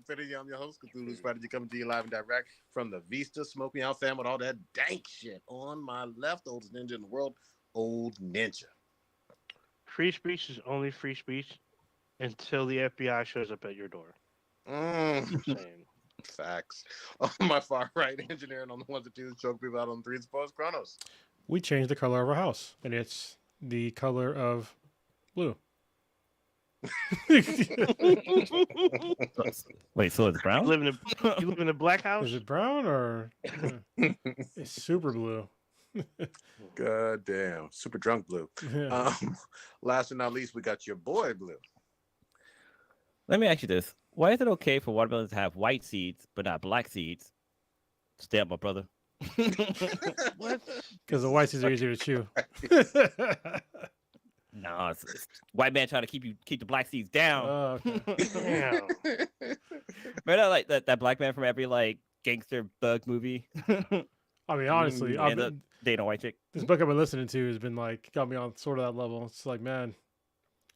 Infinity. I'm your host, Cthulhu Strategy, coming to you live and direct from the Vista Smoking Out fam with all that dank shit. On my left, oldest ninja in the world, Old Ninja. Free speech is only free speech until the FBI shows up at your door. Mm. Saying. Facts. On my far right, engineering on the ones and twos, choke people out on the threes, post Chronos. We changed the color of our house, and it's the color of blue. Wait, so it's brown? You live in a black house? Is it brown or it's super blue? God damn. Super drunk blue. Yeah. Last but not least, we got your boy Blue. Let me ask you this. Why is it okay for watermelons to have white seeds but not black seeds? Stay up, my brother. What? Because the white seeds are easier to chew. No, it's white man trying to keep the black seeds down. Oh, okay. Damn. Remember like that black man from every like gangster thug movie? I mean, honestly, And the dating a white chick. this book I've been listening to has been like got me on sort of that level. It's like, man,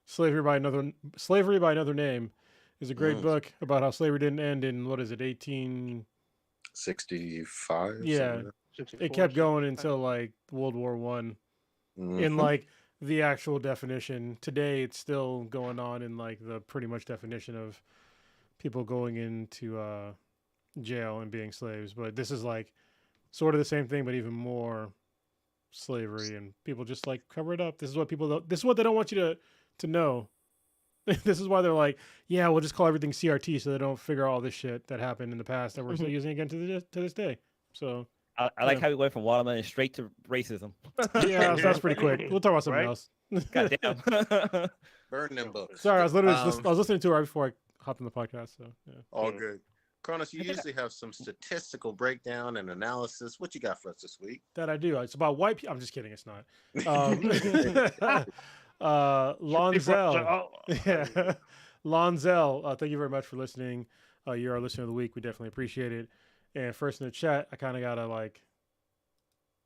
Slavery by Another Name is a great book about how slavery didn't end in what is it, 65? Yeah. It kept going until like World War One. In like the actual definition. Today it's still going on in like the pretty much definition of people going into jail and being slaves. But this is like sort of the same thing, but even more slavery, and people just like cover it up. This is what they don't want you to know. This is why they're like, yeah, we'll just call everything CRT so they don't figure all this shit that happened in the past that we're still using again to this day. So I like how we went from watermelon straight to racism. yeah, that's pretty quick. We'll talk about something else. Goddamn. Burn them books. Sorry, I was literally I was listening to it right before I hopped on the podcast. So yeah. All good. Cronus, you usually have some statistical breakdown and analysis. What you got for us this week? That I do. It's about white people. I'm just kidding. It's not. Lonzel. Yeah. Lonzel, thank you very much for listening. You're our listener of the week. We definitely appreciate it. And first in the chat, I kind of got to like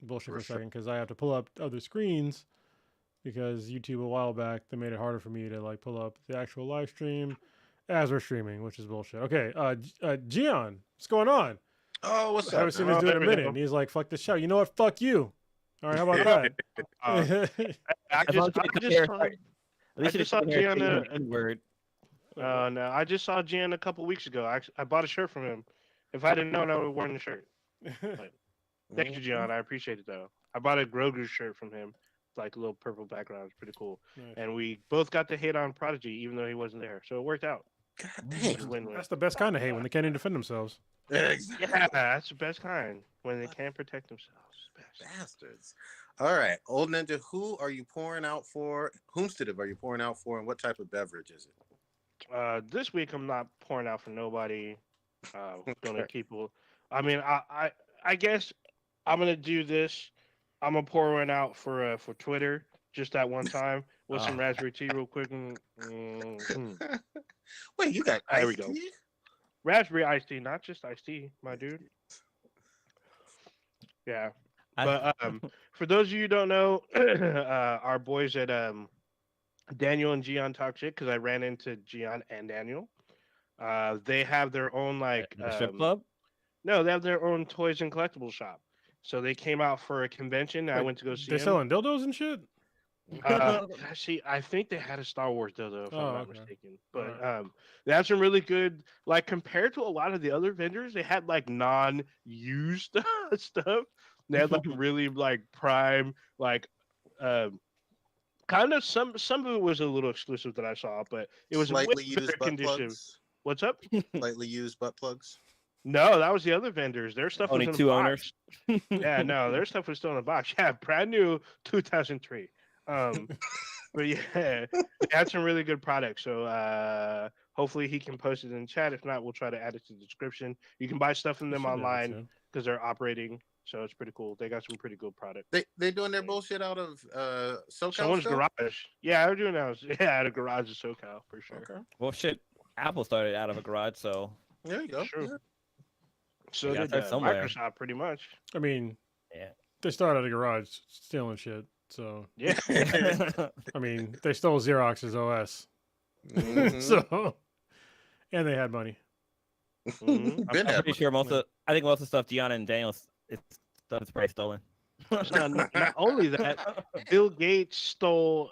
bullshit for a second because I have to pull up other screens because YouTube a while back, they made it harder for me to like pull up the actual live stream as we're streaming, which is bullshit. Okay. Gian, what's going on? Oh, what's I up? haven't seen this dude in a minute. And he's like, fuck this show. You know what? Fuck you. All right. How about that? I just saw Gian. Word. No, I just saw Gian a couple weeks ago. I bought a shirt from him. If I didn't know, I would have worn the shirt. But thank you, Gian. I appreciate it though. I bought a Grogu shirt from him, like a little purple background. It's pretty cool. Nice. And we both got to hate on Prodigy, even though he wasn't there. So it worked out. God It was damn. a win-win. That's the best kind of hate when they can't even defend themselves. Exactly. Yeah, that's the best kind when they can't protect themselves. Best. Bastards. All right. Old Ninja, who are you pouring out for? Whomstead are you pouring out for, and what type of beverage is it? This week I'm not pouring out for nobody. Gonna keep. I mean, I guess I'm gonna do this. I'm gonna pour one out for Twitter just that one time with some raspberry tea real quick. Wait, you got There we iced go. tea? Raspberry iced tea, not just iced tea, my dude. Yeah, but for those of you who don't know, our boys at Daniel and Gian talk shit because I ran into Gian and Daniel. They have their own like The strip club? No, they have their own toys and collectibles shop. So they came out for a convention. I went to go see They're them. selling dildos and shit? See, I think they had a Star Wars dildo, if I'm not okay. mistaken. But they have some really good, like compared to a lot of the other vendors, they had like non-used stuff. They had like really like prime, like kind of some of it was a little exclusive that I saw, but it was Slightly way used better butt condition. plugs. What's up? Slightly used butt plugs. No, that was the other vendors. Their stuff Only was in two a box. owners. Yeah, no, their stuff was still in the box. Yeah, brand new 2003. But yeah, they had some really good products. So hopefully he can post it in the chat. If not, we'll try to add it to the description. You can buy stuff from them online because they're operating. So it's pretty cool. They got some pretty good products. They doing their bullshit out of SoCal. Someone's still? garage. Yeah, they're doing that. Yeah, at a garage in SoCal for sure. Okay. Well, shit. Apple started out of a garage, so There you go. True. Yeah. So Yeah, did that's somewhere. Microsoft pretty much. I mean, yeah. they started at a garage stealing shit. So, Yeah. I mean, they stole Xerox's OS. Mhm. So, and they had money. Mhm. I'm Ben had pretty money. sure I think most of the stuff Gianna and Daniel's stuff is probably stolen. Not only that, Bill Gates stole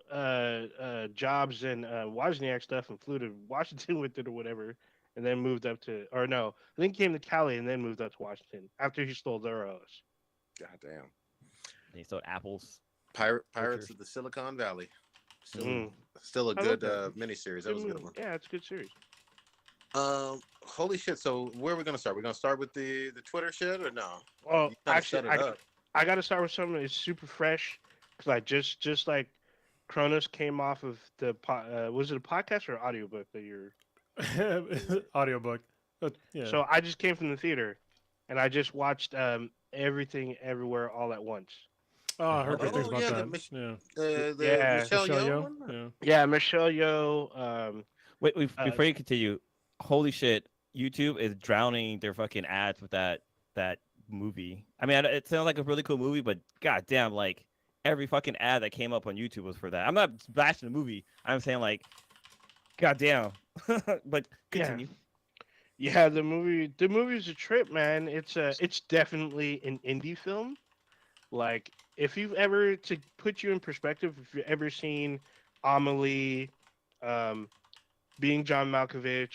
Jobs and Wozniak stuff and flew to Washington with it or whatever, and then moved up to, or no, I think he came to Cali and then moved up to Washington after he stole their O's. Goddamn. He stole apples. Pirates Pictures. of the Silicon Valley. Still, Mm. still a I good love that. miniseries. That was a good one. Yeah, it's a good series. Holy shit! So where are we gonna start? We're gonna start with the Twitter shit or no? Well, You kinda actually, set it up. I got to start with something that's super fresh because I just like Kronos came off of the was it a podcast or audiobook that you're? Audiobook. Yeah. So I just came from the theater, and I just watched Everything Everywhere All at Once. Oh, I heard good things Oh about yeah, that. the Yeah. Michelle Michelle Yeoh Yeoh. one? Yeah. Yeah, Michelle Yeoh. Wait, before you continue, holy shit, YouTube is drowning their fucking ads with that movie. I mean, it sounds like a really cool movie, but goddamn, like every fucking ad that came up on YouTube was for that. I'm not bashing the movie. I'm saying like, goddamn. But continue. Yeah, the movie's a trip, man. It's definitely an indie film. Like, if you've ever, to put you in perspective, if you've ever seen Amelie, um, Being John Malkovich,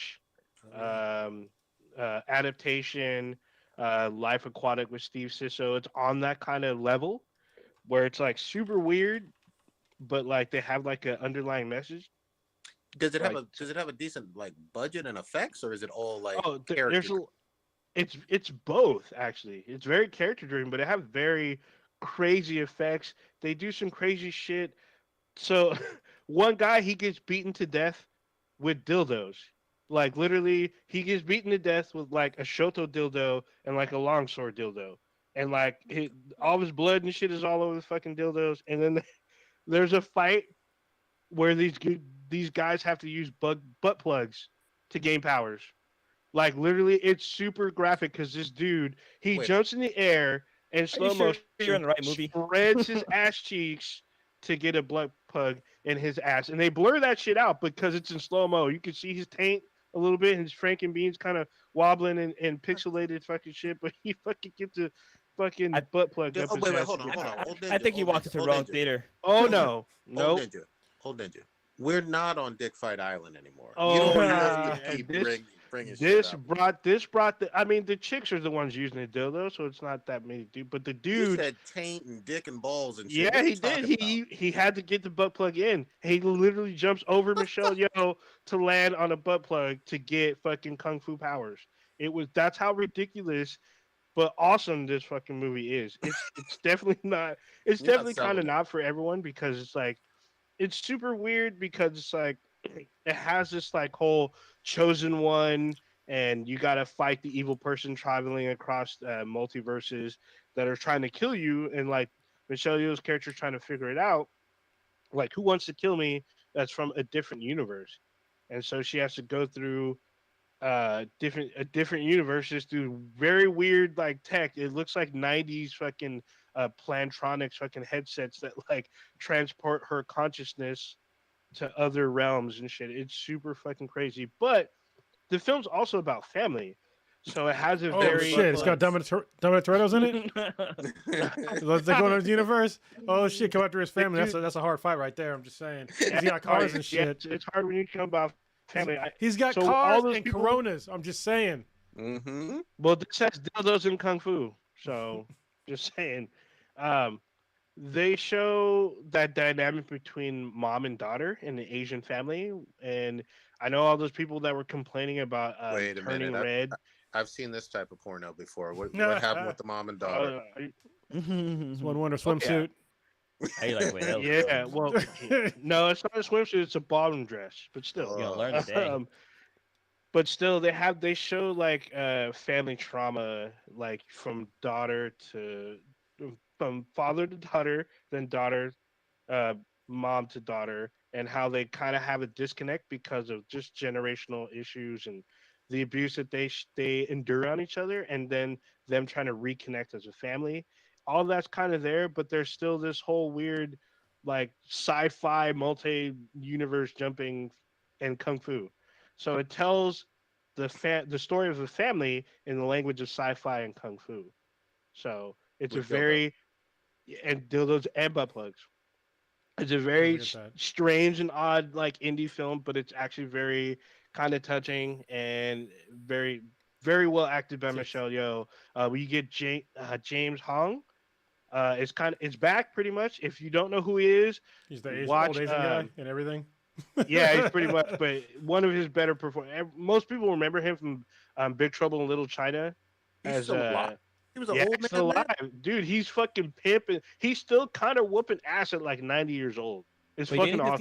Adaptation, Life Aquatic with Steve Sisso, it's on that kind of level where it's like super weird, but like they have like an underlying message. Does it have a decent like budget and effects, or is it all like There's character? it's both actually. It's very character driven, but it has very crazy effects. They do some crazy shit. So one guy, he gets beaten to death with dildos. Like literally, he gets beaten to death with like a Shoto dildo and like a longsword dildo, and like all of his blood and shit is all over the fucking dildos. And then there's a fight where these guys have to use butt plugs to gain powers. Like literally, it's super graphic because this dude he Wait. jumps in the air and Are you slow sure motion you're in the right movie? spreads his ass cheeks to get a butt plug in his ass, and they blur that shit out because it's in slow mo. You can see his taint a little bit, and his Franken beans kind of wobbling and pixelated fucking shit, but he fucking gets a fucking butt plug up his Wait, ass. hold on. Old I Ninja, think you old walked Ninja, into the old wrong Ninja. theater. Oh no, Old nope. Ninja. We're not on Dick Fight Island anymore. Oh, You don't yeah, have to keep bringing shit This up. brought the. I mean, the chicks are the ones using the dildo, so it's not that many dude. But the You dude, said taint and dick and balls and shit. yeah, What are he you did. talking He had to get the butt plug in. He literally jumps over Michelle Yeoh to land on a butt plug to get fucking kung fu powers. That's how ridiculous but awesome this fucking movie is. It's definitely not. It's You're not definitely selling kind of it. not for everyone because it's like it's super weird because it's like it has this like whole chosen one and you got to fight the evil person traveling across multiverses that are trying to kill you and like Michelle Yeoh's character trying to figure it out like who wants to kill me that's from a different universe and so she has to go through different universes through very weird like tech. It looks like 90s fucking Plantronics fucking headsets that like transport her consciousness to other realms and shit. It's super fucking crazy. But the film's also about family. So it has a Oh very shit! It's got Dominic Toretto's in it. Let's go into the universe. Oh shit! Come after his family. That's a hard fight right there. I'm just saying. He got cars and shit. It's hard when you come about family. He's got so cars all those and people, Coronas. I'm just saying. Mm-hmm. Well, this has dildos and kung fu. So just saying. They show that dynamic between mom and daughter in the Asian family, and I know all those people that were complaining about Wait a turning minute. red. I've seen this type of porno before. What happened with the mom and daughter? It's one wonder swimsuit. How you like, wait, that was Yeah, good. well, no, it's not a swimsuit; it's a bottom dress. But still, You're gonna learn today. but still, they show like family trauma, like from father to daughter, then daughter, uh, mom to daughter, and how they kind of have a disconnect because of just generational issues and the abuse that they endure on each other, and then them trying to reconnect as a family. All that's kind of there, but there's still this whole weird, like sci-fi multi-universe jumping and kung fu. So it tells the story of a family in the language of sci-fi and kung fu. So it's a With dildo. very and dildos and butt plugs. It's a very Look at that. strange and odd like indie film, but it's actually very kind of touching and very very well acted by Yes. Michelle Yeoh. We get James Hong. It's back pretty much. If you don't know who he is, He's the watch. old Asian guy and everything. Yeah, he's pretty much. But one of his better performances. Most people remember him from Big Trouble in Little China. He's still alive. He was an old man. Still then? alive, dude. He's fucking pimping. He's still kind of whooping ass at like 90 years old. It's Wait, fucking didn't he awesome.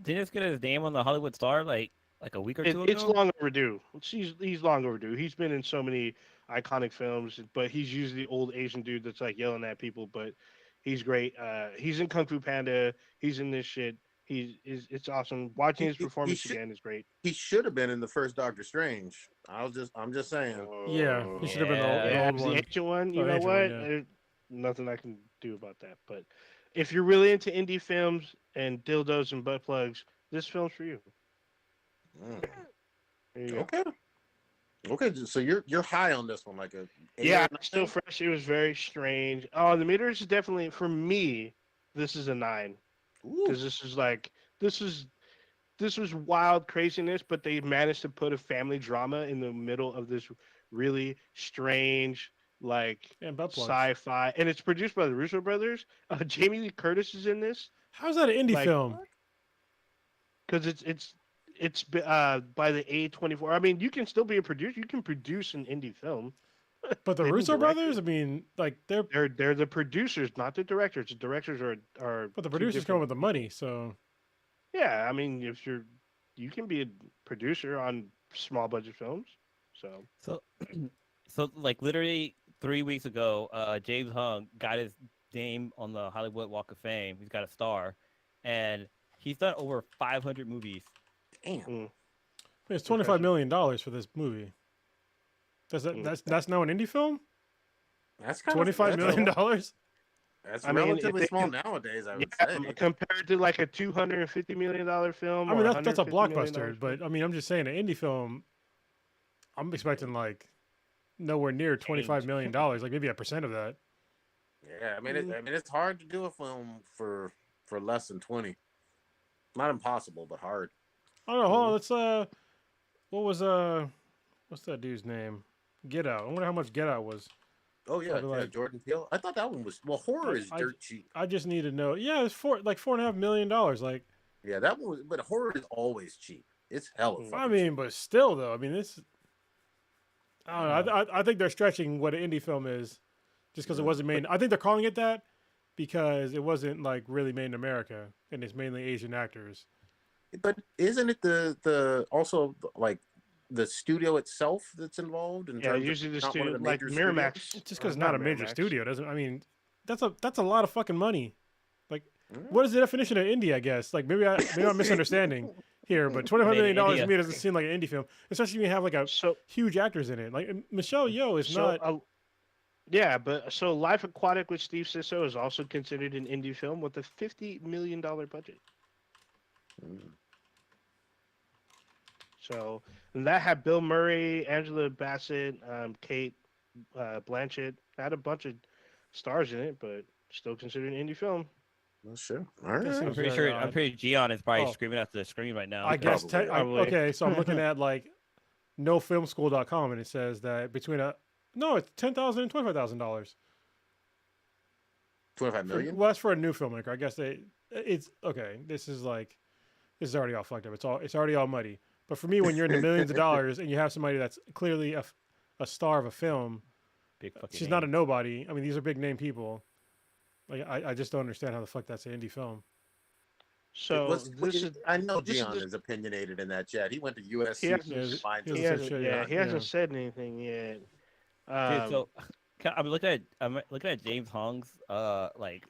didn't he just get his name on the Hollywood Star like a week or two It's ago? long overdue. He's long overdue. He's been in so many iconic films, but he's usually the old Asian dude that's like yelling at people. But he's great. He's in Kung Fu Panda. He's in this shit. It's awesome. Watching his performance again is great. He should have been in the first Doctor Strange. I'm just saying. Yeah, he should have been the old the one. ancient one. You Oh, know ancient what? one, yeah. Nothing I can do about that. But if you're really into indie films and dildos and butt plugs, this film's for you. Mm. There you go. Okay. Okay, so you're high on this one, like a Yeah, 8 or it's still 9? fresh. It was very strange. Oh, the meters is definitely for me. This is a 9 Ooh. because this was wild craziness, but they managed to put a family drama in the middle of this really strange like And butt plugs. sci-fi, and it's produced by the Russo brothers. Jamie Lee Curtis is in this How's that an indie Like- film? because it's by the A24. I mean, you can still be a producer. You can produce an indie film. But the they didn't Russo direct brothers, it. I mean, like they're They're the producers, not the directors. The directors are but the two producers come different- with the money, so Yeah, I mean, if you can be a producer on small budget films. So So like literally 3 weeks ago, James Hung got his name on the Hollywood Walk of Fame. He's got a star, and he's done over 500 movies. Damn. it's $25 million for this movie. That's now an indie film? That's kind of $25 million? That's I mean, relatively if they small can- nowadays, I would yeah, say. compared to like a $250 million film. I mean, or that's a $150 million blockbuster, film. but I mean, I'm just saying, an indie film, I'm expecting like nowhere near $25 million, like maybe 1% of that. Yeah, I mean, it's hard to do a film for less than 20. Not impossible, but hard. I don't know. Hold on, let's what's that dude's name? Get Out. I wonder how much Get Out was. Oh yeah, Probably yeah, like- Jordan Peele. I thought that one was horror is dirt cheap. I just need to know. Yeah, it's $4.5 million. Like, Yeah, that one was, but horror is always cheap. It's hella. I fucking mean, but still though, I mean, this. I don't know. I think they're stretching what an indie film is, just because it wasn't made. I think they're calling it that because it wasn't like really made in America, and it's mainly Asian actors. cheap. But isn't it the also like the studio itself that's involved? In Yeah, terms usually of the not one of studio like major Miramax. studios? Just because it's not not a major Miramax. studio doesn't. I mean, that's a lot of fucking money. Like, Mm. what is the definition of indie? I guess. Like maybe I'm misunderstanding here, but $25 million to India. me doesn't seem like an indie film, especially when you have like a So huge actors in it. Like Michelle Yeoh is not. yeah, but so Life Aquatic with Steve Sisso is also considered an indie film with a $50 million budget. Mm. So and that had Bill Murray, Angela Bassett, Kate Blanchett. Had a bunch of stars in it, but still considered an indie film. Well, sure. All right. That I'm seems pretty very sure. I'm odd. pretty Gian is probably Oh. screaming at the screen right now. I guess. Probably. Okay, so I'm looking at like nofilmschool.com, and it says that it's $10,000 and $25,000. 25 million. Well, that's for a new filmmaker. I guess it's okay. This is already all fucked up. It's already all muddy. But for me, when you're in the millions of dollars and you have somebody that's clearly a star of a film, Big fucking she's not a name. nobody. I mean, these are big name people. Like I just don't understand how the fuck that's an indie film. So I know this is Gian just- is opinionated in that chat. He went to USC. He hasn't- to find he he hasn't his- said hasn't, shit he yet. hasn't said anything yet. Dude, so I'm looking at James Hong's like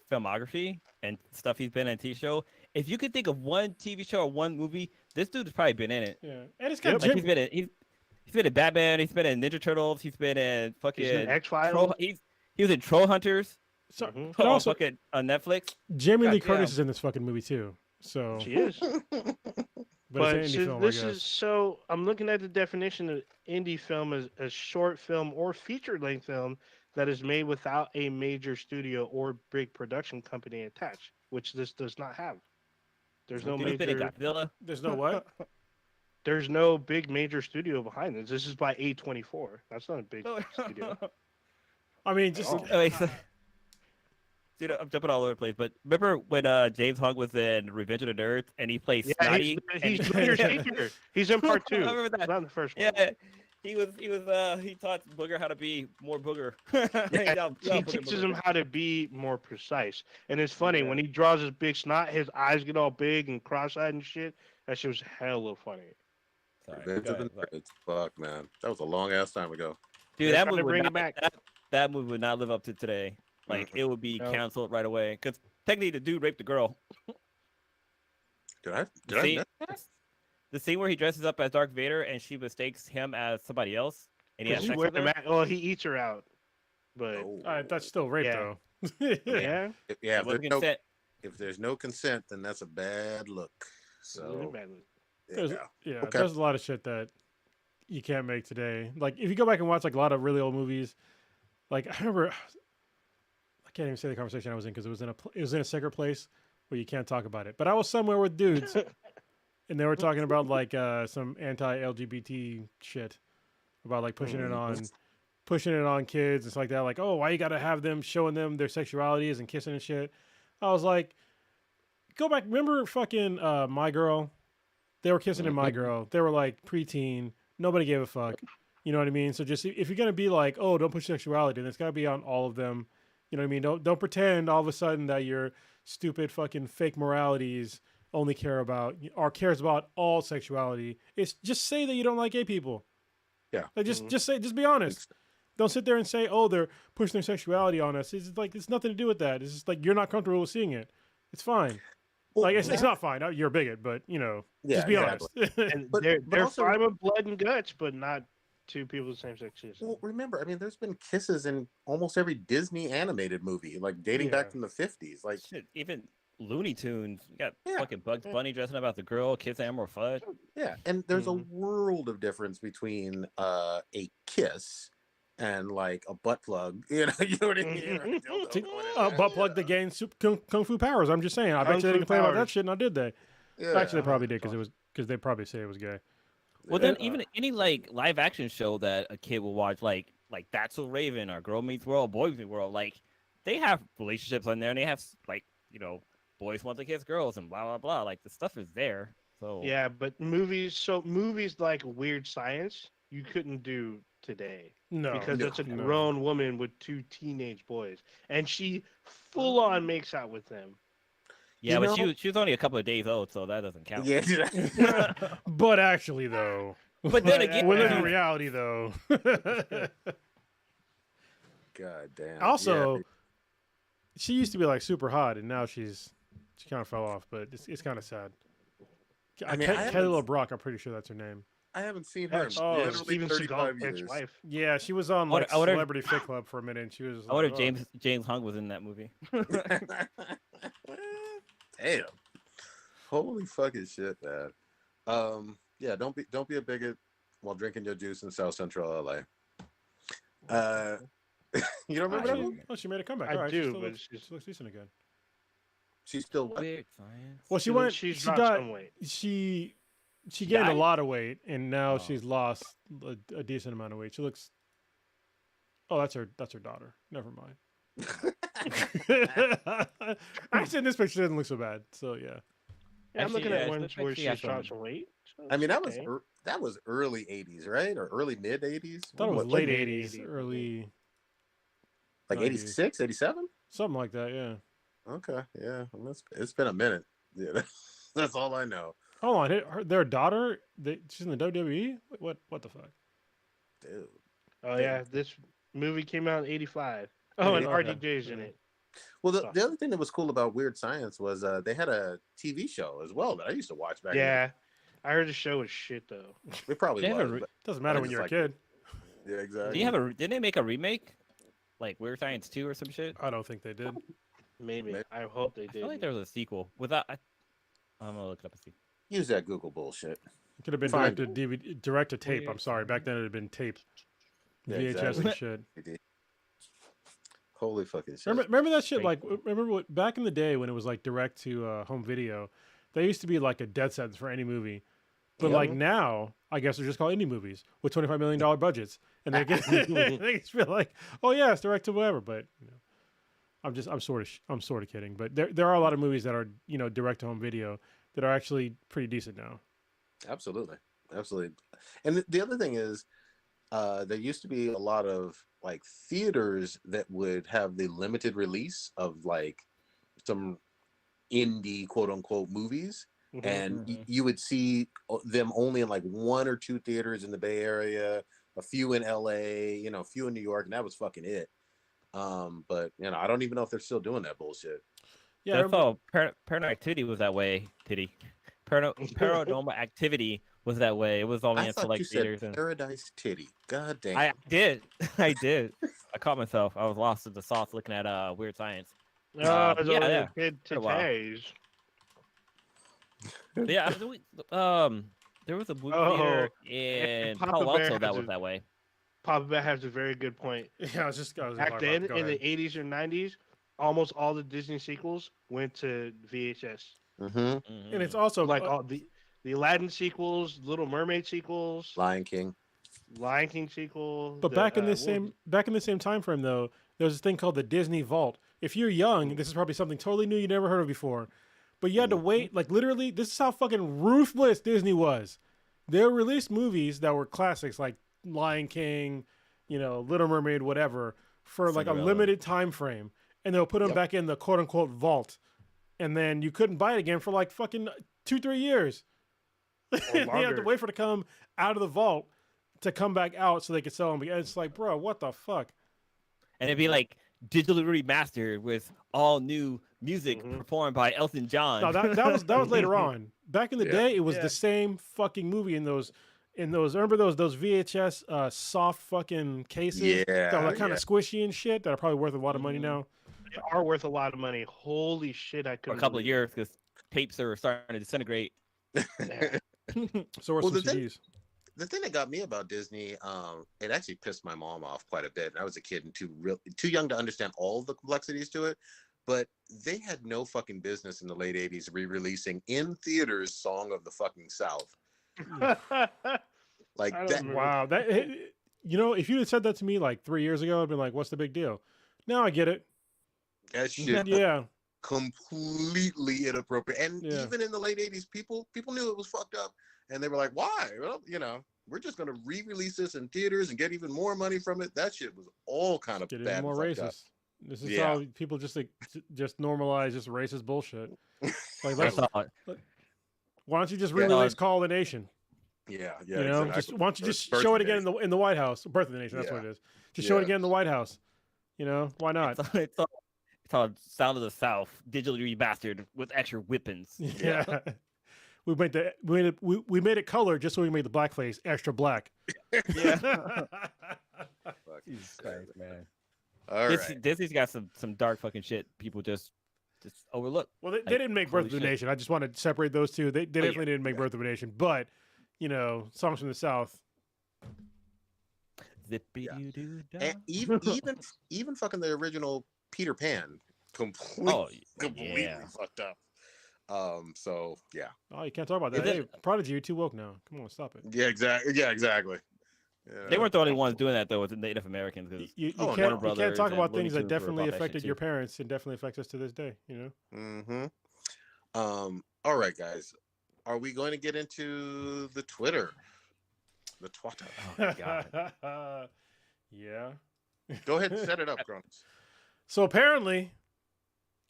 filmography and stuff he's been in a TV show. If you could think of one TV show or one movie, this dude has probably been in it. Yeah, and it's got Like Jim. he's been in Batman. He's been in Ninja Turtles. He's been in fucking He's in X-Files. Troll. He was in Troll Hunters. So, Mhm. and also, fucking on Netflix. Jamie Lee Goddamn. Curtis is in this fucking movie too. So She is. But it's an indie film, I this guess. is so. I'm looking at the definition of indie film as a short film or feature-length film that is made without a major studio or big production company attached, which this does not have. There's no Did he fit in major. Godzilla? There's no what? There's no big major studio behind this. This is by A24. That's not a big No. studio. I mean, just Oh. Wait, dude, I'm jumping all over the place. But remember when James Hong was in Revenge of the Nerds and he played Yeah, Snotty? he's and Junior Savior. He's in part 2. I remember that. Not in the first one. Yeah, he taught Booger how to be more Booger. He teaches him how to be more precise. And it's funny, when he draws his big snot, his eyes get all big and cross-eyed and shit. That shit was hella funny. Sorry, Revenge of the Nerds. Fuck, man. That was a long ass time ago. dude, They're that trying to movie bring would it not, back. that movie would not live up to today. Like it would be No. canceled right away because technically the dude raped the girl. Did I See? miss that? The scene where he dresses up as Darth Vader and she mistakes him as somebody else, and he has Because sex with her. well, he eats her out. But Oh. that's still rape, Yeah. though. yeah, Yeah, That if wasn't there's, no, consent. if there's no consent, then that's a bad look. So, There's, yeah. yeah, Okay. there's a lot of shit that you can't make today. Like if you go back and watch like a lot of really old movies, like I remember, I can't even say the conversation I was in because it was in a secret place where you can't talk about it. But I was somewhere with dudes, and they were talking about like some anti-LGBT shit about like pushing it on kids and stuff like that. Like, oh, why you gotta have them showing them their sexualities and kissing and shit? I was like, go back. Remember fucking My Girl? They were kissing in My Girl. They were like preteen. Nobody gave a fuck. You know what I mean? So just if you're gonna be like, oh, don't push sexuality, then it's gotta be on all of them. You know what I mean? Don't pretend all of a sudden that your stupid fucking fake moralities only care about or cares about all sexuality. It's just say that you don't like gay people. Yeah. Like just be honest. Don't sit there and say, oh, they're pushing their sexuality on us. It's like it's nothing to do with that. It's just like you're not comfortable with seeing it. It's fine. Well, Like it's not fine. You're a bigot, but just be honest. and But they're also- fine with blood and guts, but not two people of the same sex. Well, remember, I mean, there's been kisses in almost every Disney animated movie, like dating back from the 50s. Like, Shit, even Looney Tunes. You got Yeah. fucking Bugs Bunny dressing up as the girl, kissing Elmer Fudd. yeah, and there's a world of difference between a kiss and like a butt plug. You know what I mean? Butt plug the gain kung fu powers. I'm just saying. I bet you they didn't complain about that shit, and I did they? Yeah. Actually, they probably did because they probably say it was gay. Well, then even any like live action show that a kid will watch, like That's So Raven or Girl Meets World, Boy Meets World, like they have relationships on there, and they have like boys want to kiss girls and blah blah blah. Like the stuff is there. So Yeah, but movies like Weird Science, you couldn't do today No, because no, it's a no. grown woman with 2 teenage boys, and she full on makes out with them. yeah, You but know- she was only a couple of days old, so that doesn't count. Yeah. But actually, though, But then again, we live in reality, though. God damn. Also, Yeah. she used to be like super hot, and now she kind of fell off. But it's kind of sad. I mean, I Kelly haven't- LeBrock, I'm pretty sure that's her name. I haven't seen her in Oh, literally Steven 35 Seagal's years. ex-wife. Yeah, she was on like I wonder- Celebrity Fit Club for a minute. And she was. I wonder like, if James Hong was in that movie. Damn. Holy fucking shit, man. Yeah, don't be a bigot while drinking your juice in South Central LA. You don't remember that Oh, movie? she made a comeback. I All right, do, she still but looks, she looks decent again. She's still what? Weird science. Well, She's she dropped got, some weight. she gained a died? lot of weight, and now Oh. she's lost a decent amount of weight. She looks. Oh, that's her daughter. Never mind. Actually, in this picture, she doesn't look so bad. So yeah. Yeah, I'm Actually, looking yeah, at it ones looks like where she she's has dropped some- some weight. So I mean, that okay. was early 80s, right? Or early mid 80s? I thought it was What, late late 80s, 80s. early like 90s. 86, 87? something like that. Yeah. Okay, yeah. Well, it's been a minute. Yeah, that's all I know. Hold on, their daughter, she's in the WWE. What the fuck? Dude. Oh yeah, this movie came out in '85. Oh, and Okay. RDJ's in it. Well, So- the other thing that was cool about Weird Science was they had a TV show as well that I used to watch back. Yeah, I heard the show was shit though. It probably They have a was. re- but- Doesn't matter I when just you're a like- kid. yeah, exactly. Do you have didn't they make a remake? Like Weird Science 2 or some shit? I don't think they did. Maybe. Maybe. I hope they I did. feel like there was a sequel. I'm gonna look it up and see. Use that Google bullshit. It could have been Fine. direct to DVD, direct to tape. I'm sorry. Back then it had been tape, Yeah, VHS exactly. and shit. Holy fucking shit. Remember that shit? Like, remember what back in the day when it was like direct to home video, that used to be like a death sentence for any movie. But like now, I guess they're just called indie movies with $25 million budgets, and they get they just feel like, oh yeah, it's direct to whatever. But you know, I'm sort of kidding. But there are a lot of movies that are direct to home video that are actually pretty decent now. Absolutely. And the other thing is, there used to be a lot of like theaters that would have the limited release of like some indie quote unquote movies. And you would see them only in like 1 or 2 theaters in the Bay Area, a few in LA, a few in New York, and that was fucking it. But I don't even know if they're still doing that bullshit. Yeah, that's all. Paranormal Activity was that way. Paranormal Activity was that way. It was only in select theaters. Paradise Titty. God damn. I did. I caught myself. I was lost in the sauce looking at Weird Science. Yeah. Yeah, there was a movie theater in Palo Alto that was that way. Papa Bear has a very good point. Yeah, I was back then in the 80s or 90s, almost all the Disney sequels went to VHS. And it's also like all the Aladdin sequels, Little Mermaid sequels, Lion King sequel. But back in the same time frame though, there was this thing called the Disney Vault. If you're young, this is probably something totally new you never heard of before. But you had to wait, like literally, this is how fucking ruthless Disney was. They released movies that were classics like Lion King, Little Mermaid, whatever, for like a limited time frame. And they'll put them back in the quote unquote vault. And then you couldn't buy it again for like fucking 2-3 years. You had to wait for it to come out of the vault to come back out so they could sell them again. It's like, bro, what the fuck? And it'd be like digitally remastered with all new music performed by Elton John. No, that was later on. Back in the day, it was the same fucking movie in those. Remember those VHS soft fucking cases that were like kind of squishy and shit that are probably worth a lot of money now. They are worth a lot of money. Holy shit! For a couple of years because tapes are starting to disintegrate. So are some CDs. The thing that got me about Disney, it actually pissed my mom off quite a bit. I was a kid and too young to understand all the complexities to it. But they had no fucking business in the late 80s re-releasing in theaters Song of the fucking South. Like that. Wow. That if you had said that to me like 3 years ago, I'd been like, what's the big deal? Now I get it. That shit. Yeah. Completely inappropriate. And even in the late 80s, people knew it was fucked up. And they were like, why? Well, we're just going to re-release this in theaters and get even more money from it. That shit was all kind of bad. Even more racist. Up. This is how people just normalize just racist bullshit. Like, why don't you just re-release Call of the Nation? Yeah. Exactly. Why don't you just show it again in the White House? Birth of the Nation. That's what it is. Just show it again in the White House. Why not? It's called Sound of the South, digitally remastered with extra weapons. Yeah. We made it color just so we made the blackface extra black. Yeah. Jesus Christ, man. All right. Disney's got some dark fucking shit people just overlook. Well, they didn't make Birth of the Nation. I just want to separate those two. They definitely didn't make Birth of the Nation, but Songs from the South. Zippy doo dah. And even fucking the original Peter Pan completely fucked up. So yeah. Oh, you can't talk about that. Hey, Prodigy, you're too woke now. Come on, stop it. Yeah, exactly. Yeah, exactly. Yeah. They weren't the only ones doing that though with the Native Americans. You can't talk about things that definitely affected your parents and definitely affects us to this day. All right, guys. Are we going to get into the Twitter? The Twitter. Oh God. Yeah. Go ahead and set it up, Cronus. So apparently,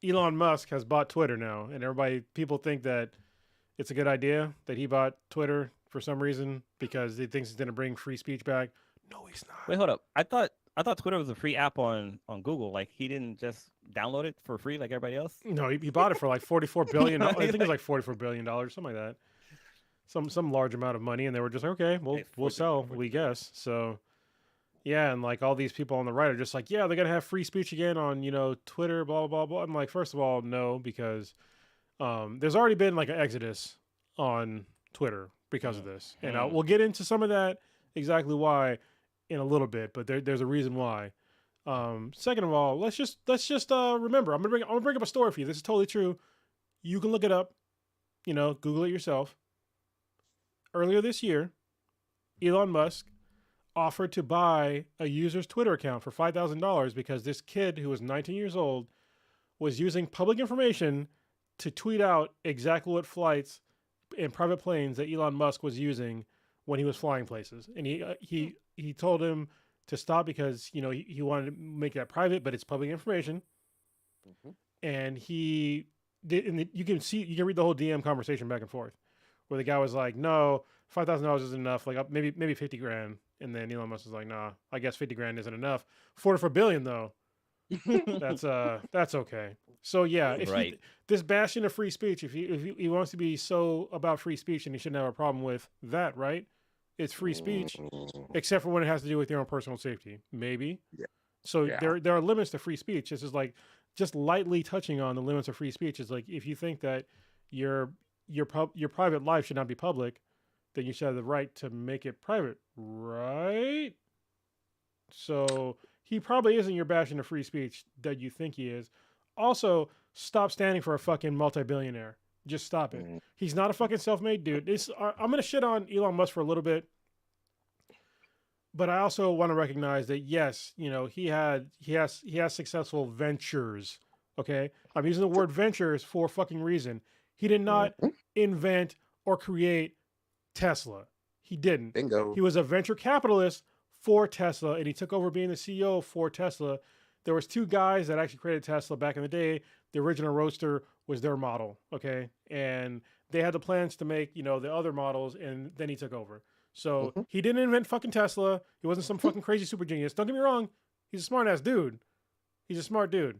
Elon Musk has bought Twitter now, and people think that it's a good idea that he bought Twitter for some reason because he thinks it's going to bring free speech back. No, he's not. Wait, hold up. I thought Twitter was a free app on Google. Like he didn't just download it for free like everybody else. No, he bought it for like $44 billion. I think it was like $44 billion, something like that. Some large amount of money, and they were just like, okay, we'll sell, we guess. So. Yeah, and like all these people on the right are just like, yeah, they're gonna have free speech again on Twitter, blah blah blah. I'm like, first of all, no, because there's already been like an exodus on Twitter because of this, and we'll get into some of that exactly why in a little bit. But there's a reason why. Second of all, let's just remember. I'm gonna bring up a story for you. This is totally true. You can look it up. Google it yourself. Earlier this year, Elon Musk offered to buy a user's Twitter account for $5,000 because this kid who was 19 years old was using public information to tweet out exactly what flights and private planes that Elon Musk was using when he was flying places. And he told him to stop because, he wanted to make that private, but it's public information. Mm-hmm. And he did, and you can read the whole DM conversation back and forth where the guy was like, no, $5,000 isn't enough. Like maybe 50 grand. And then Elon Musk was like, nah, I guess 50 grand isn't enough. $44 billion though. That's okay. So yeah, if this bastion of free speech, if he wants to be so about free speech, and he shouldn't have a problem with that, right? It's free speech, except for when it has to do with your own personal safety, maybe. Yeah. So there are limits to free speech. This is like just lightly touching on the limits of free speech. Is like if you think that your private life should not be public, then you should have the right to make it private, right? So he probably isn't your bastion of free speech that you think he is. Also, stop standing for a fucking multi-billionaire. Just stop it. He's not a fucking self-made dude. I'm going to shit on Elon Musk for a little bit. But I also want to recognize that, yes, he has successful ventures. Okay? I'm using the word ventures for a fucking reason. He did not invent or create Tesla. He didn't. Bingo. He was a venture capitalist for Tesla, and he took over being the CEO for Tesla. There was two guys that actually created Tesla back in the day. The original Roadster was their model, okay? And they had the plans to make, the other models, and then he took over. So he didn't invent fucking Tesla. He wasn't some fucking crazy super genius. Don't get me wrong. He's a smart ass dude. He's a smart dude.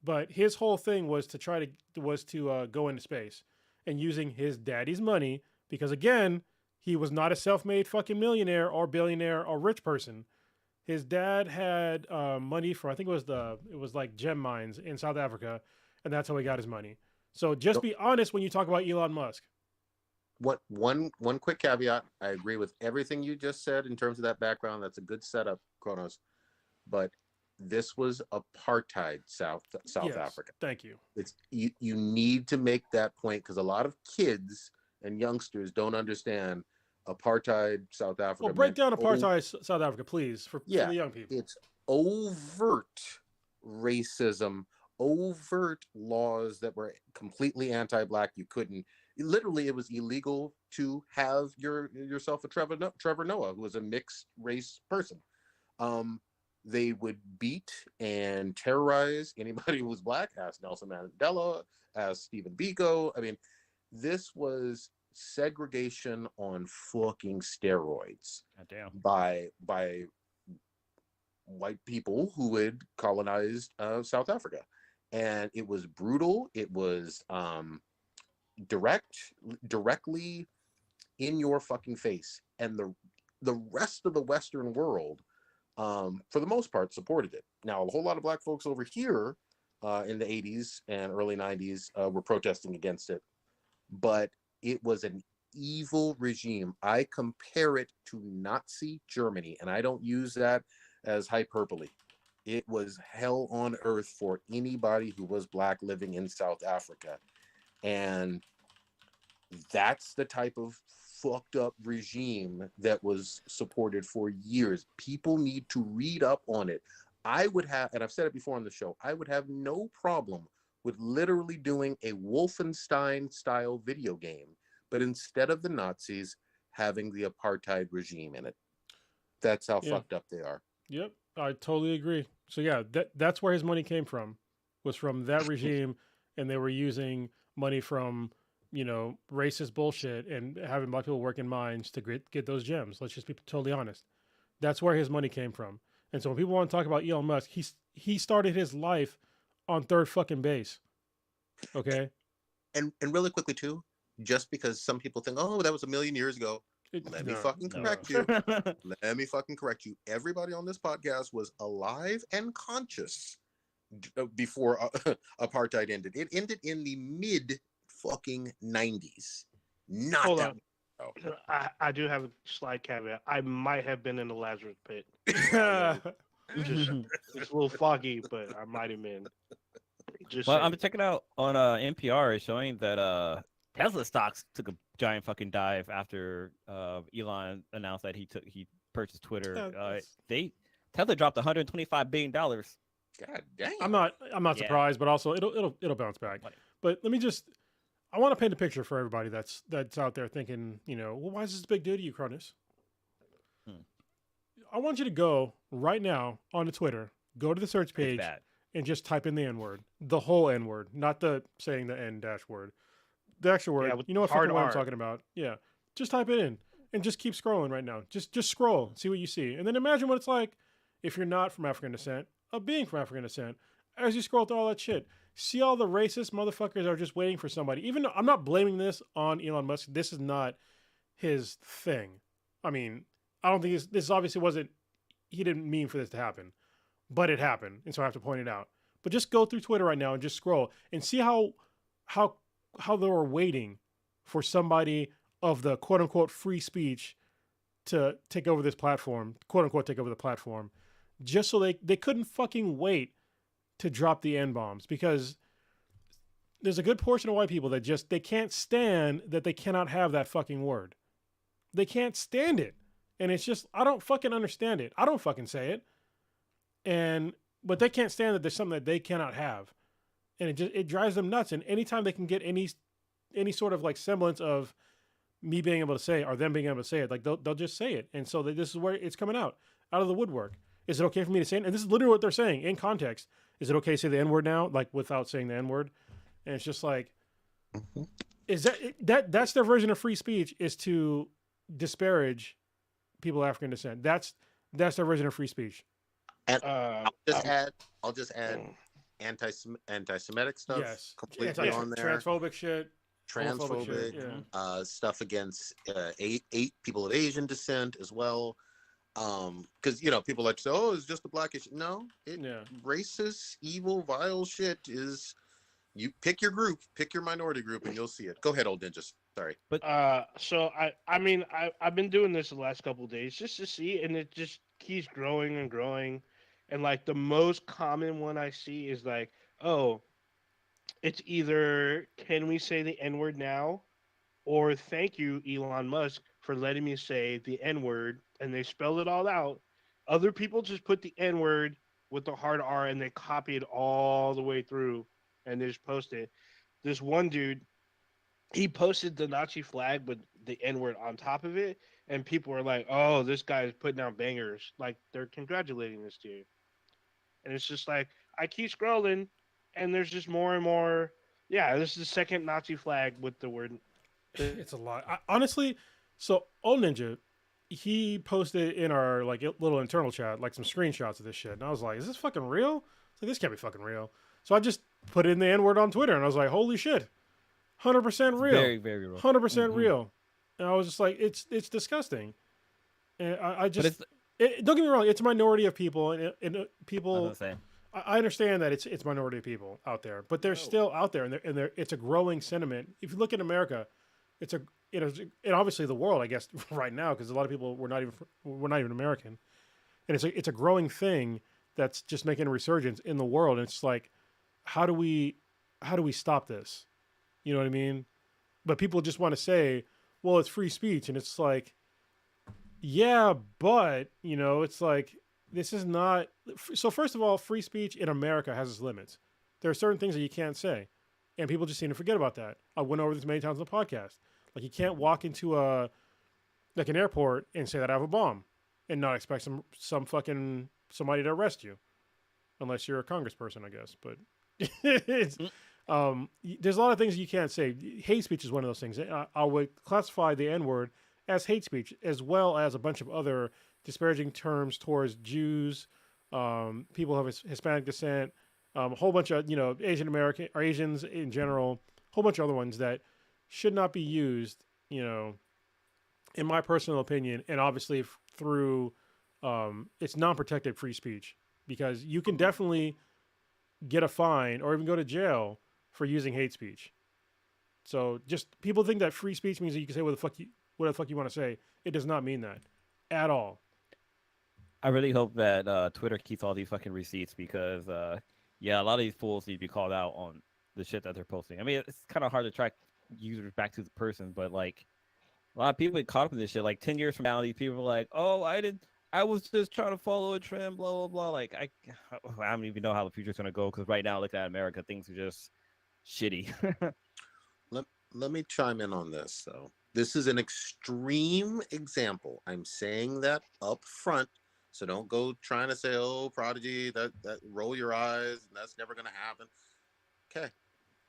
But his whole thing was to go into space and using his daddy's money, because again, he was not a self-made fucking millionaire or billionaire or rich person. His dad had money for, I think it was like gem mines in South Africa, and that's how he got his money. So just be honest when you talk about Elon Musk. One quick caveat. I agree with everything you just said in terms of that background. That's a good setup, Kronos. But this was apartheid South Africa. Thank you. It's you need to make that point because a lot of kids and youngsters don't understand apartheid South Africa. Well, break down apartheid South Africa, please, for the young people. It's overt racism, overt laws that were completely anti-black. You couldn't. Literally, it was illegal to have yourself a Trevor Noah, who was a mixed race person. They would beat and terrorize anybody who was black. Ask Nelson Mandela, ask Stephen Biko. I mean, this was segregation on fucking steroids. Goddamn. By white people who had colonized South Africa, and it was brutal. It was directly in your fucking face, and the rest of the Western world, for the most part, supported it. Now, a whole lot of black folks over here in the 80s and early 90s were protesting against it, but it was an evil regime. I compare it to Nazi Germany, and I don't use that as hyperbole. It was hell on earth for anybody who was black living in South Africa. And that's the type of fucked up regime that was supported for years. People need to read up on it. I would have, and I've said it before on the show, I would have no problem with literally doing a Wolfenstein style video game, but instead of the Nazis, having the apartheid regime in it. That's how fucked up they are. Yep, I totally agree. So yeah, that's where his money came from, was from that regime, and they were using money from, racist bullshit and having black people work in mines to get those gems. Let's just be totally honest. That's where his money came from. And so when people want to talk about Elon Musk, he started his life on third fucking base. Okay? And really quickly too, just because some people think, oh, that was a million years ago. Let me fucking correct you. Let me fucking correct you. Everybody on this podcast was alive and conscious before apartheid ended. It ended in the mid fucking 90s. Not Hold that. on. I do have a slight caveat. I might have been in the Lazarus pit. Just it's a little foggy, but I might have been. Just Well, saying. I'm checking out on NPR is showing that Tesla stocks took a giant fucking dive after Elon announced that he purchased Twitter. Tesla dropped $125 billion. God damn. I'm not surprised, but also it'll bounce back. But let me just, I want to paint a picture for everybody that's out there thinking, well, why is this a big deal to you, Cronus? I want you to go right now onto Twitter, go to the search page, and just type in the N-word, the whole N-word, not the saying the N- word, the actual word. Yeah, you know what fucking word I'm talking about? Yeah, just type it in and just keep scrolling right now. Just scroll, see what you see, and then imagine what it's like if you're not from African descent, of being from African descent. As you scroll through all that shit, see all the racist motherfuckers that are just waiting for somebody. Even though I'm not blaming this on Elon Musk, this is not his thing. I mean, I don't think this obviously wasn't. He didn't mean for this to happen, but it happened, and so I have to point it out. But just go through Twitter right now and just scroll and see how they were waiting for somebody of the quote unquote free speech to take over this platform, quote unquote take over the platform, just so they couldn't fucking wait to drop the N-bombs, because there's a good portion of white people that just they can't stand that they cannot have that fucking word. They can't stand it. And it's just, I don't fucking understand it. I don't fucking say it. But they can't stand that there's something that they cannot have. And it drives them nuts. And anytime they can get any sort of like semblance of me being able to say it or them being able to say it, like they'll just say it. And so this is where it's coming out of the woodwork. Is it okay for me to say it? And this is literally what they're saying in context. Is it okay to say the N-word now, like without saying the N-word? And it's just like, is that's their version of free speech, is to disparage people of African descent. That's their version of free speech. And I'll just add anti-Semitic stuff. Yes, completely on there. Transphobic shit. Transphobic shit, stuff against eight people of Asian descent as well. Because people like to say, "Oh, it's just a black issue." No, racist, evil, vile shit is. You pick your group, pick your minority group, and you'll see it. Go ahead, old ninja. Sorry, but so I've been doing this the last couple of days just to see, and it just keeps growing and growing, and like the most common one I see is like, oh, it's either can we say the N-word now, or thank you Elon Musk for letting me say the N-word, and they spell it all out. Other people just put the N-word with the hard R and they copy it all the way through. And they just post it. This one dude, he posted the Nazi flag with the N-word on top of it, and people were like, "Oh, this guy is putting out bangers!" Like they're congratulating this dude. And it's just like I keep scrolling, and there's just more and more. Yeah, this is the second Nazi flag with the word. It's a lot, honestly. So, old ninja, he posted in our like little internal chat like some screenshots of this shit, and I was like, "Is this fucking real?" It's like, this can't be fucking real. So I just put in the N-word on Twitter, and I was like, "Holy shit, 100% real, very, very real, 100% real." And I was just like, "It's disgusting." And I just don't get me wrong, it's a minority of people, and people. I understand that it's minority of people out there, but they're still out there, and it's a growing sentiment. If you look at America, and obviously the world, I guess, right now, because a lot of people we're not even American, and it's a growing thing that's just making a resurgence in the world. And it's like, how do we stop this? You know what I mean? But people just want to say, well, it's free speech, and it's like, yeah, but it's like, this is not. So first of all, free speech in America has its limits. There are certain things that you can't say, and people just seem to forget about that. I went over this many times on the podcast. Like, you can't walk into an airport and say that I have a bomb, and not expect somebody to arrest you, unless you're a congressperson, I guess. But there's a lot of things you can't say. Hate speech is one of those things. I would classify the N-word as hate speech, as well as a bunch of other disparaging terms towards Jews, people of Hispanic descent, a whole bunch of Asian American or Asians in general, a whole bunch of other ones that should not be used, in my personal opinion, and obviously through it's non-protected free speech, because you can definitely get a fine or even go to jail for using hate speech. So just people think that free speech means that you can say what the fuck you want to say. It does not mean that at all. I really hope that Twitter keeps all these fucking receipts because, yeah, a lot of these fools need to be called out on the shit that they're posting. I mean, it's kind of hard to track users back to the person, but like a lot of people get caught up in this shit. Like 10 years from now, these people are like, "Oh, I was just trying to follow a trend, blah blah blah." Like I don't even know how the future's gonna go because right now, looking at America, things are just shitty. Let me chime in on this though. This is an extreme example. I'm saying that up front. So don't go trying to say, "Oh, Prodigy, that roll your eyes, and that's never going to happen." Okay,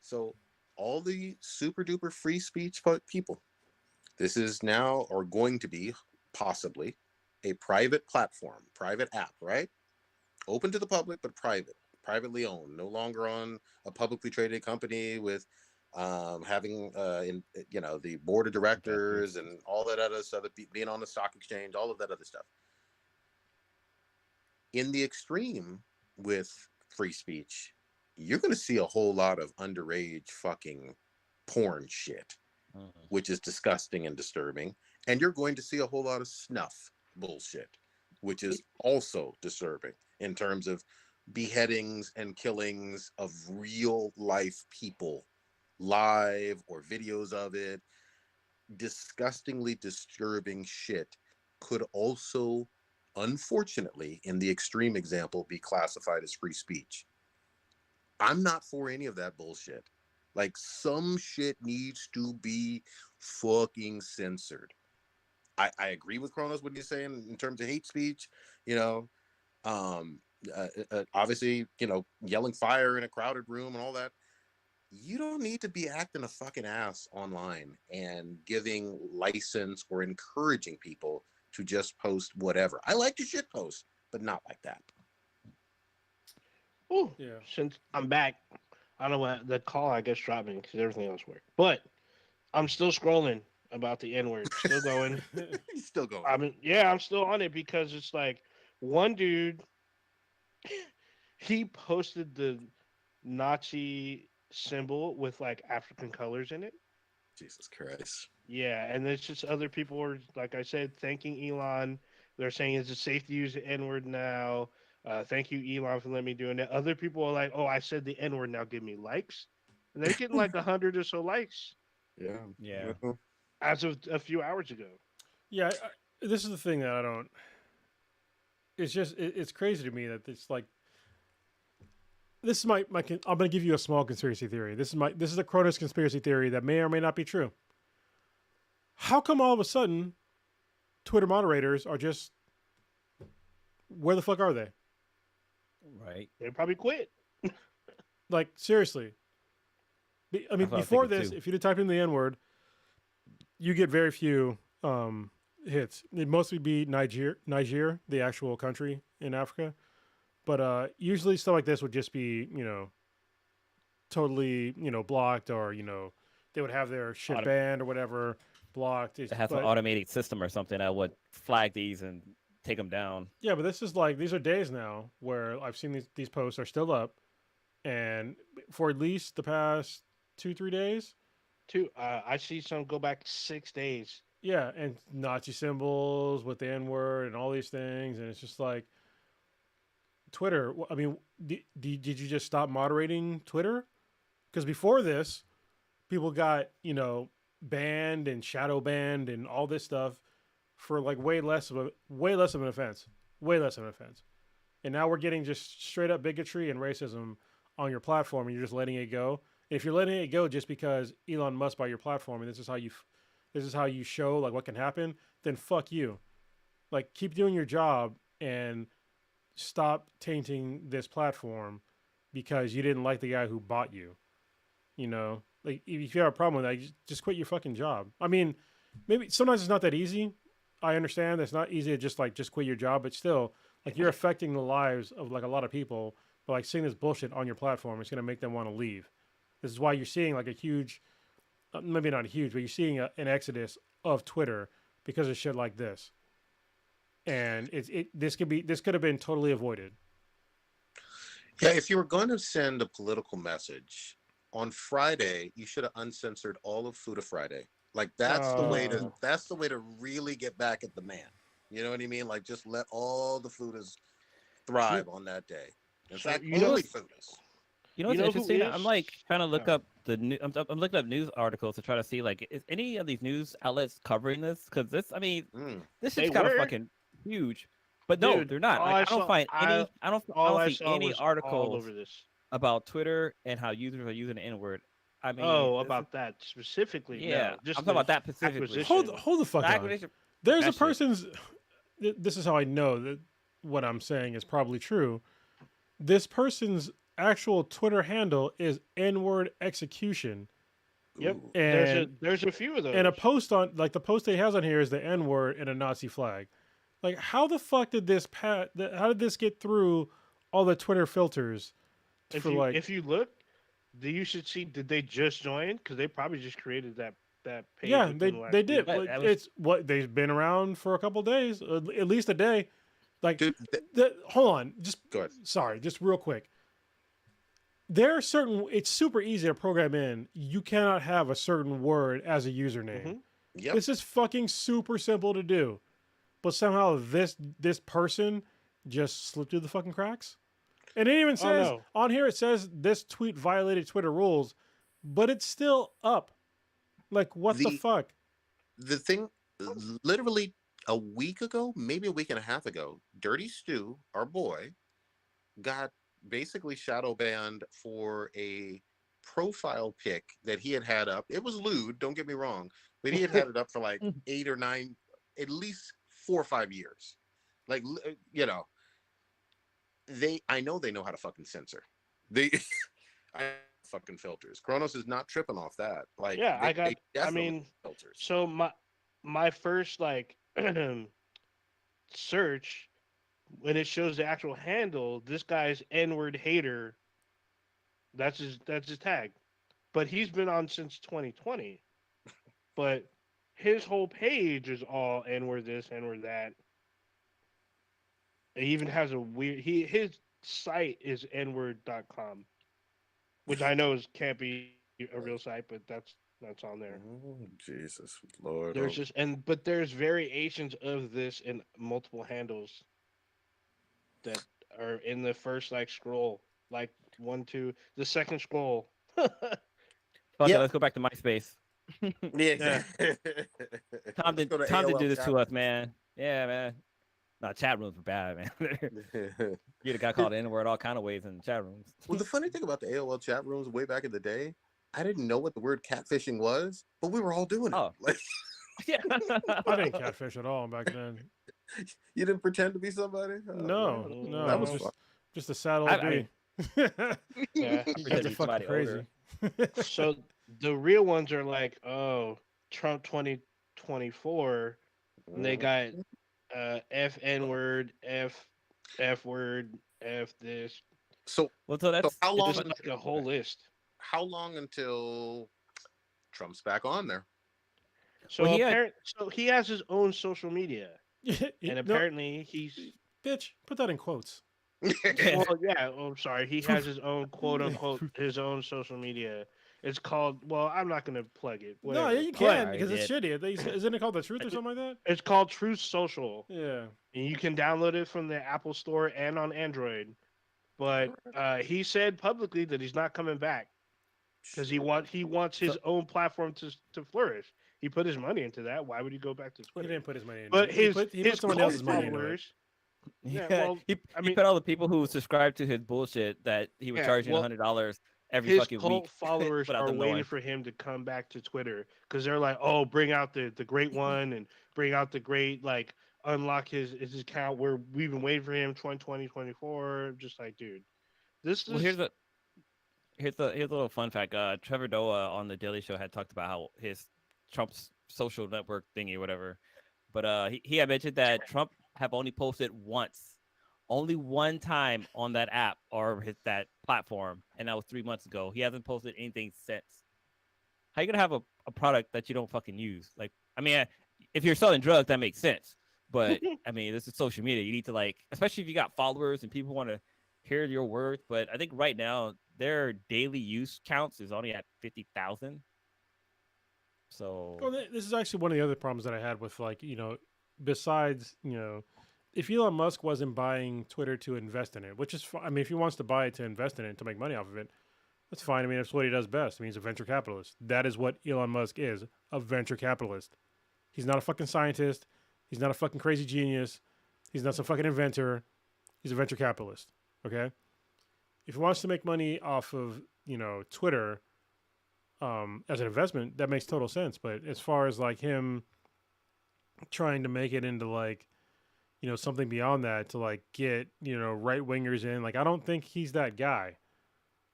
so all the super duper free speech people, this is now or going to be possibly a private platform, private app, right? Open to the public, but privately owned, no longer on a publicly traded company with having the board of directors and all that other stuff, being on the stock exchange, all of that other stuff. In the extreme with free speech, you're going to see a whole lot of underage fucking porn shit, which is disgusting and disturbing. And you're going to see a whole lot of snuff bullshit, which is also disturbing in terms of beheadings and killings of real life people, live or videos of it. Disgustingly disturbing shit could also, unfortunately, in the extreme example, be classified as free speech. I'm not for any of that bullshit. Like, some shit needs to be fucking censored. I agree with Kronos what he's saying in terms of hate speech, obviously, yelling fire in a crowded room and all that. You don't need to be acting a fucking ass online and giving license or encouraging people to just post whatever. I like to shit post, but not like that. Oh, yeah. Since I'm back, I don't know what the call I guess dropped me because everything else worked. But I'm still scrolling about the N word. Still going. Still going. I'm still on it because it's like one dude. He posted the Nazi symbol with like African colors in it. Jesus Christ. Yeah, and it's just other people are, like I said, thanking Elon. They're saying it's safe to use the N word now. Thank you, Elon, for letting me do it. Other people are like, "Oh, I said the N word, now give me likes," and they're getting like 100 or so likes. Yeah. As of a few hours ago. Yeah, this is the thing that I don't. It's just it's crazy to me that it's like. This is my. I'm going to give you a small conspiracy theory. This is a Cronus conspiracy theory that may or may not be true. How come all of a sudden, Twitter moderators are just. Where the fuck are they? Right. They probably quit. Like, seriously. I mean, before this, if you type in the N-word, you get very few hits. It'd mostly be Niger, the actual country in Africa. But usually stuff like this would just be, totally, blocked, or, they would have their shit banned or whatever blocked. It has an automated system or something that would flag these and take them down. Yeah, but this is like, these are days now where I've seen these posts are still up, and for at least the past 2-3 days. I see some go back 6 days. Yeah, and Nazi symbols with the N-word and all these things, and it's just like, Twitter. I mean, did you just stop moderating Twitter? Because before this, people got banned and shadow banned and all this stuff for like way less of an offense, and now we're getting just straight up bigotry and racism on your platform, and you're just letting it go. And if you're letting it go just because Elon Musk bought your platform, and this is how you show like what can happen, then fuck you. Like, keep doing your job and stop tainting this platform because you didn't like the guy who bought you. Like, if you have a problem with that, just quit your fucking job. I mean, maybe sometimes it's not that easy. I understand it's not easy to just quit your job, but still, like, you're affecting the lives of like a lot of people. But like, seeing this bullshit on your platform, it's going to make them want to leave. This is why you're seeing like a huge, maybe not huge, but you're seeing an exodus of Twitter because of shit like this. And this could have been totally avoided. Yeah, if you were going to send a political message, on Friday, you should have uncensored all of Fuda Friday. Like that's the way to really get back at the man. You know what I mean? Like just let all the Fudas thrive on that day. In fact, only Fudas. You know what's interesting? I'm like trying to look up the new. I'm looking up news articles to try to see like is any of these news outlets covering this? Because this, I mean, this is kind of fucking huge. But no, Dude, they're not. Like, I don't find any. I don't see any articles over this about Twitter and how users are using the N-word. I mean, about that specifically. Yeah, no, just I'm talking about that specifically. Hold the fuck on. There's a person's. This is how I know that what I'm saying is probably true. This person's actual Twitter handle is N-word execution. Yep. And there's a few of those. And a post on like the post that he has on here is the N-word and a Nazi flag. Like how the fuck did this how did this get through all the Twitter filters? If you look, you should see, did they just join? Because they probably just created that page. Yeah, they did. It's what they've been around for a couple of days, at least a day. Like, dude, hold on, just go ahead. Sorry, just real quick. There are certain. It's super easy to program in. You cannot have a certain word as a username. Mm-hmm. Yep. This is fucking super simple to do, but somehow this person just slipped through the fucking cracks. And it even says on here, it says this tweet violated Twitter rules, but it's still up. Like, what the fuck? The thing, literally a week ago, maybe a week and a half ago, Dirty Stu, our boy, got basically shadow banned for a profile pic that he had up. It was lewd, don't get me wrong, but he had it up for like 8 or 9, at least 4 or 5 years. Like, you know, I know they know how to fucking censor. Fucking filters. Kronos is not tripping off that. Like, yeah, I mean, filters. So my first like search, when it shows the actual handle, this guy's N-word hater. That's his tag, but he's been on since 2020. But his whole page is all N-word this, N-word that. He even has a weird. His site is nword.com, which I know can't be a real site, but that's on there. Oh, Jesus Lord! There's but there's variations of this in multiple handles that are in the first like scroll, like 1, 2, the second scroll. Okay, let's go back to MySpace. Yeah. Tom did do this to us, man. Yeah, man. No, chat rooms were bad, man. You the guy called N-word all kind of ways in the chat rooms. Well, the funny thing about the AOL chat rooms way back in the day, I didn't know what the word catfishing was, but we were all doing it. Oh. Like, yeah. I didn't catfish at all back then. You didn't pretend to be somebody? No. That was just a sad old dude. Yeah, you guys are fucking crazy. So the real ones are like, Trump 2024, and they got F N-word, F word, F this. So that's how long? Like a whole list. How long until Trump's back on there? So so he has his own social media, and apparently he's bitch. Put that in quotes. Well, yeah. I'm sorry. He has his own quote unquote his own social media. It's called. Well, I'm not gonna plug it. Whatever. No, yeah, you can because it's shitty. Isn't it called The Truth or something like that? It's called Truth Social. Yeah. And you can download it from the Apple Store and on Android. But he said publicly that he's not coming back because he wants his own platform to flourish. He put his money into that. Why would he go back to Twitter? He didn't put his money into it. But he put someone else's money into it. Yeah, well, he put all the people who subscribed to his bullshit that he was charging $100 every fucking week. His cult followers are waiting for him to come back to Twitter because they're like, oh, bring out the great one and bring out the great, like, unlock his account where we've been waiting for him 2020, 2024. Just like, dude, this is. Well, here's a little fun fact. Trevor Noah on the Daily Show had talked about how his Trump's social network thingy or whatever, but he had mentioned that Trump have only posted only one time on that app or that platform, and that was 3 months ago. He hasn't posted anything since. How you gonna have a product that you don't fucking use? Like, I mean, if you're selling drugs, that makes sense. But I mean, this is social media. You need to, like, especially if you got followers and people want to hear your words, but I think right now their daily use counts is only at 50,000. So Well, this is actually one of the other problems that I had with besides if Elon Musk wasn't buying Twitter to invest in it, which is I mean, if he wants to buy it to invest in it to make money off of it, that's fine. I mean, that's what he does best. I mean, he's a venture capitalist. That is what Elon Musk is, a venture capitalist. He's not a fucking scientist. He's not a fucking crazy genius. He's not some fucking inventor. He's a venture capitalist. Okay? If he wants to make money off of, Twitter as an investment, that makes total sense. But as far as like him trying to make it into like, something beyond that to like get, right wingers in, like I don't think he's that guy.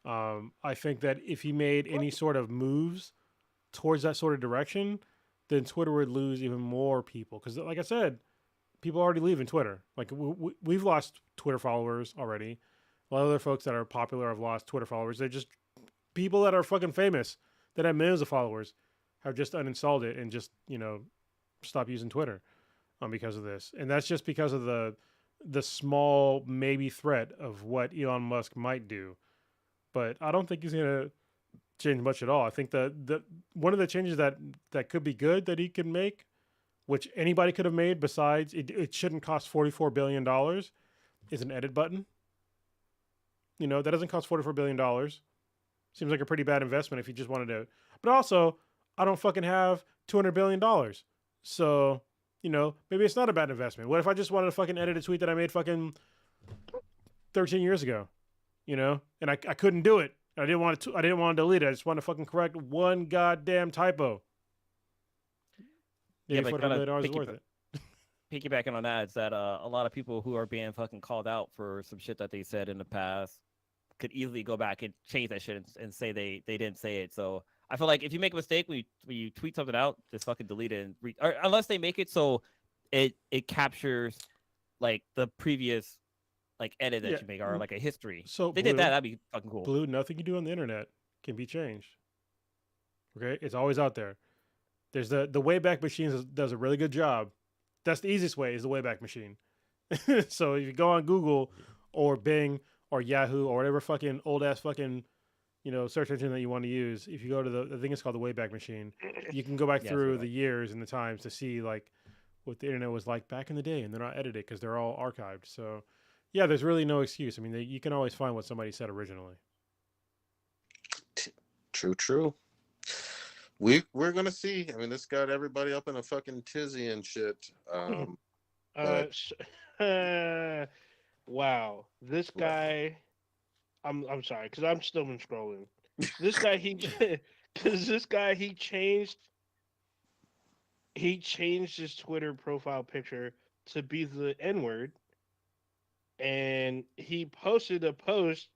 I think that if he made any sort of moves towards that sort of direction, then Twitter would lose even more people. Because, like I said, people already leaving Twitter. Like we've lost Twitter followers already. A lot of other folks that are popular have lost Twitter followers. They're just people that are fucking famous that have millions of followers have just uninstalled it and just stop using Twitter because of this. And that's just because of the small maybe threat of what Elon Musk might do. But I don't think he's gonna change much at all. I think the one of the changes that could be good that he can make, which anybody could have made besides it shouldn't cost $44 billion, is an edit button. That doesn't cost $44 billion. Seems like a pretty bad investment if you just wanted to. But also, I don't fucking have $200 billion. So, maybe it's not a bad investment. What if I just wanted to fucking edit a tweet that I made fucking 13 years ago? And I couldn't do it. I didn't want to delete it. I just wanted to fucking correct one goddamn typo. yeah, but kind of is worth it. piggybacking on that is that a lot of people who are being fucking called out for some shit that they said in the past could easily go back and change that shit and say they didn't say it. So I feel like if you make a mistake when you tweet something out, just fucking delete it or unless they make it so it captures like the previous like edit that you make or like a history. So if they did that, that'd be fucking cool. Blue, nothing you do on the internet can be changed. Okay, it's always out there. There's the Wayback Machine does a really good job. That's the easiest way is the Wayback Machine. So if you go on Google or Bing or Yahoo or whatever fucking old ass fucking search engine that you want to use, if you go to I think it's called the Wayback Machine, you can go back through the years and the times to see like what the internet was like back in the day, and they're not edited because they're all archived. So yeah, there's really no excuse. I mean, you can always find what somebody said originally. True. We're gonna see. I mean, this got everybody up in a fucking tizzy and shit. Wow, this guy. I'm sorry because I'm still been scrolling. This guy he changed his Twitter profile picture to be the N-word, and he posted a post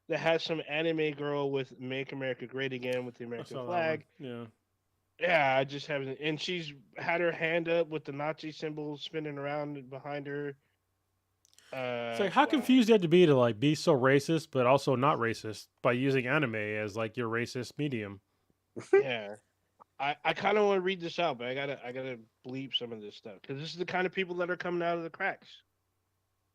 that has some anime girl with "Make America Great Again" with the American flag. Yeah, I just haven't. And she's had her hand up with the Nazi symbol spinning around behind her. It's like how confused you have to be to like be so racist, but also not racist by using anime as like your racist medium. Yeah, I kind of want to read this out, but I gotta bleep some of this stuff because this is the kind of people that are coming out of the cracks.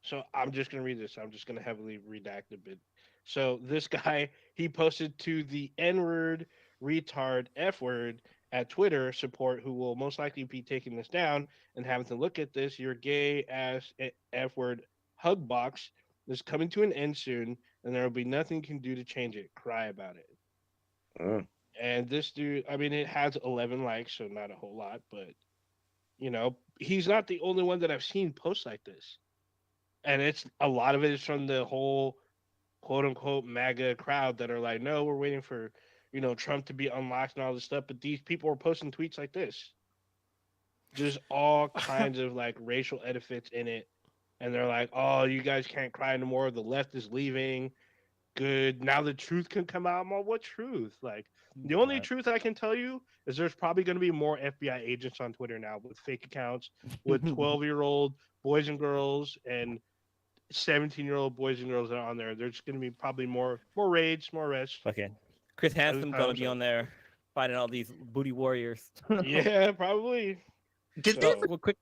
So I'm just gonna read this. I'm just gonna heavily redact a bit. So this guy, he posted to the N-word, retard, F-word at Twitter support, who will most likely be taking this down and having to look at this. Your gay ass F-word hug box is coming to an end soon, and there will be nothing you can do to change it. Cry about it. And this dude, I mean, it has 11 likes, so not a whole lot, but he's not the only one that I've seen post like this. And it's a lot of it is from the whole quote unquote MAGA crowd that are like, no, we're waiting for, Trump to be unlocked and all this stuff. But these people are posting tweets like this. Just all kinds of like racial epithets in it. And they're like, oh, you guys can't cry anymore. The left is leaving. Good. Now the truth can come out. I'm like, what truth? Like, the only truth I can tell you is there's probably going to be more FBI agents on Twitter now with fake accounts, with 12-year-old boys and girls and 17-year-old boys and girls that are on there. There's going to be probably more raids, more arrests. Okay. Chris Hansen's going to be on there fighting all these booty warriors. Yeah, probably. Did they ever, quick?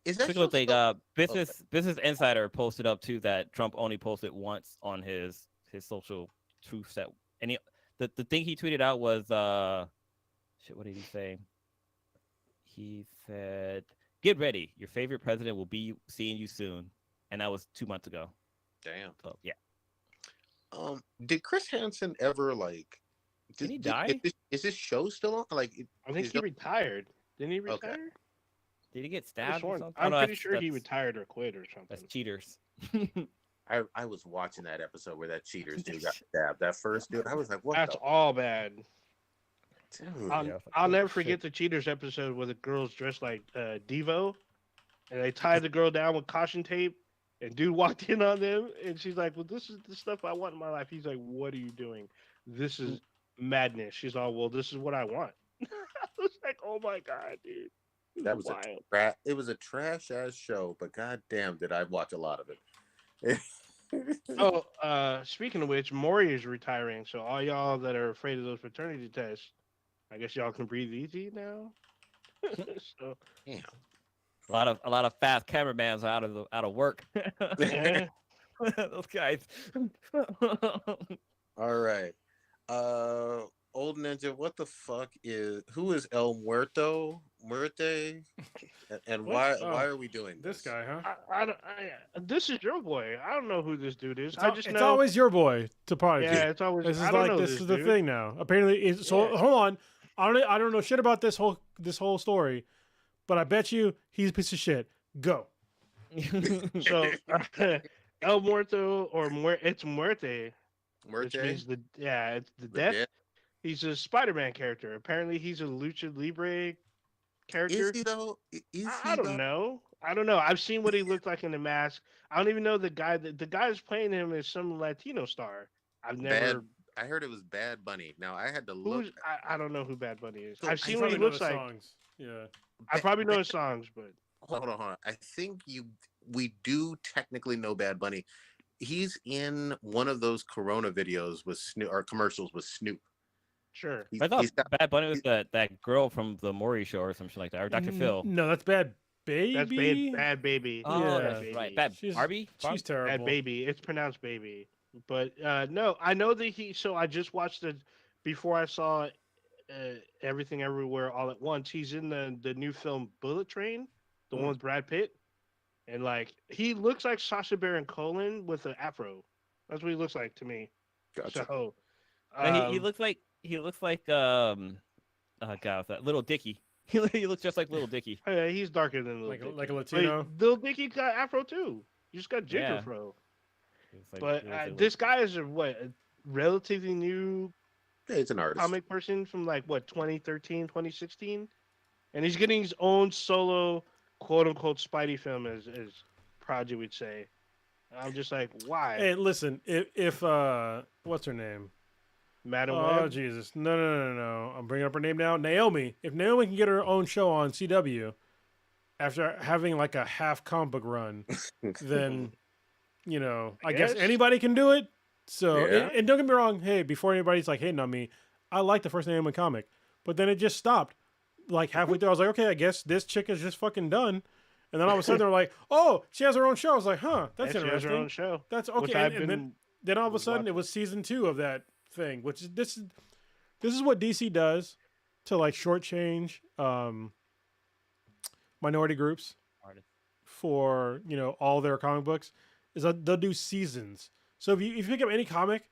Is that Quick show little thing. still? Business Insider posted up too that Trump only posted once on his social truth set. And the thing he tweeted out was shit. What did he say? He said, "Get ready, your favorite president will be seeing you soon," and that was 2 months ago. Damn. So yeah. Did Chris Hansen ever like? Did he die? Is this show still on? Like, I think he retired. Didn't he retire? Okay. Did he get stabbed or something? I'm pretty sure he retired or quit or something. That's cheaters. I was watching that episode where that cheaters dude got stabbed. That first dude, I was like, what? That's all bad. Dude. I'll never forget the cheaters episode where the girls dressed like Devo, and they tied the girl down with caution tape. And dude walked in on them, and she's like, "Well, this is the stuff I want in my life." He's like, "What are you doing? This is madness." She's all, "Well, this is what I want." I was like, "Oh my god, dude!" That was wild. It was a trash ass show, but goddamn, did I watch a lot of it. Oh, speaking of which, Maury is retiring, so all y'all that are afraid of those paternity tests, I guess y'all can breathe easy now. So, damn. A lot of fast cameramans out of work. Those guys. All right. Old Ninja, what the fuck who is El Muerte? And why are we doing this guy, huh? This is your boy. I don't know who this dude is. It's always your boy to Prodigy. Yeah, it's always. This is the thing now. Apparently, hold on. I don't know shit about this whole story, but I bet you he's a piece of shit. Go. So, El Muerto it's Muerte. Which means it's the death. He's a Spider-Man character. Apparently, he's a Lucha Libre character. Is he though? I don't know. I've seen what he looked like in the mask. I don't even know the guy. The guy who's playing him is some Latino star. I heard it was Bad Bunny. Now I had to look. I don't know who Bad Bunny is. So I've seen what he looks like. Songs. Yeah. I probably know his songs, but hold on. I think we do technically know Bad Bunny. He's in one of those Corona videos with Snoop or commercials with Snoop. Sure. I thought Bad Bunny was that girl from the Maury show or something like that, or Dr. Phil. No, that's Bad Baby. That's Bad Baby. Oh, yeah. that's right. Bad Barbie. She's terrible. Bad Baby. It's pronounced Baby. But no, I know that So I just watched it before I saw Everything Everywhere All at Once. He's in the new film Bullet Train, the one with Brad Pitt, and like he looks like Sacha Baron Cohen with an afro. That's what he looks like to me. Gotcha. So he looks like God, what's that? Little Dicky. He looks just like Little Dicky. Yeah, he's darker than Little Dicky. Like a Latino. Like, Little Dicky got afro too. You just got ginger fro. But this guy is a relatively new he's an artist. comic person from 2013, 2016, and he's getting his own solo quote unquote Spidey film as Prodigy would say. I'm just like, why? Hey, listen, if what's her name? Madam Oh Web? Jesus, no! I'm bringing up her name now. Naomi. If Naomi can get her own show on CW after having like a half comic book run, then I guess anybody can do it. So and don't get me wrong. Hey, before anybody's like hating on me, I like the first Naomi comic, but then it just stopped. Like halfway through, I was like, okay, I guess this chick is just fucking done. And then all of a sudden they're like, oh, she has her own show. I was like, huh, that's interesting. She has her own show. That's okay. And then all of a sudden it was season 2 of that thing, which is this is what DC does to like shortchange minority groups for all their comic books, is that they'll do seasons. So if you pick up any comic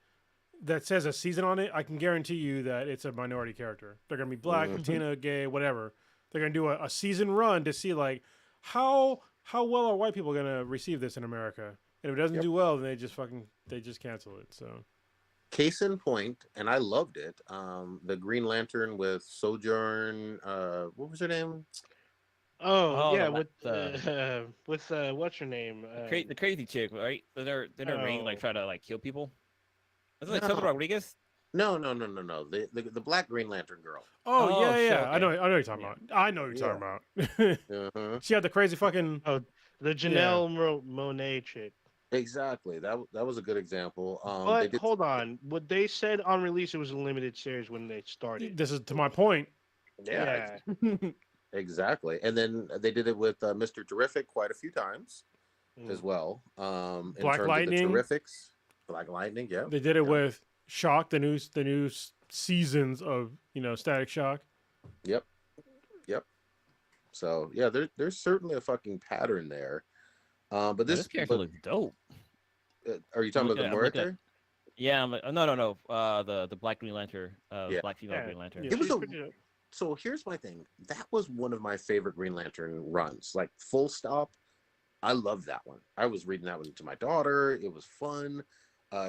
that says a season on it, I can guarantee you that it's a minority character. They're gonna be black, Latina, gay, whatever. They're gonna do a season run to see like how well are white people gonna receive this in America. And if it doesn't do well, then they just cancel it. So case in point, and I loved it. The Green Lantern with Sojourn. What was her name? Oh yeah, with what's her name? The crazy chick, right? They're ring try to kill people. Isn't it Silver Rodriguez? No. The Black Green Lantern girl. Oh yeah. Okay. I know you're talking about. I know you're talking about. She had the crazy fucking. Oh, the Janelle Monáe chick. Exactly. That was a good example. But hold on. What they said on release, it was a limited series when they started. This is to my point. Yeah. Exactly. And then they did it with Mr. Terrific quite a few times as well. In Black terms Lightning. of the Terrifics, Black Lightning, yeah. They did it with Shock, the new seasons of Static Shock. Yep. So yeah, there's certainly a fucking pattern there. But this character looks dope. Are you talking about the Morita? Yeah, I'm like, no. The Black Green Lantern, Black female Green Lantern. It was so here's my thing. That was one of my favorite Green Lantern runs. Like full stop. I love that one. I was reading that one to my daughter. It was fun.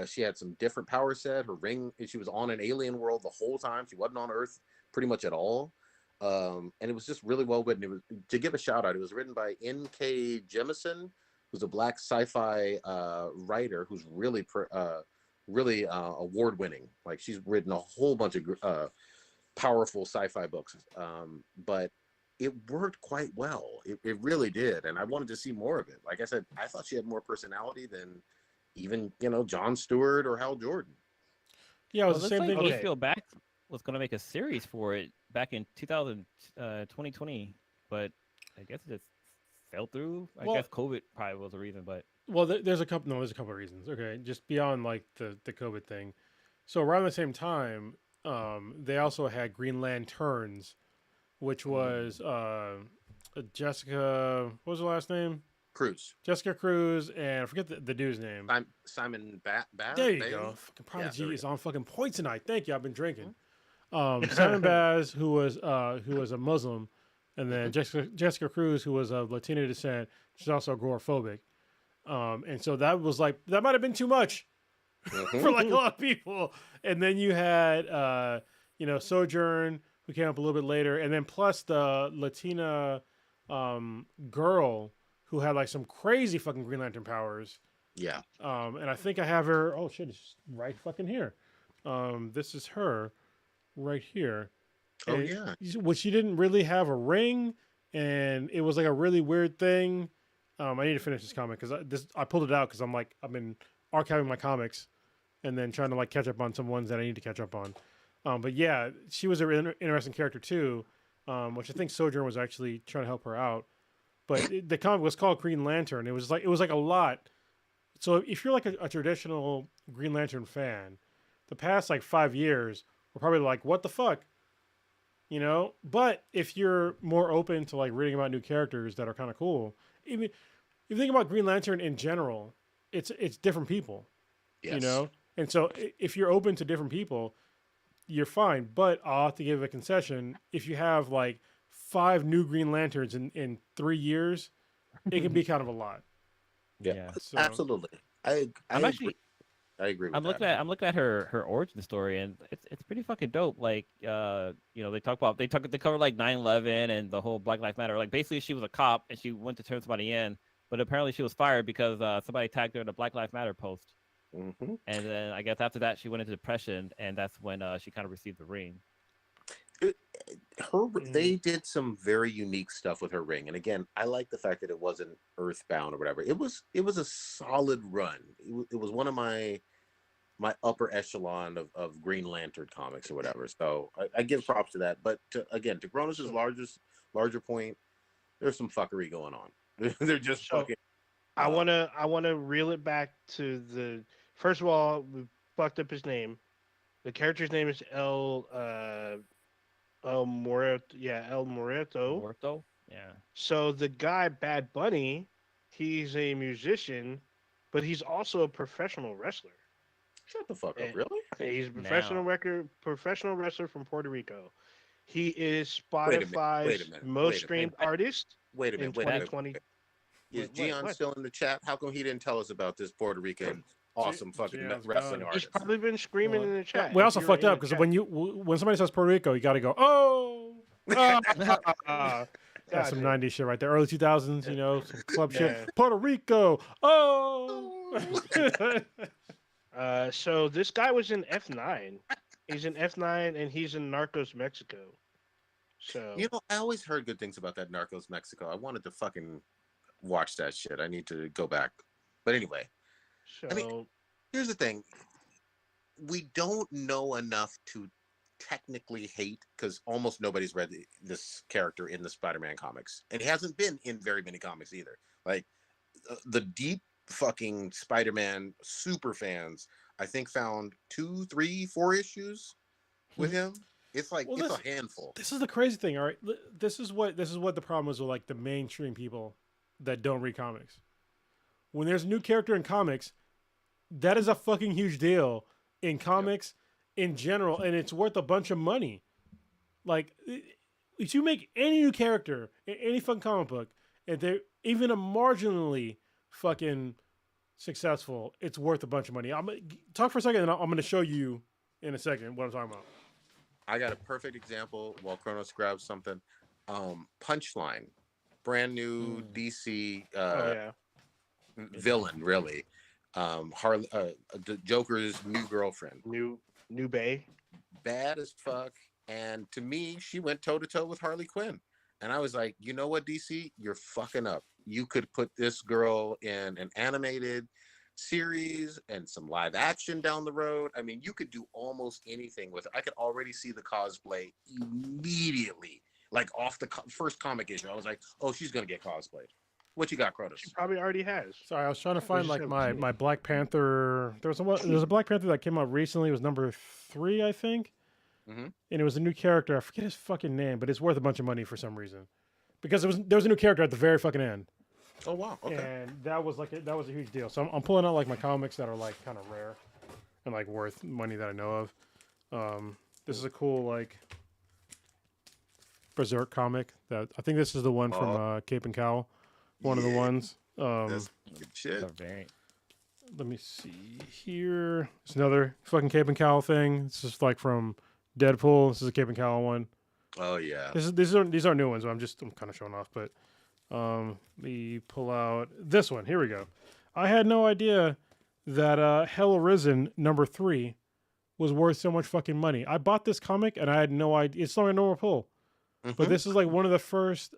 She had some different power set. Her ring, she was on an alien world the whole time. She wasn't on Earth pretty much at all. And it was just really well written. It was, to give a shout out, it was written by N.K. Jemisin, who's a black sci-fi writer who's really award winning. Like she's written a whole bunch of powerful sci-fi books. But it worked quite well. It really did. And I wanted to see more of it. Like I said, I thought she had more personality than even, Jon Stewart or Hal Jordan. Yeah, it was the same thing. HBO Back was going to make a series for it back in 2020, but I guess it just fell through. I guess COVID probably was a reason, but there's a couple of reasons. Okay, just beyond like the COVID thing. So around the same time, they also had Green Lanterns, which was Jessica. What was her last name? Cruz. Jessica Cruz, and I forget the dude's name. Simon Bass. There you go. Fucking Prodigy is on fucking point tonight. Thank you. I've been drinking. Simon Baz, who was a Muslim, and then Jessica Cruz, who was of Latino descent. She's also agoraphobic. And so that was like, that might have been too much for like a lot of people. And then you had Sojourn, who came up a little bit later, and then plus the Latina girl who had like some crazy fucking Green Lantern powers. Yeah. And I think I have her. Oh shit, it's right fucking here. This is her right here. Oh and, yeah. Well, she didn't really have a ring, and it was like a really weird thing. I need to finish this comic because I pulled it out because I've been archiving my comics, and then trying to like catch up on some ones that I need to catch up on. But yeah, she was an interesting character too, which I think Sojourn was actually trying to help her out. But the comic was called Green Lantern. It was like a lot. So if you're like a traditional Green Lantern fan, the past like 5 years were probably like, what the fuck? But if you're more open to like reading about new characters that are kind of cool, even if you think about Green Lantern in general, it's different people. Yes. And so if you're open to different people, you're fine. But I'll have to give a concession. If you have like 5 new Green Lanterns in 3 years, it can be kind of a lot. Yeah, so, absolutely. I agree. I agree with I'm looking at her origin story, and it's pretty fucking dope. Like, they cover like 9/11 and the whole Black Lives Matter. Like, basically, she was a cop and she went to turn somebody in, but apparently she was fired because somebody tagged her in a Black Lives Matter post. Mm-hmm. And then I guess after that, she went into depression, and that's when she kind of received the ring. They did some very unique stuff with her ring, and again, I like the fact that it wasn't earthbound or whatever. It was a solid run. It was one of my upper echelon of Green Lantern comics or whatever. So I give props to that. But to Cronus's larger point, there's some fuckery going on. They're just fucking. I wanna reel it back to the first of all, we fucked up his name. The character's name is El Muerto. Yeah, El Muerto. Muerto? Yeah. So the guy, Bad Bunny, he's a musician, but he's also a professional wrestler. Shut the fuck up, really? He's a professional wrestler from Puerto Rico. He is Spotify's most streamed artist. Wait a minute. 2020. Is Gian still in the chat? How come he didn't tell us about this Puerto Rican awesome fucking wrestling artist? He's probably been screaming in the chat. We also fucked up because when somebody says Puerto Rico, you got to go, oh! That's some 90s shit right there. Early 2000s, some club shit. Puerto Rico, oh! So this guy was in F9. He's in F9 and he's in Narcos Mexico. So I always heard good things about that Narcos Mexico. I wanted to fucking watch that shit. I need to go back. But anyway, I mean, here's the thing. We don't know enough to technically hate because almost nobody's read this character in the Spider-Man comics, and he hasn't been in very many comics either. Like the deep fucking Spider-Man super fans, I think, found 2, 3, 4 issues with him. It's like it's a handful. This is the crazy thing, all right? This is what the problem is with like the mainstream people that don't read comics. When there's a new character in comics, that is a fucking huge deal in comics in general, and it's worth a bunch of money. Like, if you make any new character in any fucking comic book, and they're even a marginally fucking successful, it's worth a bunch of money. I'm gonna talk for a second, and I'm going to show you in a second what I'm talking about. I got a perfect example while Kronos grabs something. Punchline, brand new DC villain, really. Harley, the Joker's new girlfriend, new bae, bad as fuck. And to me, she went toe to toe with Harley Quinn, and I was like, you know what, DC, you're fucking up. You could put this girl in an animated series and some live action down the road. I mean, you could do almost anything with it. I could already see the cosplay immediately, like off the first comic issue. I was like, oh, she's gonna get cosplayed. What you got, Kronos? She probably already has. Sorry, I was trying to find like my Black Panther. There was a Black Panther that came out recently. It was number 3, I think, and it was a new character. I forget his fucking name, but it's worth a bunch of money for some reason because there was a new character at the very fucking end. Oh wow! Okay. And that was a huge deal. So I'm pulling out like my comics that are like kind of rare and like worth money that I know of. This is a cool like Berserk comic that I think this is the one from Cape and Cowl. One of the ones. That's good shit. Let me see here. It's another fucking Cape and Cowl thing. It's just like from Deadpool. This is a Cape and Cowl one. Oh yeah. These are new ones. I'm kind of showing off, but let me pull out this one. Here we go. I had no idea that Hell Arisen number 3 was worth so much fucking money. I bought this comic and I had no idea. It's not a normal pull, but this is like one of the first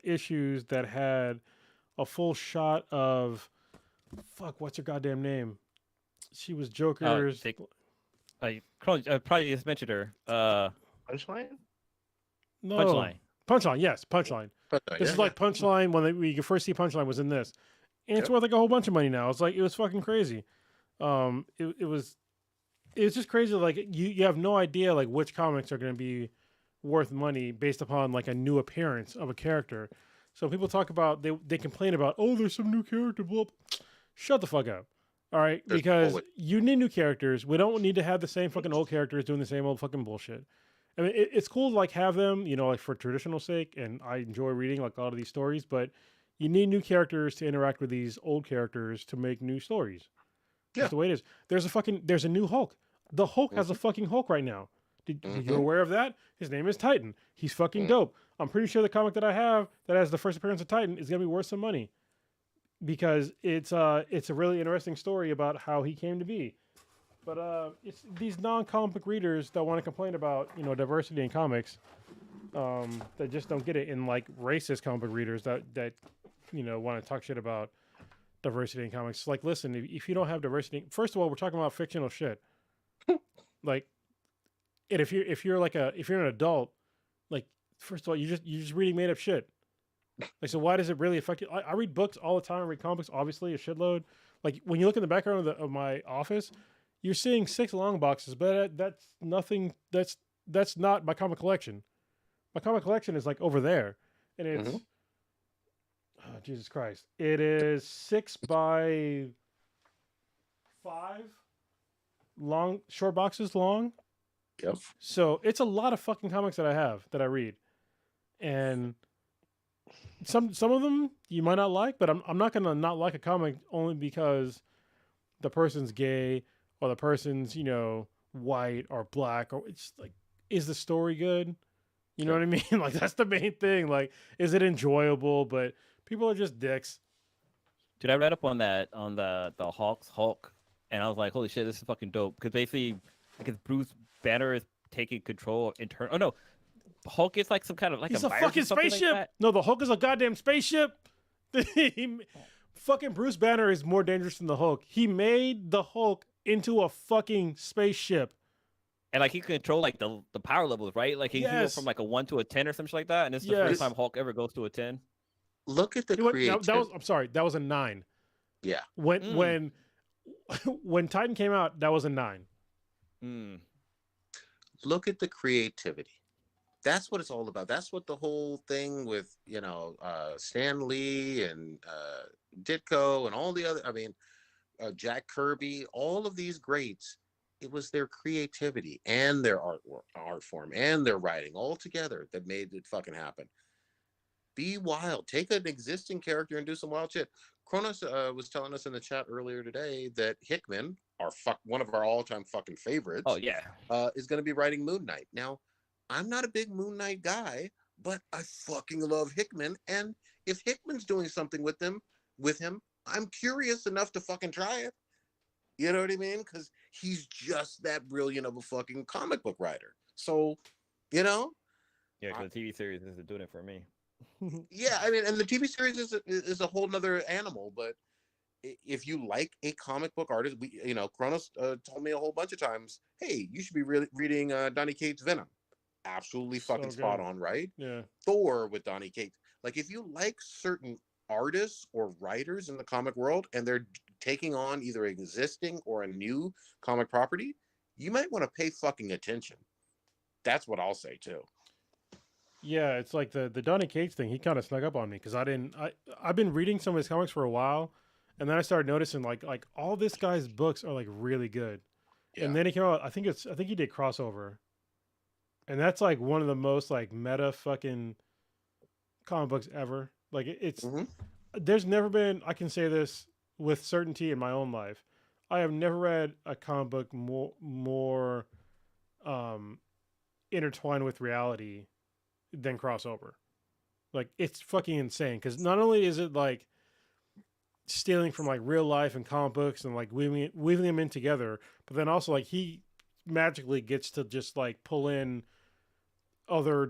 issues that had a full shot of what's her goddamn name? She was Joker's. I probably just mentioned her. Punchline? No. Punchline, yes, Punchline. This is like Punchline when we first see Punchline was in this, and it's worth like a whole bunch of money now. It's like it was fucking crazy. It was just crazy. Like you have no idea like which comics are going to be worth money based upon like a new appearance of a character. So people talk about they complain about, oh, there's some new character. Blah. Shut the fuck up. All right, because you need new characters. We don't need to have the same fucking old characters doing the same old fucking bullshit. I mean, it's cool to like have them, like for traditional sake, and I enjoy reading like a lot of these stories. But you need new characters to interact with these old characters to make new stories. Yeah. That's the way it is. There's a new Hulk. The Hulk has a fucking Hulk right now. Did you aware of that? His name is Titan. He's fucking dope. I'm pretty sure the comic that I have that has the first appearance of Titan is gonna be worth some money because it's a really interesting story about how he came to be. But it's these non-comic book readers that want to complain about diversity in comics that just don't get it, and like racist comic book readers that want to talk shit about diversity in comics. Like, listen, if you don't have diversity, first of all, we're talking about fictional shit. Like, and if you're an adult, like, first of all, you're just reading made up shit. Like, so why does it really affect you? I read books all the time. I read comics, obviously, a shitload. Like, when you look in the background of my office, you're seeing 6 long boxes, but that's nothing. That's not my comic collection. My comic collection is like over there, and it's oh, Jesus Christ. It is 6 by 5 long, short boxes long. Yep. So it's a lot of fucking comics that I have that I read, and some of them you might not like, but I'm not gonna not like a comic only because the person's gay or the person's white or black, or it's like, is the story good? You know what I mean? Like, that's the main thing. Like, is it enjoyable? But people are just dicks. Dude, I read up on that on the Hulk, and I was like, holy shit, this is fucking dope. Because basically, because Bruce Banner is taking control of Oh no, Hulk is like some kind of like he's a a fucking spaceship. Like no, the Hulk is a goddamn spaceship. Fucking Bruce Banner is more dangerous than the Hulk. He made the Hulk into a fucking spaceship. And like he can control like the power levels, right? Like he can go from like a 1 to a 10 or something like that. And it's the first time Hulk ever goes to a 10. Look at the creativity. I'm sorry, that was a 9. Yeah. When Titan came out, that was a 9. Look at the creativity. That's what it's all about. That's what the whole thing with, Stan Lee and Ditko and all the other, Jack Kirby, all of these greats, it was their creativity and their art form and their writing all together that made it fucking happen. Be wild. Take an existing character and do some wild shit. Kronos was telling us in the chat earlier today that Hickman, one of our all-time fucking favorites, is going to be writing Moon Knight. Now, I'm not a big Moon Knight guy, but I fucking love Hickman, and if Hickman's doing something with him, I'm curious enough to fucking try it. You know what I mean? Because he's just that brilliant of a fucking comic book writer. So, Yeah, because the TV series isn't doing it for me. Yeah, and the TV series is a whole nother animal. But if you like a comic book artist, Kronos told me a whole bunch of times, hey, you should be reading Donny Cates' Venom. Absolutely fucking spot on, right? Yeah. Thor with Donny Cates. Like, if you like certain artists or writers in the comic world and they're taking on either existing or a new comic property, you might want to pay fucking attention. That's what I'll say too. Yeah, it's like the Donny Cates thing. He kind of snuck up on me because I've been reading some of his comics for a while, and then I started noticing like all this guy's books are like really good. Yeah. And then he came out. I think he did Crossover, and that's like one of the most like meta fucking comic books ever. Like it's there's never been, I can say this with certainty in my own life, I have never read a comic book more intertwined with reality than Crossover. Like, it's fucking insane because not only is it like stealing from like real life and comic books and like weaving them in together, but then also like he magically gets to just like pull in other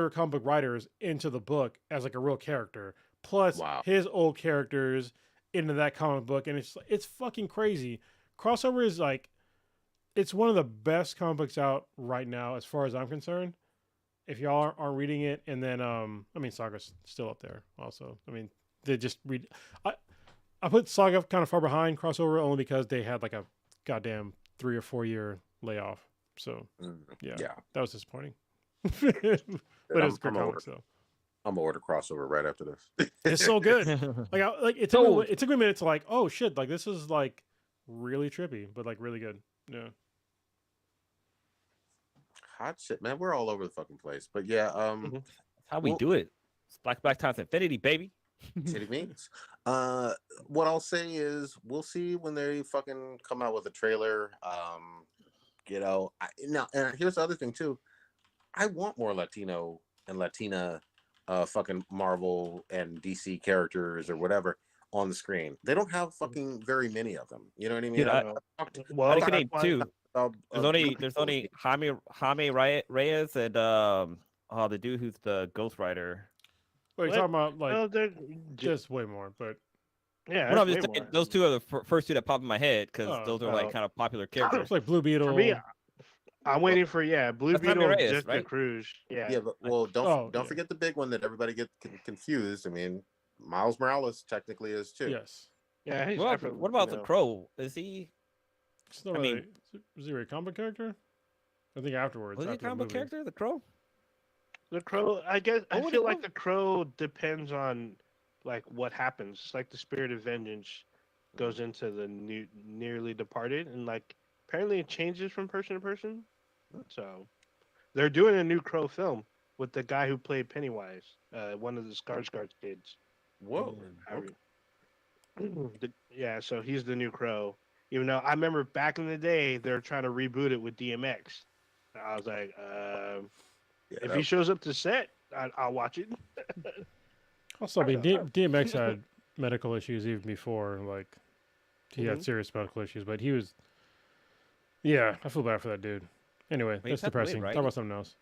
comic book writers into the book as like a real character, plus his old characters into that comic book, and it's fucking crazy. Crossover is like, it's one of the best comic books out right now as far as I'm concerned. If y'all aren't reading it, and then Saga's still up there also. They just read. I put Saga kind of far behind Crossover only because they had like a goddamn 3 or 4 year layoff. So yeah, that was disappointing. But it's good comics though. I'm gonna order Crossover right after this. It's so good. It took me a minute to like, oh shit, like this is like really trippy, but like really good. Yeah. Hot shit, man. We're all over the fucking place. But yeah, that's how we do it. It's Black times infinity, baby. Titty means. What I'll say is we'll see when they fucking come out with a trailer. And here's the other thing too. I want more Latino and Latina fucking Marvel and DC characters or whatever on the screen. They don't have fucking very many of them. You know what I mean? I can name two. There's only Jaime Reyes and the dude who's the Ghost Rider. Wait, you're talking about like just way more, but yeah. Well, I'm just saying, those two are the first two that pop in my head because those are like kind of popular characters. It's like Blue Beetle. For me, I'm waiting for Blue Beetle, Reyes, Jessica right? Cruz. Yeah, but don't forget the big one that everybody gets confused. Miles Morales technically is too. Yes. Yeah. What about the Crow? Is he? Is he a comic character? I think afterwards. Was he a comic character? The Crow? The Crow, I guess. I feel like the Crow depends on like what happens. It's like the Spirit of Vengeance goes into the nearly departed, and like apparently it changes from person to person. So they're doing a new Crow film with the guy who played Pennywise, one of the Skarsgård kids. Whoa. Yeah, so he's the new Crow. Even though I remember back in the day they were trying to reboot it with DMX. I was like, if he shows up to set, I'll watch it. Also, DMX had medical issues even before, like he had serious medical issues, but he was. Yeah, I feel bad for that dude. Anyway, that's depressing. Talk about something else.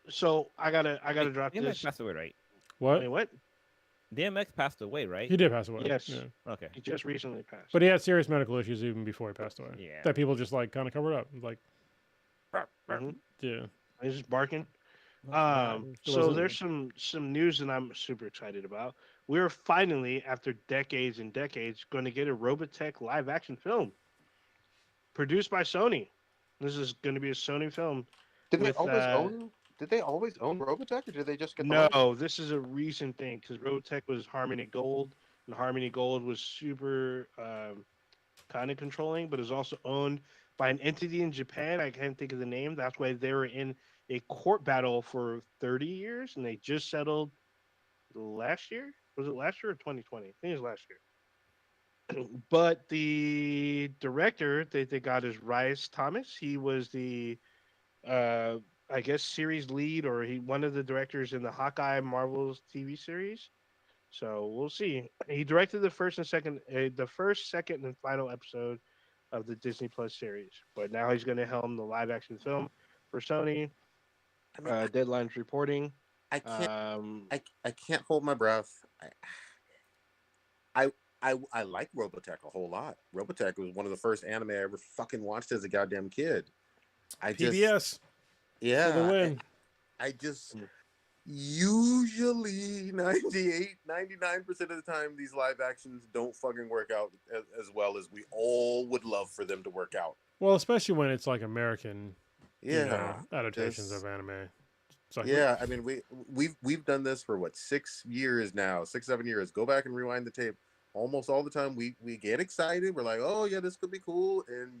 So I gotta drop this. Passed away, right? What? Wait, what? DMX passed away, right? He did pass away. Yes. Yeah. Okay. He just recently passed. But he had serious medical issues even before he passed away. Yeah. That people just like kind of covered up. Like, Mhm. yeah. He's just barking. It So wasn't- there's some news that I'm super excited about. We're finally, after decades and decades, going to get a Robotech live action film produced by Sony. This is going to be a Sony film. Did they with, always own? Did they always own Robotech, or did they just get the No, license? this is a recent thing because Robotech was Harmony Gold, and Harmony Gold was super kind of controlling, but is also owned by an entity in Japan. I can't think of the name. That's why they were in a court battle for 30 years, and they just settled last year. Was it last year or 2020? I think it was last year. But the director that they got is Rice Thomas. He was the I guess series lead, or he one of the directors in the Hawkeye Marvel's TV series. So we'll see. He directed the first, second, and final episode of the Disney Plus series. But now he's going to helm the live action film for Sony. I mean, Deadline's reporting. I can't. Um, I can't hold my breath. I like Robotech a whole lot. Robotech was one of the first anime I ever fucking watched as a goddamn kid. I just PBS. yeah. For the win. I just usually 99% of the time these live actions don't fucking work out as well as we all would love for them to work out. Well, especially when it's like American Yeah. adaptations just- of anime. It's like, Yeah, I mean we've done this for what 6 years now, 6-7 years. Go back and rewind the tape. Almost all the time we get excited. We're like, oh yeah, this could be cool, and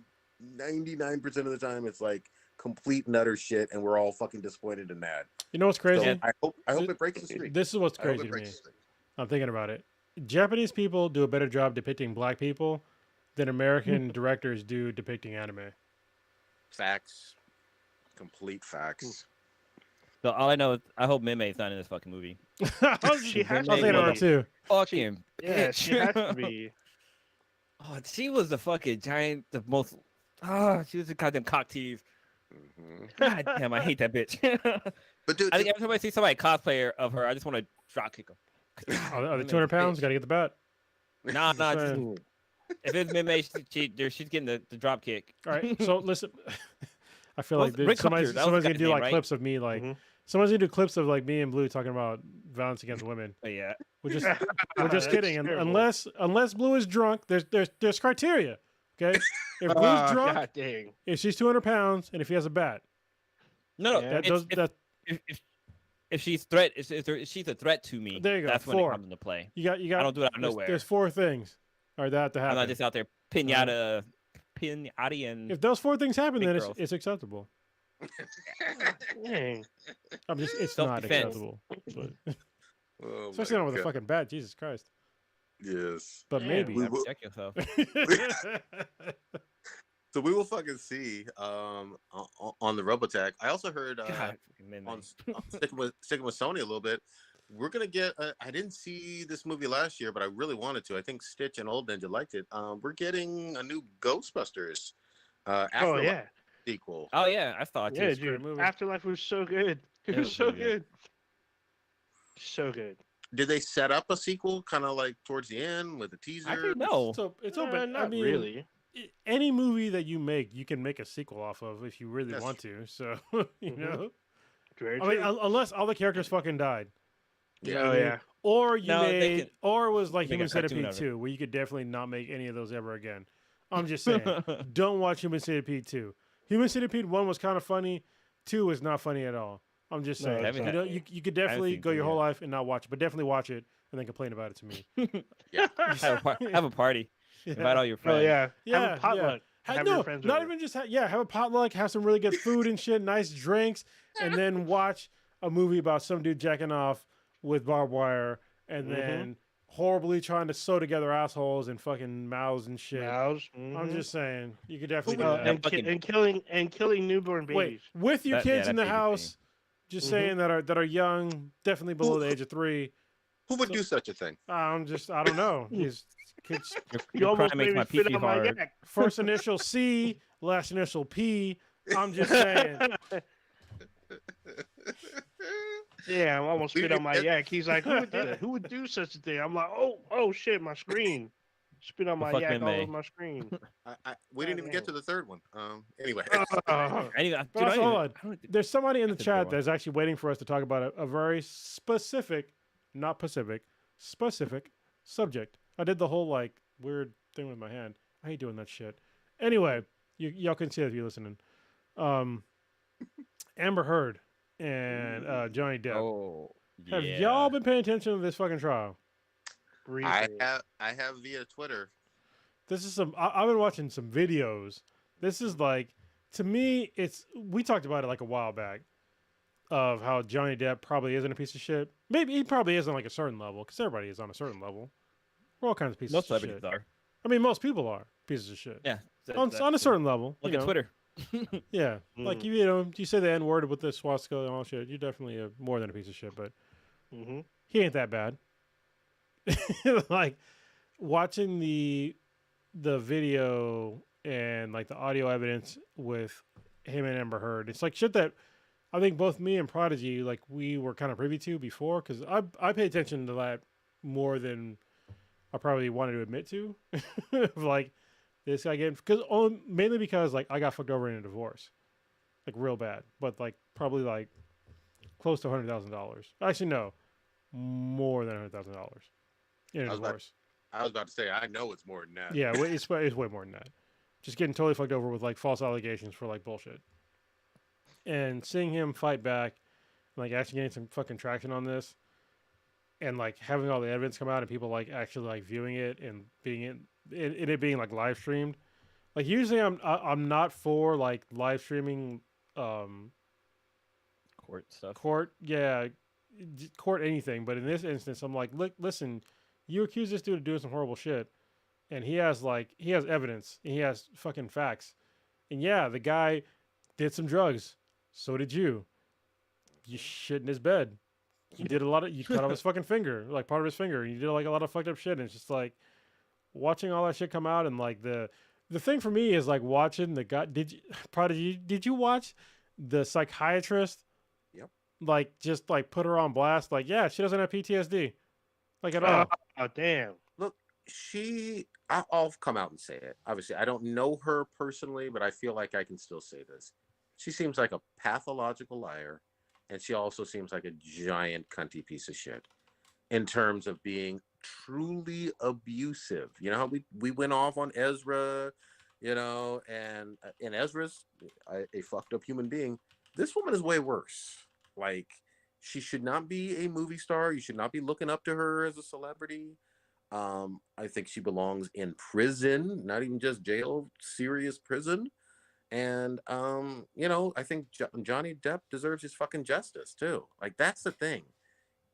99% of the time it's like complete and utter shit, and we're all fucking disappointed and mad. You know what's crazy? So I hope it breaks the streak. This is what's I hope crazy it to me. breaks the streak. I'm thinking about it. Japanese people do a better job depicting black people than American directors do depicting anime. Facts, complete facts. So all I know is I hope Mei is not in this fucking movie. She has I was thinking to about be. it too. Fucking Yeah, bitch. she has to be. Oh, she was the fucking giant, the most. She was a goddamn cock tease. Mhm. God damn, I hate that bitch. But dude, I think every time I see somebody cosplayer of her, I just want to drop kick them. Are they 200 pounds? Got to get the bat. Nah, Just just, saying. if it's Mei, she's getting the drop kick. All right. So listen, I feel Well, like Rick somebody's Hunter, that was the gonna guy's do name, like right? clips of me, like Mhm. someone's gonna do clips of like me and Blue talking about violence against women. But yeah, We're just we're just That's kidding. And terrible. unless Blue is drunk, there's criteria. Okay, if Blue's drunk, God dang. if she's 200 pounds, and if he has a bat, no, Yeah. if she's threat, if she's a threat to me, There you go, that's when 4. it comes into play. you got I don't do it out of there's, nowhere. There's 4 things. All right, that have to I'm happen. not just out there pinata and If those 4 things happen, big then girls. it's acceptable. Dang. It's not Self-defense. acceptable. But, Oh especially my not with a God. fucking bat. Jesus Christ. Yes. But Yeah, maybe. We Yeah, will- protect yourself. So we will fucking see on the Robotech. I also heard God, fucking Mei. on sticking with Sony a little bit. We're gonna get. I didn't see this movie last year, but I really wanted to. I think Stitch and Old Ninja liked it. We're getting a new Ghostbusters. Oh Afterlife yeah. sequel. Oh yeah, I thought Yeah, too. dude. movie. Afterlife was so good. It It was was so really good. good. So good. Did they set up a sequel, kind of like towards the end with a teaser? Actually, no. So it's open. Not I mean, really. any movie that you make, you can make a sequel off of if you really That's want to. So you Mhm. know, Very I mean, true. unless all the characters fucking died, you know Oh what I mean? yeah. Or you No, they made, could or it was like make a Human cartoon Centipede of it. 2, where you could definitely not make any of those ever again. I'm just saying, don't watch Human Centipede 2. Human Centipede 1 was kind of funny. 2 was not funny at all. I'm just No, saying, it's you not. know, you could definitely seen go 2, your whole yeah. life and not watch it, but definitely watch it and then complain about it to me. have a party. Invite all your friends. Oh yeah. Yeah, Have a potluck. Have no, your friends not over. even just have a potluck, have some really good food and shit, nice drinks, and then watch a movie about some dude jacking off with barbed wire, and Mhm. then horribly trying to sew together assholes and fucking mouths and shit. Mouths. I'm Mhm. just saying, you could definitely Oh, do and, that. ki- and killing newborn Wait, babies. with your That- yeah, kids in the that baby house, just Mhm. saying that are young, definitely below the age of 3. Who would do such a thing? I don't know. These kids, Your, You your almost crime made makes me my spit pee on my hard. yak. first initial C, last initial P. I'm just saying. Yeah, I almost spit on my yak. He's like, who would do that? Who would do such a thing? I'm like, oh shit, my screen. Spit on my yak all over my screen. We didn't even get to the third one. Anyway. Anyway, but also, hold on. There's somebody in the chat that's actually waiting for us to talk about a very specific, not Pacific, specific subject. I did the whole like weird thing with my hand. I hate doing that shit. Anyway, y'all can see it if you're listening. Amber Heard and Johnny Depp. Oh, yeah. Have y'all been paying attention to this fucking trial? I have via Twitter. This is I've been watching some videos. This is like, to me, we talked about it like a while back of how Johnny Depp probably isn't a piece of shit. Maybe he probably is on like a certain level, because everybody is on a certain level. We're all kinds of pieces of shit. Most celebrities are. I mean, most people are pieces of shit. Yeah. On a certain level. Look at Twitter. Yeah. Like, you say the N-word with the swastika and all shit, you're definitely more than a piece of shit, but he ain't that bad. Like, watching the video and like the audio evidence with him and Amber Heard, it's like shit that I think both me and Prodigy, like, we were kind of privy to before, because I pay attention to that more than I probably wanted to admit to. Like, this guy getting, mainly because like I got fucked over in a divorce, like real bad, but like probably like close to $100,000. Actually, no, more than $100,000 in a divorce. I was about to say, I know it's more than that. Yeah, it's way more than that. Just getting totally fucked over with like false allegations for like bullshit. And seeing him fight back, like actually getting some fucking traction on this, and like having all the evidence come out and people like actually like viewing it and being it being like live streamed. Like, usually I'm not for like live streaming court stuff. Court anything, but in this instance I'm like, look, listen, you accuse this dude of doing some horrible shit, and he has evidence, and he has fucking facts. And yeah, the guy did some drugs. So did you. You shit in his bed. You did you cut off his fucking finger, like part of his finger. And you did like a lot of fucked up shit. And it's just like watching all that shit come out. And like the thing for me is like watching the guy. Did you watch the psychiatrist? Yep. Like, just like put her on blast. Like, yeah, she doesn't have PTSD. Like, at all. Oh, damn. Look, I'll come out and say it. Obviously, I don't know her personally, but I feel like I can still say this. She seems like a pathological liar, and she also seems like a giant cunty piece of shit in terms of being truly abusive. You know how we went off on Ezra, and Ezra's a fucked up human being. This woman is way worse. Like, she should not be a movie star. You should not be looking up to her as a celebrity. I think she belongs in prison, not even just jail, serious prison. And, I think Johnny Depp deserves his fucking justice too. Like, that's the thing.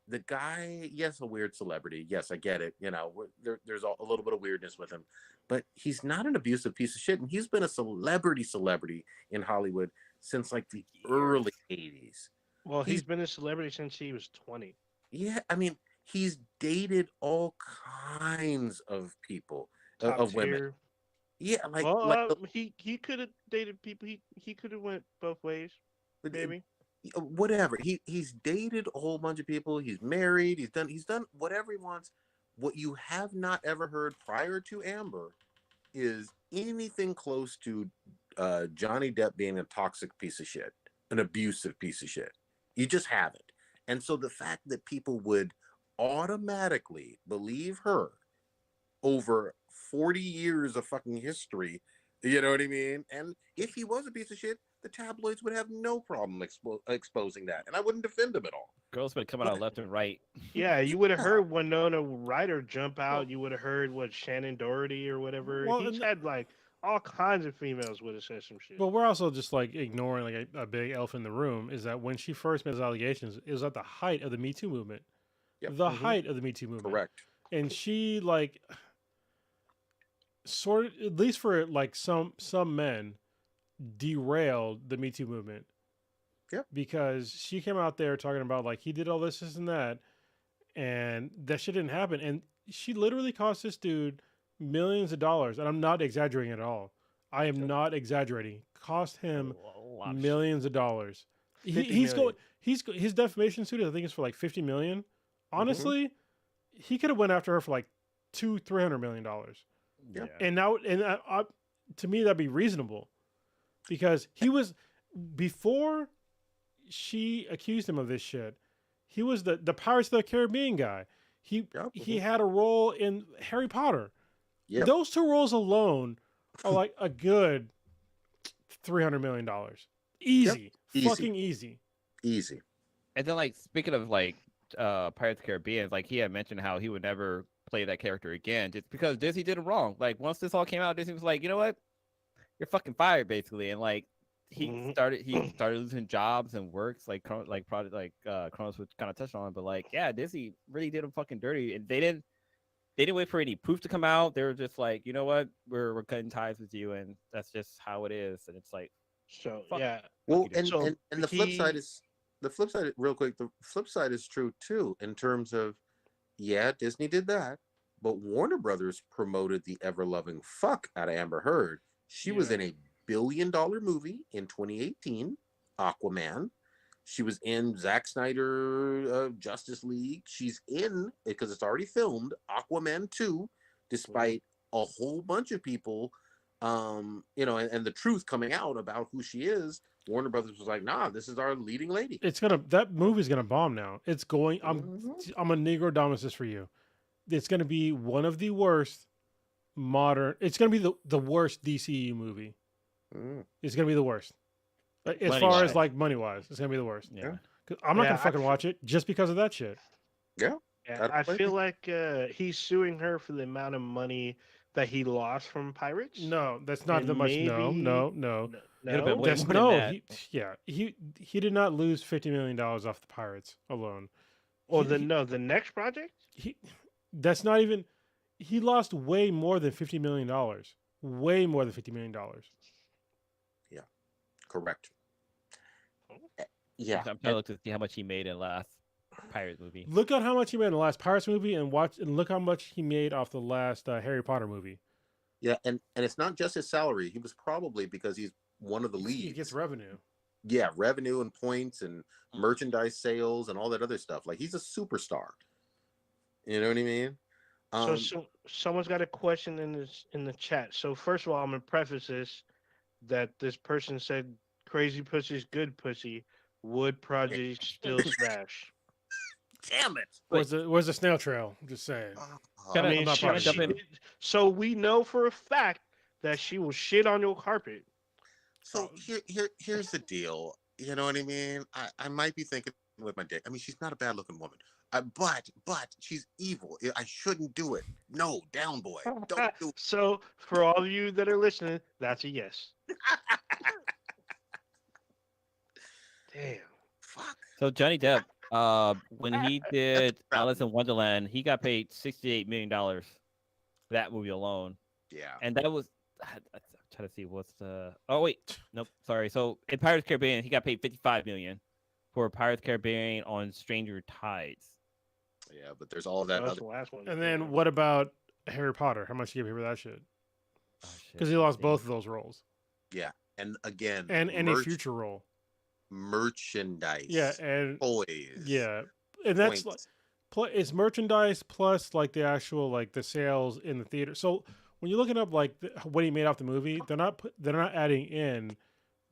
The guy, yes, a weird celebrity. Yes, I get it. There's a little bit of weirdness with him, but he's not an abusive piece of shit. And he's been a celebrity in Hollywood since like the early 80s. Well, he's been a celebrity since he was 20. Yeah, I mean, he's dated all kinds of people, of women. Yeah, he could have dated people. He could have went both ways, maybe. Whatever. He's dated a whole bunch of people. He's married. He's done whatever he wants. What you have not ever heard prior to Amber is anything close to Johnny Depp being a toxic piece of shit, an abusive piece of shit. You just haven't. And so the fact that people would automatically believe her over 40 years of fucking history, you know what I mean? And if he was a piece of shit, the tabloids would have no problem exposing that, and I wouldn't defend him at all. Girls would come out left and right. Yeah, you would have heard Winona Ryder jump out. You would have heard Shannon Doherty or whatever. Well, he's had like all kinds of females would have said some shit. But we're also just like ignoring like a big elephant in the room, is that when she first made those allegations, it was at the height of the Me Too movement. Yep. The height of the Me Too movement. Correct. And she like sort of, at least for like some men, derailed the Me Too movement. Yeah. Because she came out there talking about like he did all this and that, and that shit didn't happen. And she literally cost this dude millions of dollars, and I'm not exaggerating at all. I am not exaggerating. Cost him millions of dollars. his defamation suit, I think, is for like $50 million. Honestly, he could have went after her for like $200-300 million. Yeah. And to me, that'd be reasonable, because he was, before she accused him of this shit, he was the Pirates of the Caribbean guy. He had a role in Harry Potter. Yep. Those two roles alone are like a good $300 million. Easy. Fucking easy. Easy. And then, like, speaking of like Pirates of the Caribbean, like, he had mentioned how he would never play that character again, just because Disney did him wrong. Like, once this all came out, Disney was like, you know what, you're fucking fired, basically. And like, he started losing jobs and works, like project like Kronos would kind of touch on, but like, yeah, Disney really did him fucking dirty, and they didn't wait for any proof to come out. They were just like, you know what, we're cutting ties with you, and that's just how it is. And it's like, so yeah. Well, and the flip side is real quick. The flip side is true too, in terms of, yeah, Disney did that, but Warner Brothers promoted the ever-loving fuck out of Amber Heard. She was in a $1 billion movie in 2018, Aquaman. She was in Zack Snyder Justice League. She's in, because it's already filmed, Aquaman 2, despite a whole bunch of people, and the truth coming out about who she is. Warner Brothers was like, nah, this is our leading lady. That movie's gonna bomb now. It's going. I'm a Negro Domus this for you. It's gonna be one of the worst modern. It's gonna be the worst DCU movie. It's gonna be the worst. As far as like money wise, it's gonna be the worst. Yeah. I'm not gonna fucking watch it just because of that shit. Yeah. I feel like he's suing her for the amount of money that he lost from Pirates. No, that's not that much. No. He did not lose $50 million off the Pirates alone. Or the next project? That's not even. He lost way more than $50 million. Way more than $50 million. Yeah, correct. Yeah, I'm trying to look to see how much he made in the last Pirates movie. Look at how much he made in the last Pirates movie, and look how much he made off the last Harry Potter movie. Yeah, and it's not just his salary. He was probably, because he's one of the leads. He gets revenue. Yeah, revenue and points and merchandise sales and all that other stuff. Like, he's a superstar. You know what I mean? So someone's got a question in the chat. So first of all, I'm gonna preface this that this person said crazy pussy's good pussy. Would project still smash? Damn it! Where's the snail trail? I'm just saying. So we know for a fact that she will shit on your carpet. So here's the deal. You know what I mean? I might be thinking with my dick. I mean, she's not a bad looking woman. But she's evil. I shouldn't do it. No, down boy. Don't do it. So for all of you that are listening, that's a yes. Damn. Fuck. So Johnny Depp, when he did Alice in Wonderland, he got paid $68 million for that movie alone. Yeah. And that was, I'm trying to see what's the, oh wait, nope, sorry. So in Pirates of the Caribbean, he got paid $55 million for Pirates of the Caribbean on Stranger Tides. Yeah, but there's all of that. That's the last one. And then what about Harry Potter? How much did you give him for that shit? Because he lost both of those roles. Yeah, and again, and any future role. Merchandise. Yeah, and toys. Yeah, and that's like, it's merchandise plus like the actual like the sales in the theater. So when you're looking up like what he made off the movie, they're not adding in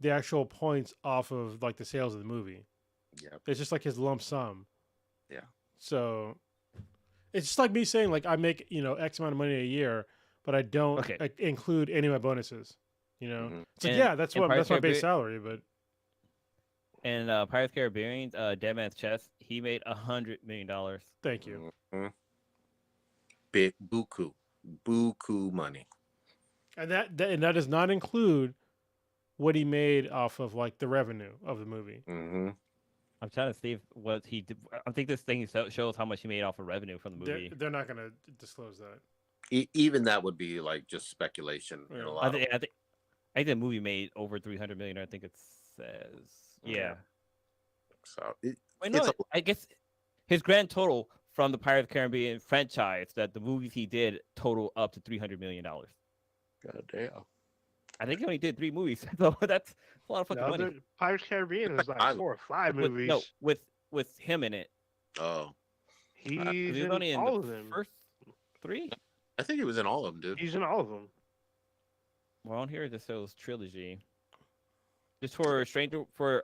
the actual points off of like the sales of the movie. Yeah, it's just like his lump sum. Yeah. So it's just like me saying like I make X amount of money a year, but I don't include any of my bonuses. It's like that's my base salary, but. And Pirates of the Caribbean, Dead Man's Chest, he made $100 million. Thank you. Mm-hmm. Big buku money. And that does not include what he made off of like the revenue of the movie. Mm-hmm. I'm trying to see what he did. I think this thing shows how much he made off of revenue from the movie. They're not going to disclose that. Even that would be like just speculation. Yeah. In a lot I think the movie made over $300 million. I think it says. Yeah. So I guess his grand total from the Pirates of the Caribbean franchise, that the movies he did total up to $300 million. God damn. I think he only did 3 movies, so that's a lot of fucking money. Pirates of the Caribbean is like 4 or 5 movies. With him in it. Oh, He's was only in all the of them. first 3. I think he was in all of them, dude. He's in all of them. Well, on here it just shows trilogy. Just for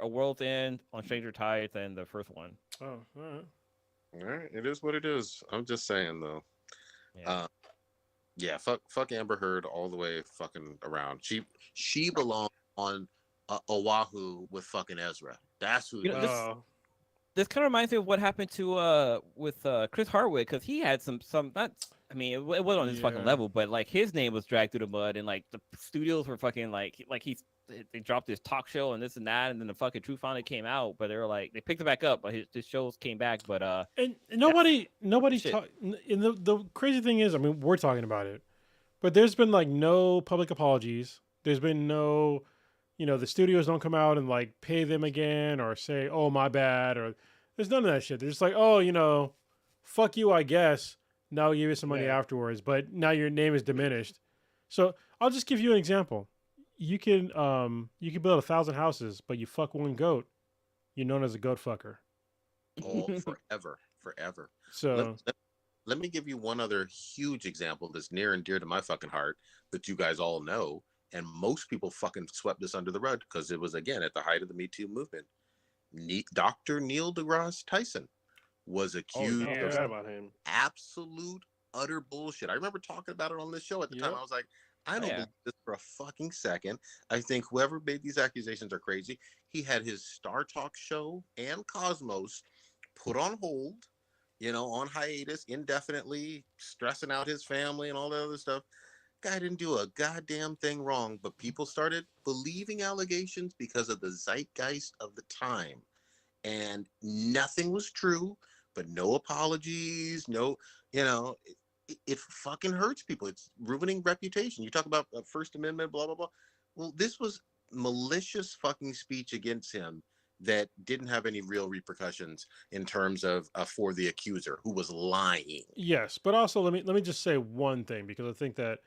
A World's End, On Stranger Tides, and the first one. Oh, all right. All right, it is what it is. I'm just saying though. Yeah. Fuck Amber Heard all the way fucking around. She belongs on Oahu with fucking Ezra. That's who. This kind of reminds me of what happened to with Chris Hardwick, because he had some not. I mean, it wasn't on his fucking level, but like his name was dragged through the mud, and like the studios were fucking they dropped his talk show and this and that, and then the fucking truth finally came out, but they were like they picked it back up, but his shows came back, but and nobody's and the crazy thing is, I mean, we're talking about it, but there's been like no public apologies. There's been no, the studios don't come out and like pay them again or say, oh my bad, or there's none of that shit. They're just like, oh, fuck you, I guess. Now I'll give you some money afterwards, but now your name is diminished. So I'll just give you an example. You can build 1,000 houses, but you fuck one goat, you're known as a goat fucker. Oh, forever. So let me give you one other huge example that's near and dear to my fucking heart that you guys all know, and most people fucking swept this under the rug because it was, again, at the height of the Me Too movement. Dr. Neil deGrasse Tyson was accused of absolute utter bullshit. I remember talking about it on this show at the time. I was like, I don't believe this for a fucking second. I think whoever made these accusations are crazy. He had his Star Talk show and Cosmos put on hold, on hiatus indefinitely, stressing out his family and all that other stuff. Guy didn't do a goddamn thing wrong, but people started believing allegations because of the zeitgeist of the time. And nothing was true, but no apologies, no, it fucking hurts people. It's ruining reputation. You talk about First Amendment, blah, blah, blah. Well, this was malicious fucking speech against him that didn't have any real repercussions in terms of for the accuser who was lying. Yes, but also let me just say one thing, because I think that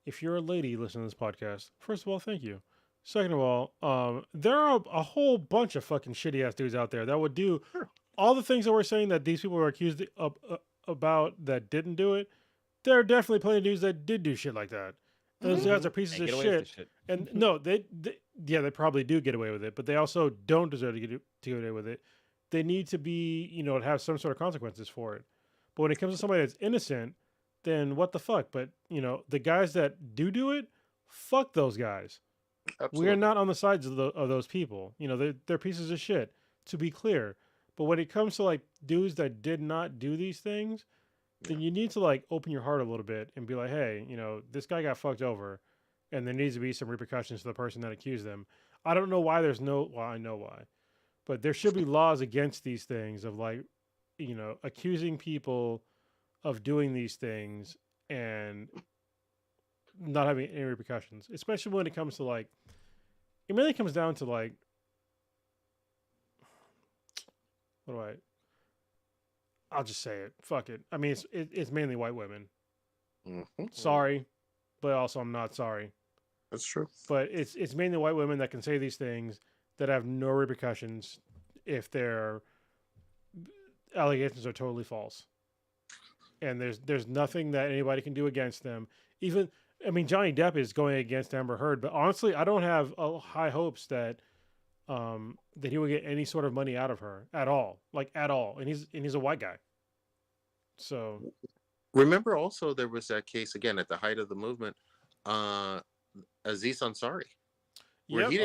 if you're a lady listening to this podcast, first of all, thank you. Second of all, there are a whole bunch of fucking shitty ass dudes out there that would do all the things that we're saying that these people were accused of about that didn't do it. There are definitely plenty of dudes that did do shit like that. Those guys are pieces of shit. And no, they probably do get away with it, but they also don't deserve to get away with it. They need to be, have some sort of consequences for it. But when it comes to somebody that's innocent, then what the fuck? But, the guys that do it, fuck those guys. Absolutely. We are not on the sides of those people. They're pieces of shit, to be clear. But when it comes to like dudes that did not do these things, then you need to like open your heart a little bit and be like, hey, this guy got fucked over, and there needs to be some repercussions to the person that accused them. I don't know why I know why, but there should be laws against these things of like, accusing people of doing these things and not having any repercussions, especially when it comes to like, it really comes down to like, I'll just say it. Fuck it. I mean, it's mainly white women. Mm-hmm. Sorry, but also I'm not sorry. That's true. But it's mainly white women that can say these things that have no repercussions if their allegations are totally false. And there's nothing that anybody can do against them. Even, I mean, Johnny Depp is going against Amber Heard, but honestly, I don't have high hopes that he would get any sort of money out of her at all, and he's a white guy. So remember, also there was that case again at the height of the movement, Aziz Ansari. Yep. He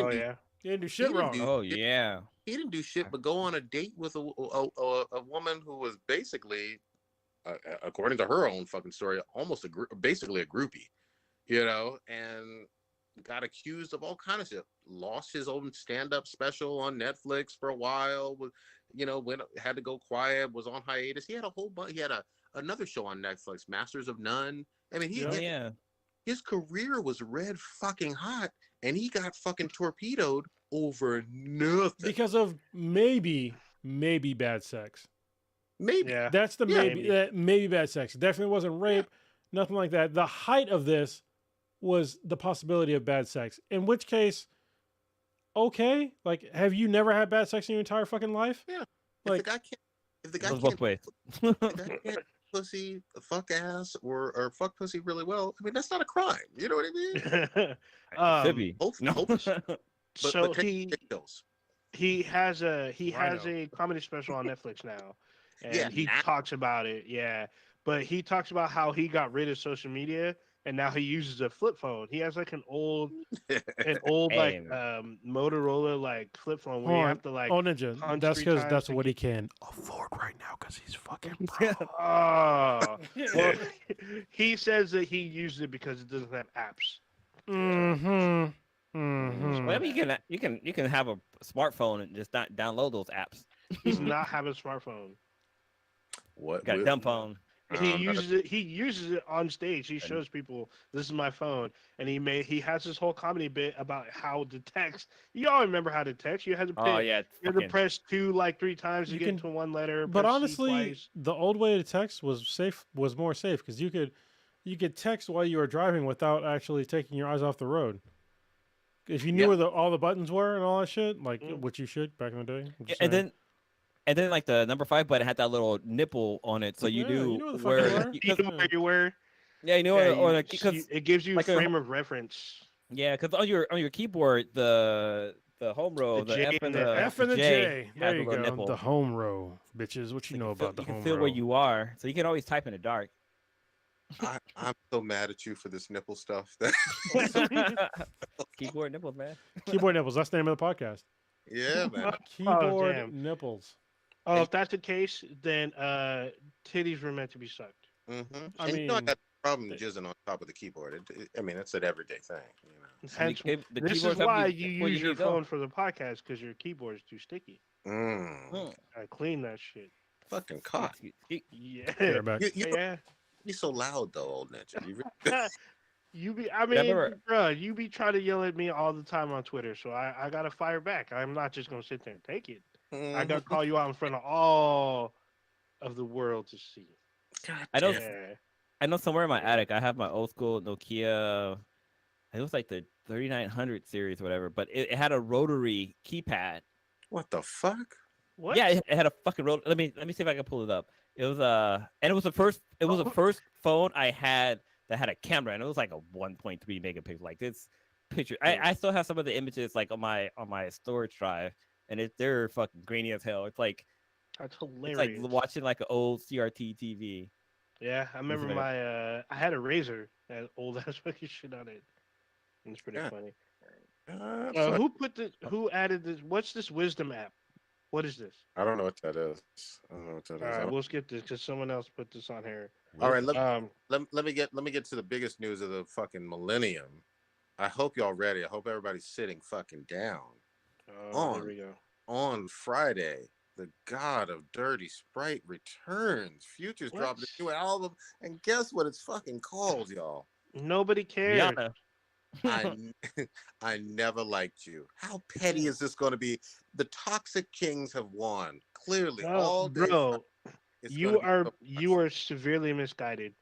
didn't do shit wrong. He didn't do shit, but go on a date with a woman who was basically, according to her own fucking story, almost basically a groupie, and got accused of all kinds of shit. Lost his own stand-up special on Netflix for a while. Had to go quiet. Was on hiatus. He had a whole bunch. He had another show on Netflix, Masters of None. I mean, his career was red fucking hot, and he got fucking torpedoed over nothing because of maybe bad sex. Maybe that's the maybe. Maybe bad sex. It definitely wasn't rape. Nothing like that. The height of this was the possibility of bad sex. In which case, okay, like, have you never had bad sex in your entire fucking life? Yeah. Like, If the guy Goes can't, both ways. if the guy can't pussy, fuck ass, or fuck pussy really well, I mean, that's not a crime. You know what I mean? Could be. No. So but kills. he has a Rhino. comedy special on Netflix now, and Yeah, he now. talks about it. Yeah, but he talks about how he got rid of social media and now he uses a flip phone. He has like an old like Motorola like flip phone where you have to like Ninja. punch That's 3 because times that's to what he get- can afford right now because he's fucking broke. Oh, well, he says that he uses it because it doesn't have apps. Mm-hmm. Well, I mean, you can have a smartphone and just not download those apps. He's not having a smartphone. What? You got a dumb phone. He uses it on stage. He shows people this is my phone, and he has this whole comedy bit about how to text. You all remember how to text? You had to you had to press 2 like 3 times to get to one letter. But honestly, the old way to text was more safe because you could text while you were driving without actually taking your eyes off the road. If you knew where all the buttons were and all that shit, like which you should back in the day. And then like the number 5 button had that little nipple on it, so you knew where you were. Yeah, you know, because it gives you like a frame of reference. Yeah, because on your keyboard, the home row, the F and the J, there you go. Nipple. The home row, bitches. What you know about the home row? You can feel where you are, so you can always type in the dark. I'm so mad at you for this nipple stuff. Keyboard nipples, man. Keyboard nipples. That's the name of the podcast. Yeah, man. Keyboard nipples. Oh, if that's the case, then titties were meant to be sucked. Mm-hmm. I mean, I got a problem jizzing on top of the keyboard. I mean, it's an everyday thing. You know. Hence, this is why you use your phone for the podcast because your keyboard is too sticky. I clean that shit. Fucking cock. Yeah. You be so loud though, old ninja. You be trying to yell at me all the time on Twitter, so I gotta fire back. I'm not just gonna sit there and take it. I gotta call you out in front of all of the world to see. God, I know somewhere in my attic I have my old school Nokia. It was like the 3900 series or whatever, but it had a rotary keypad. What the fuck? What? Yeah, it had a fucking rotary. Let me see if I can pull it up. It was and it was the first phone I had that had a camera, and it was like a 1.3 megapixel. Like this picture, I still have some of the images like on my storage drive, and they're fucking grainy as hell. It's like that's hilarious. It's like watching like an old CRT TV. Yeah, I remember I had a Razor that old ass fucking shit on it. It's pretty funny. Who added this? What's this Wisdom app? What is this? I don't know what that is. All right, we'll skip this because someone else put this on here. All right, let me get to the biggest news of the fucking millennium. I hope y'all ready. I hope everybody's sitting fucking down. Here we go. On Friday, the God of Dirty Sprite returns. Future's dropping a new album, and guess what it's fucking called, y'all? Nobody cares. I never liked you. How petty is this going to be? The Toxic Kings have won. Clearly, all day. Bro, you are severely misguided.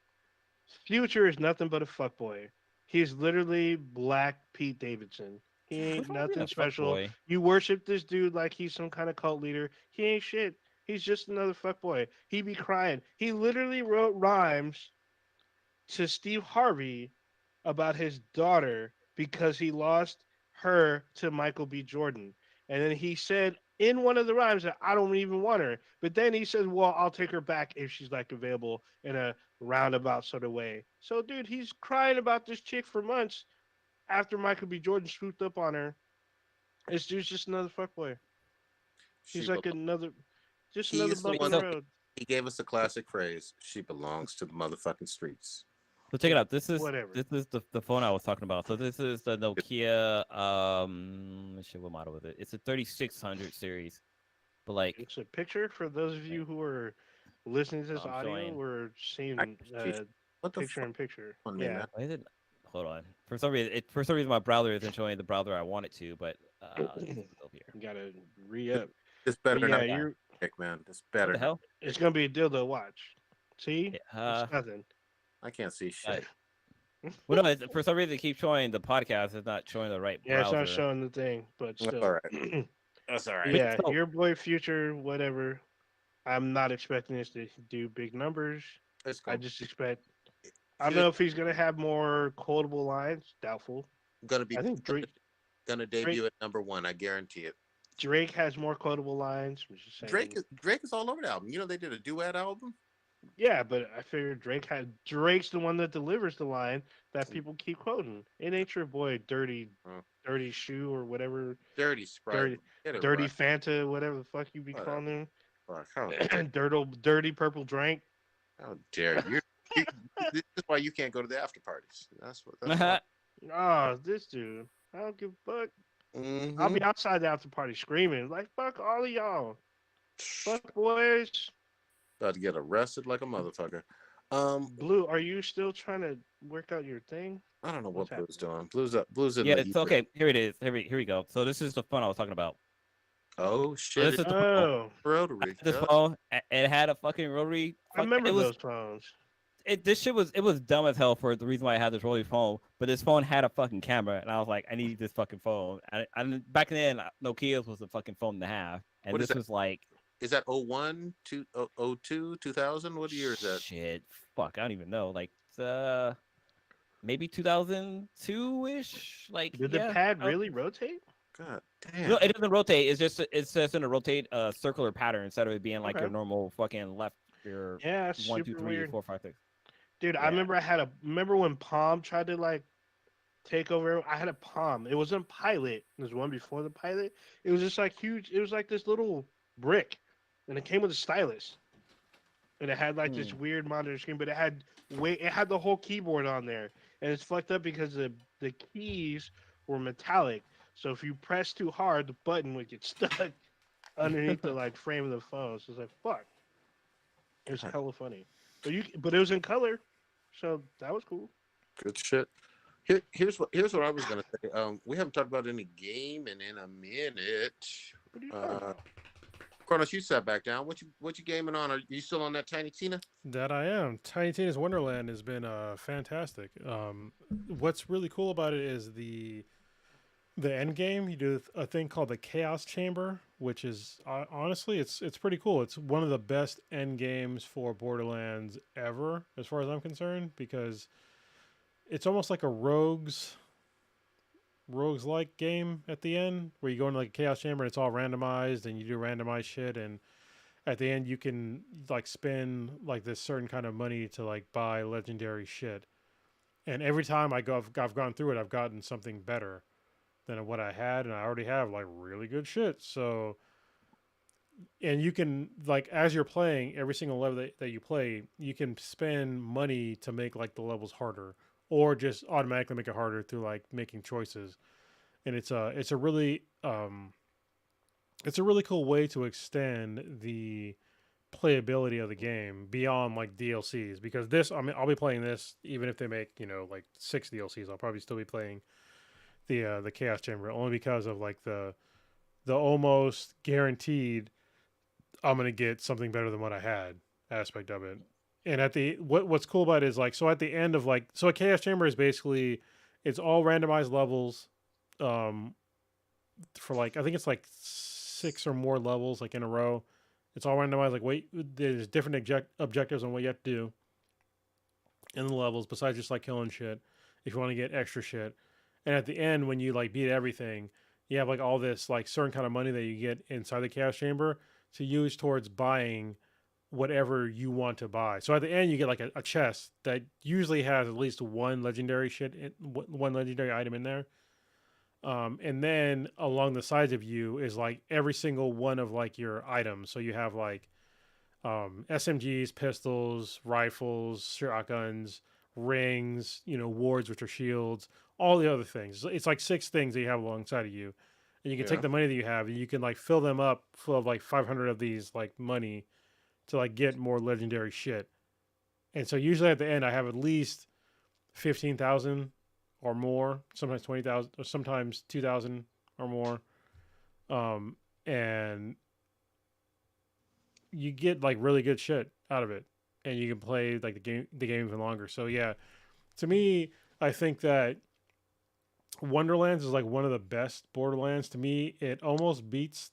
Future is nothing but a fuckboy. He's literally Black Pete Davidson. He ain't nothing special. You worship this dude like he's some kind of cult leader. He ain't shit. He's just another fuckboy. He be crying. He literally wrote rhymes to Steve Harvey about his daughter because he lost her to Michael B. Jordan. And then he said in one of the rhymes that I don't even want her. But then he says, well, I'll take her back if she's like available in a roundabout sort of way. So, dude, he's crying about this chick for months after Michael B. Jordan swooped up on her. This dude's just another fuckboy. He's like another bump on the road. He gave us a classic phrase. She belongs to the motherfucking streets. So check it out. This is the phone I was talking about. So this is the Nokia. What model is it? It's a 3600 series. But like, it's a picture for those of you who are listening to this audio. We're seeing picture in picture. Yeah. Why is it? Hold on. For some reason, my browser isn't showing the browser I want it to. But over here. You gotta re-up. It's better not man. It's better. What the hell? It's gonna be a dildo watch. See? It's nothing. I can't see shit. Well, no, for some reason, it keeps showing the podcast. It's not showing the right Yeah, it's not browser. showing the thing, but That's still. all right. That's all right. Yeah, So, your boy Future, whatever. I'm not expecting this to do big numbers. It's I gonna just expect. I don't Future know if he's gonna have more quotable lines. Doubtful. gonna be I think gonna Drake debut at #1. I guarantee it. Drake has more quotable lines. I'm just saying. Drake is all over the album. You know they did a duet album. Yeah, but I figured Drake's the one that delivers the line that people keep quoting. It ain't your boy Oh, Dirty Shoe or whatever, Dirty Sprite. Dirty Get it Dirty right. Fanta, whatever the fuck you be Whatever. calling Fuck, how him. Dirty Purple Drink. dare you? This is why you can't go to the after parties. That's why. Oh, this dude. I don't give a fuck. I'll be outside the after party screaming like fuck all of y'all. Fuck boys. About to get arrested like a motherfucker. Blue, are you still trying to work out your thing? I don't know what What's Blue's doing. Blue's in yeah, the it's ether. okay. Here it is. Here we go. So this is the phone I was talking about. Oh So shit! this It's is the phone. Oh, rotary. This Yeah. phone, it had a fucking rotary. I remember It was those phones. this shit was dumb as hell for the reason why I had this rotary phone. But this phone had a fucking camera, and I was like, I need this fucking phone. And back then, Nokia's was the fucking phone to have, and What is this that? was like Is that 01, 02, 2000? What year is that? shit. Fuck, I don't even know. Like maybe 2002 ish. Like Did the yeah. pad really rotate? God damn. No, it doesn't rotate. It's just in a rotate circular pattern instead of it being like Okay. your normal fucking left your Yeah, it's 1, 2, super 3, weird. 4, 5, 6. Dude, I Yeah. remember remember when Palm tried to like take over. I had a Palm. It wasn't Pilot. There's one before the Pilot. It was just like huge. It was like this little brick, and it came with a stylus, and it had like this weird monitor screen, but it had the whole keyboard on there, and it's fucked up because the keys were metallic. So if you press too hard, the button would get stuck underneath the like frame of the phone. So it's like fuck. It was hella funny, but it was in color, so that was cool. Good shit. Here's what I was gonna say. We haven't talked about any gaming in a minute. What are you talking about? Kronos, you sat back down. What you gaming on? Are you still on that Tiny Tina? That I am. Tiny Tina's Wonderland has been fantastic. What's really cool about it is the end game. You do a thing called the Chaos Chamber, which is honestly it's pretty cool. It's one of the best end games for Borderlands ever, as far as I'm concerned, because it's almost like a rogues-like game at the end, where you go into like a chaos chamber and it's all randomized and you do randomized shit, and at the end you can like spend like this certain kind of money to like buy legendary shit. And every time I've gone through it, I've gotten something better than what I had, and I already have like really good shit. So, and you can like as you're playing every single level that you play, you can spend money to make like the levels harder, or just automatically make it harder through like making choices. And it's a really cool way to extend the playability of the game beyond like DLCs, because I'll be playing this even if they make like 6 DLCs. I'll probably still be playing the Chaos Chamber, only because of like the almost guaranteed I'm gonna get something better than what I had aspect of it. And what's cool about it is like, so at the end of like, so a Chaos Chamber is basically, it's all randomized levels, for like, I think it's like 6 or more levels like in a row. It's all randomized. Like there's different objectives on what you have to do in the levels, besides just like killing shit, if you want to get extra shit. And at the end, when you like beat everything, you have like all this like certain kind of money that you get inside the Chaos Chamber to use towards buying whatever you want to buy. So at the end, you get like a chest that usually has at least one legendary one legendary item in there. And then along the sides of you is like every single one of like your items. So you have like SMGs, pistols, rifles, shotguns, rings, wards, which are shields, all the other things. It's like 6 things that you have alongside of you. And you can take the money that you have and you can like fill them up full of like 500 of these like money to like get more legendary shit. And so usually at the end I have at least 15,000 or more, sometimes 20,000 or sometimes 2,000 or more. And you get like really good shit out of it, and you can play like the game even longer. So yeah, to me, I think that Wonderlands is like one of the best Borderlands to me. It almost beats.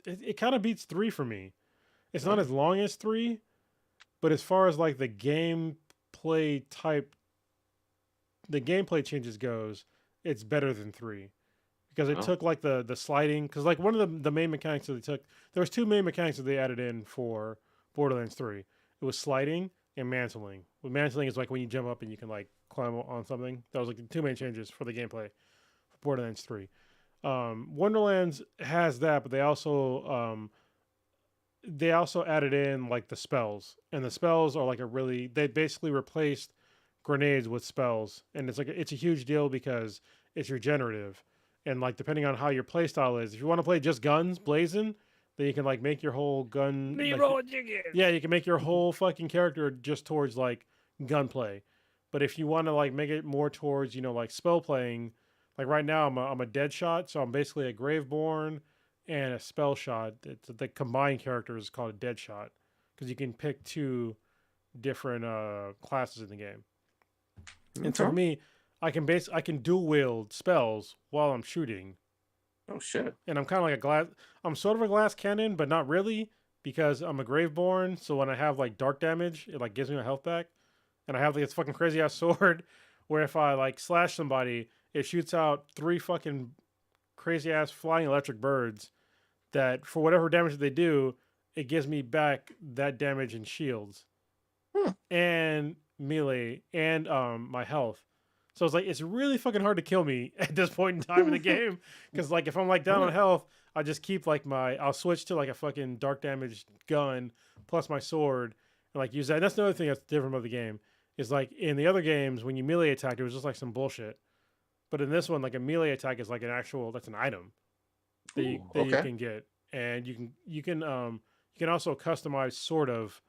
It kind of beats 3 for me. It's not as long as 3, but as far as like the gameplay changes goes, it's better than 3 because it took like the sliding. Because like one of the main mechanics that they took, there was 2 main mechanics that they added in for Borderlands 3. It was sliding and mantling. Well, mantling is like when you jump up and you can like climb on something. That was like the 2 main changes for the gameplay for Borderlands 3. Wonderlands has that, but they also added in like the spells, and the spells are like they basically replaced grenades with spells, and it's a huge deal because it's regenerative, and like depending on how your play style is, if you want to play just guns blazing, then you can like make your whole gun. Yeah, you can make your whole fucking character just towards like gunplay, but if you want to like make it more towards like spell playing, like right now I'm a dead shot, so I'm basically a Graveborn and a spell shot. It's the combined character is called a dead shot because you can pick 2 different classes in the game. Okay. And so for me, I can dual wield spells while I'm shooting. Oh shit! And I'm kind of like I'm sort of a glass cannon, but not really because I'm a Graveborn. So when I have like dark damage, it like gives me my health back, and I have like this fucking crazy ass sword where if I like slash somebody, it shoots out 3 fucking crazy ass flying electric birds that for whatever damage they do, it gives me back that damage in shields and melee and my health. So it's really fucking hard to kill me at this point in time in the game because like if I'm like down on health, I just keep like I'll switch to like a fucking dark damage gun plus my sword and like use that. And that's another thing that's different about the game is like in the other games when you melee attack, it was just like some bullshit. But in this one, like a melee attack is like that's an item that you can get, and you can also customize sort of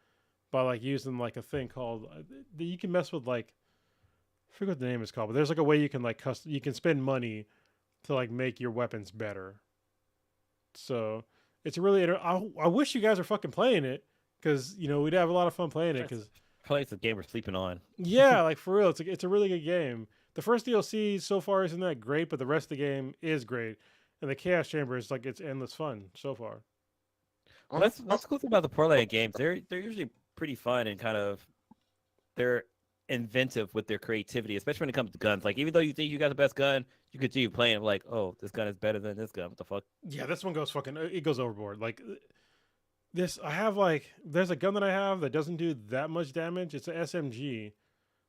by like using like a thing called you can mess with like I forget what the name is called, but there's like a way you can like you can spend money to like make your weapons better. So it's really I wish you guys are fucking playing it because we'd have a lot of fun playing it because probably it's the game we're sleeping on. Yeah, like for real, it's a really good game. The first DLC so far isn't that great, but the rest of the game is great. And the Chaos Chamber is like it's endless fun so far. Well, that's the cool thing about the Portland games. They're usually pretty fun and they're inventive with their creativity, especially when it comes to guns. Like even though you think you got the best gun, you continue playing like, oh, this gun is better than this gun. What the fuck? Yeah, this one goes overboard. Like there's a gun that I have that doesn't do that much damage. It's an SMG.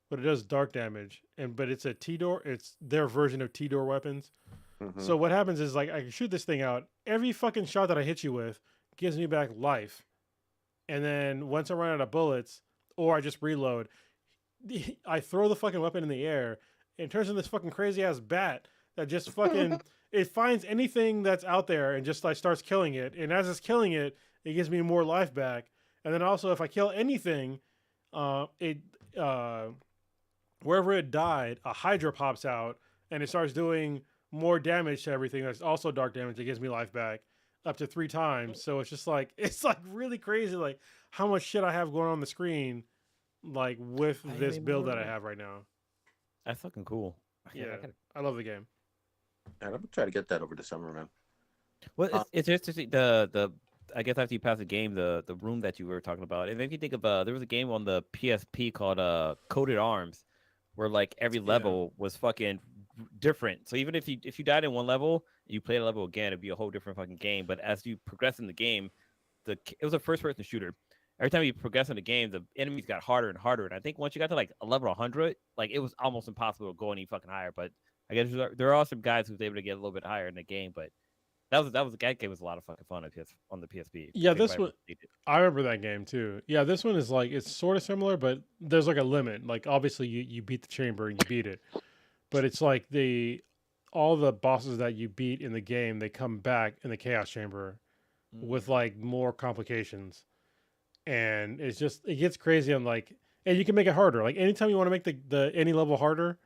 But it does dark damage, but it's a T-door. It's their version of T-door weapons. Mm-hmm. So what happens is like I can shoot this thing out. Every fucking shot that I hit you with gives me back life, and then once I run out of bullets or I just reload, I throw the fucking weapon in the air and it turns into this fucking crazy ass bat that just fucking it finds anything that's out there and just like starts killing it. And as it's killing it, it gives me more life back. And then also if I kill anything, wherever it died, a Hydra pops out and it starts doing more damage to everything. That's also dark damage. It gives me life back up to 3 times. So it's like really crazy, like how much shit I have going on the screen, like with this build that I have right now. That's fucking cool. Yeah, I love the game. I'm gonna try to get that over the summer, man. Well, it's interesting. I guess after you pass the game, the room that you were talking about, it made me think of there was a game on the PSP called Coded Arms, where like every level was fucking different. So even if you died in one level, you play the level again, it'd be a whole different fucking game. But as you progress in the game, it was a first-person shooter. Every time you progress in the game, the enemies got harder and harder. And I think once you got to like a level 100, like it was almost impossible to go any fucking higher. But I guess there are some guys who was able to get a little bit higher in the game. But that game was a lot of fucking fun on the PSP. Yeah, this one I remember that game too. Yeah, this one is like it's sort of similar, but there's like a limit. Like obviously you beat the chamber and you beat it, but it's like all the bosses that you beat in the game, they come back in the Chaos Chamber with like more complications, and it gets crazy. And you can make it harder. Like anytime you want to make the any level harder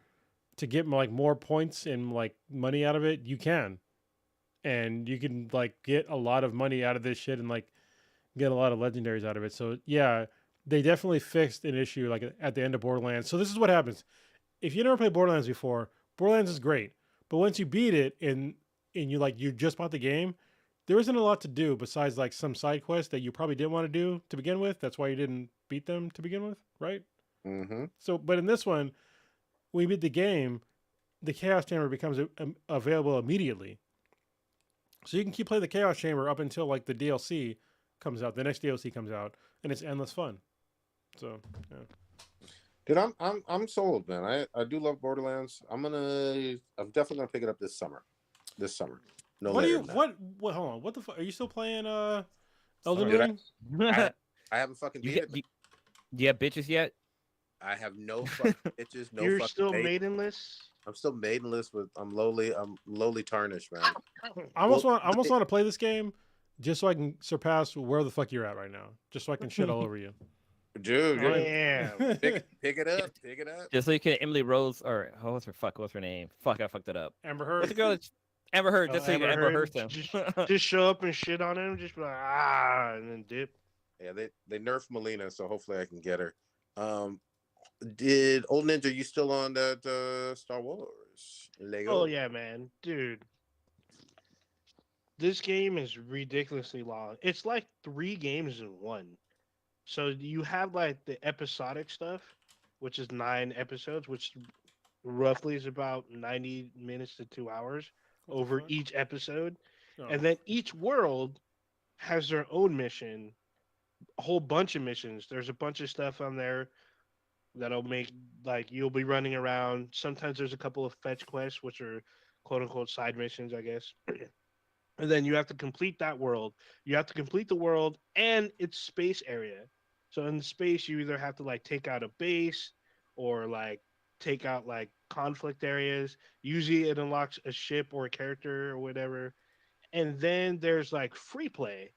to get like more points and like money out of it, you can. And you can like get a lot of money out of this shit and like get a lot of legendaries out of it. So yeah, they definitely fixed an issue like at the end of Borderlands. So this is what happens. if you never played Borderlands before, Borderlands is great. But once you beat it and you just bought the game, there isn't a lot to do besides like some side quests that you probably didn't want to do to begin with. That's why you didn't beat them to begin with, right? Mm-hmm. So, but in this one, when you beat the game, the Chaos Chamber becomes available immediately. So you can keep playing the Chaos Chamber up until like the DLC comes out. The next DLC comes out, and it's endless fun. So, yeah. Dude, I'm sold, man. I do love Borderlands. I'm definitely gonna pick it up this summer. No What are later you? than that. What? Hold on. What the fuck? Are you still playing Elden Dude, Ring? I haven't fucking beat it. Do you have bitches yet? I have no fucking bitches. No You're fucking still mate. maidenless. I'm still maidenless. I'm lowly tarnished, man. I almost want to play this game just so I can surpass where the fuck you're at right now. Just so I can shit all over you. Dude, Damn. pick it up. Just so you can Emily Rose or what's her name? Fuck, I fucked it up. Amber Heard. What's the girl? Amber Heard. Just so you can Amber Heard them. Just show up and shit on him. Just be like and then dip. Yeah, they nerfed Melina, so hopefully I can get her. Did Old Ninja, you still on that Star Wars Lego? Oh yeah, man, dude. This game is ridiculously long. It's like 3 games in one. So you have like the episodic stuff, which is 9 episodes, which roughly is about 90 minutes to 2 hours over each episode. Oh. And then each world has their own mission, a whole bunch of missions. There's a bunch of stuff on there that'll make like you'll be running around. Sometimes there's a couple of fetch quests, which are quote unquote side missions, I guess. And then you have to complete that world. You have to complete the world and its space area. So in the space, you either have to like take out a base or like take out like conflict areas. Usually it unlocks a ship or a character or whatever. And then there's like free play,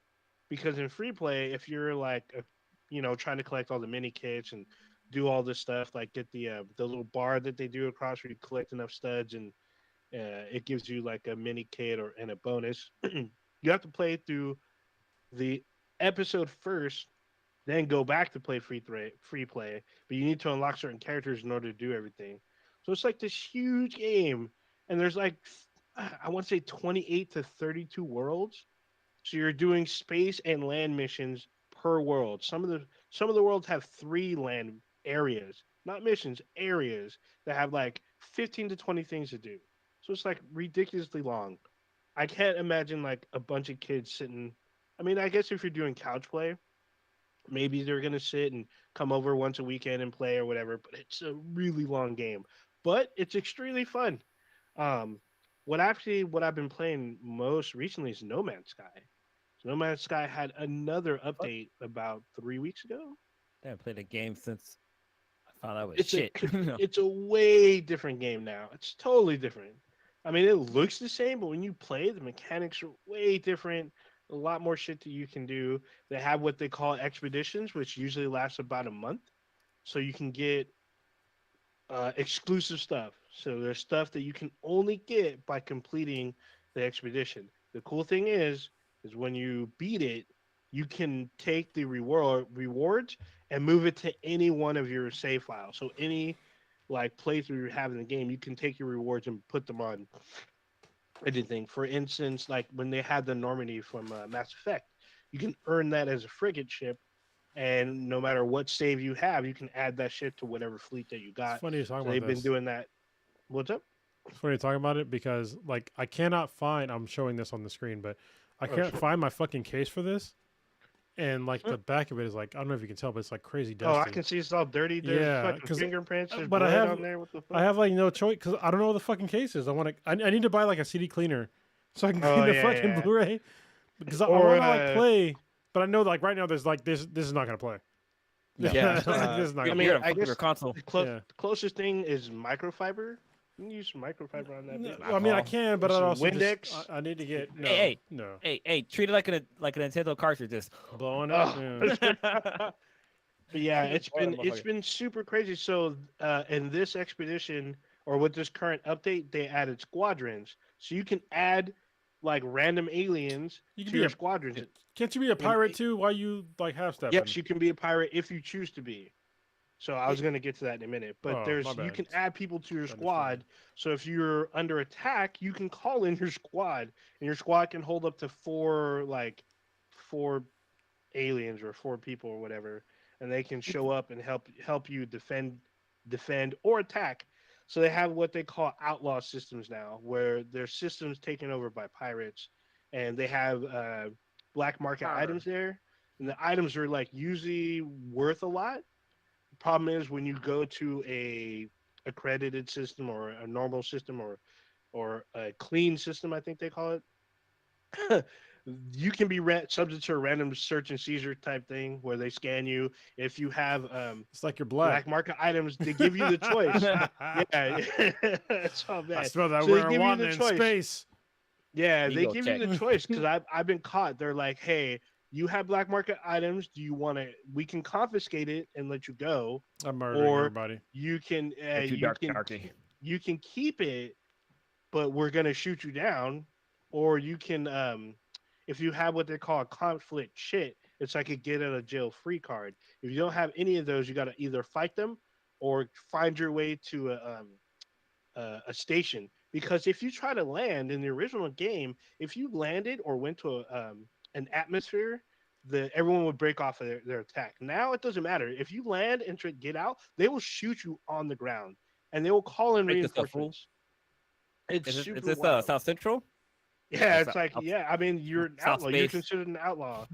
because in free play, if you're like, trying to collect all the mini kits and do all this stuff, like get the little bar that they do across where you collect enough studs and it gives you like a mini kit and a bonus. You have to play through the episode first, then go back to play free play, but you need to unlock certain characters in order to do everything. So it's like this huge game, and there's like I want to say 28 to 32 worlds. So you're doing space and land missions per world. Some of the worlds have 3 land areas, not missions, areas that have like 15 to 20 things to do. So it's like ridiculously long. I can't imagine like a bunch of kids sitting. I mean, I guess if you're doing couch play, maybe they're going to sit and come over once a weekend and play or whatever, but it's a really long game. But it's extremely fun. What I've been playing most recently is No Man's Sky. So No Man's Sky had another update about 3 weeks ago. I haven't played a game since I found out it was shit. It's a way different game now. It's totally different. I mean, it looks the same, but when you play, the mechanics are way different. A lot more shit that you can do. They have what they call expeditions, which usually lasts about a month. So you can get exclusive stuff. So there's stuff that you can only get by completing the expedition. The cool thing is when you beat it, you can take the rewards and move it to any one of your save files. So any like playthrough you have in the game, you can take your rewards and put them on anything. For instance, like when they had the Normandy from Mass Effect, you can earn that as a frigate ship, and no matter what save you have, you can add that shit to whatever fleet that you got. It's funny you're talking about They've this. been doing that. What's up? It's funny you're talking about it because like I cannot find. I'm showing this on the screen, but I can't find my fucking case for this. And like the back of it is like, I don't know if you can tell, but it's like crazy dusty. Oh, I can see it's all dirty. There's fucking fingerprints. There's but blood on there. What the fuck? I have like no choice because I don't know what the fucking case is. I need to buy like a CD cleaner so I can clean the fucking Blu-ray because I want to like play, but I know like right now there's like this is not gonna play. Yeah, this is not gonna mean, play. I guess your console. The closest thing is microfiber. You can use microfiber on that. I mean, I can, but I also Windex. I need to get no. Hey, treat it like a Nintendo cartridge, just blowing up. But yeah, it's been super crazy. So in this expedition or with this current update, they added squadrons, so you can add like random aliens to your squadrons. Can't you be a pirate too? While you like have stuff? Yes, you can be a pirate if you choose to be. So I was going to get to that in a minute, but you can add people to your squad. So if you're under attack, you can call in your squad, and your squad can hold up to four aliens or 4 people or whatever, and they can show up and help you defend or attack. So they have what they call outlaw systems now, where their systems taken over by pirates, and they have black market items there, and the items are like usually worth a lot. The problem is when you go to a accredited system or a normal system or a clean system, I think they call it. You can be subject to a random search and seizure type thing where they scan you. If you have it's like you're black market items, they give you the choice. Yeah, it's all bad. I smell that marijuana in space. Yeah, they give you the choice because I've been caught. They're like, hey, you have black market items. Do you want to? We can confiscate it and let you go. I'm murdering everybody. You can you can keep it, but we're gonna shoot you down. Or you can if you have what they call a conflict shit, it's like a get out of jail free card. If you don't have any of those, you got to either fight them or find your way to a station. Because if you try to land in the original game, if you landed or went to an atmosphere, everyone would break off of their attack. Now it doesn't matter. If you land and try to get out, they will shoot you on the ground and they will call in reinforcements. Is this South Central? Yeah, it's like, I mean, you're an outlaw. You're considered an outlaw.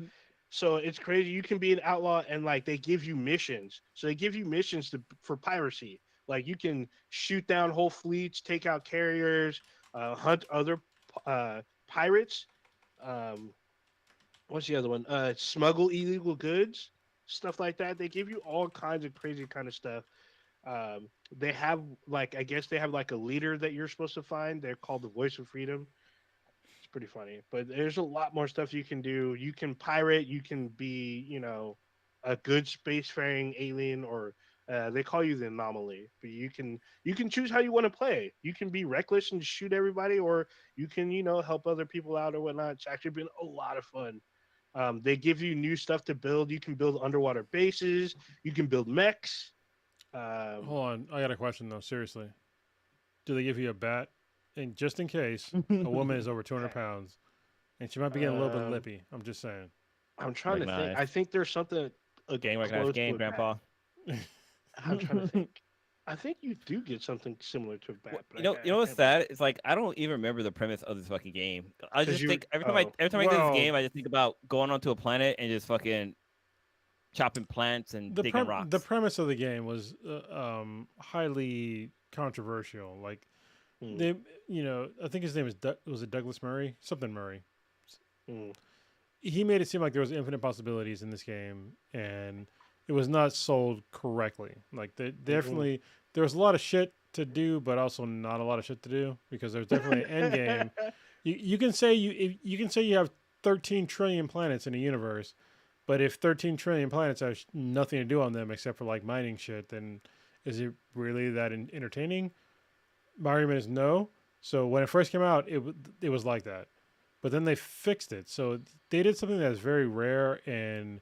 So it's crazy. You can be an outlaw and like they give you missions. So they give you missions for piracy. Like you can shoot down whole fleets, take out carriers, hunt other pirates. What's the other one? Smuggle illegal goods, stuff like that. They give you all kinds of crazy kind of stuff. They have I guess they have like a leader that you're supposed to find. They're called the Voice of Freedom. Pretty funny, but there's a lot more stuff you can do. You can pirate, you can be, a good spacefaring alien, or they call you the anomaly. But you can choose how you want to play. You can be reckless and shoot everybody, or you can, help other people out or whatnot. It's actually been a lot of fun. They give you new stuff to build. You can build underwater bases. You can build mechs. Hold on, I got a question though. Seriously, do they give you a bat? And just in case a woman is over 200 pounds and she might be getting a little bit lippy. I'm just saying. I'm trying to think. I think there's something. A game recognized game, Grandpa. I'm trying to think. I think you do get something similar to a bat. You know what's sad? It's like I don't even remember the premise of this fucking game. I just think every time I get this game, I just think about going onto a planet and just fucking chopping plants and digging rocks. The premise of the game was highly controversial. Like. They, I think his name was it Douglas Murray? Something Murray. He made it seem like there was infinite possibilities in this game, and it was not sold correctly. Like definitely there was a lot of shit to do, but also not a lot of shit to do because there's definitely an end game. You can say you have 13 trillion planets in a universe, but if 13 trillion planets have nothing to do on them except for like mining shit, then is it really that entertaining? My argument is no. So when it first came out, it was like that, but then they fixed it. So they did something that is very rare in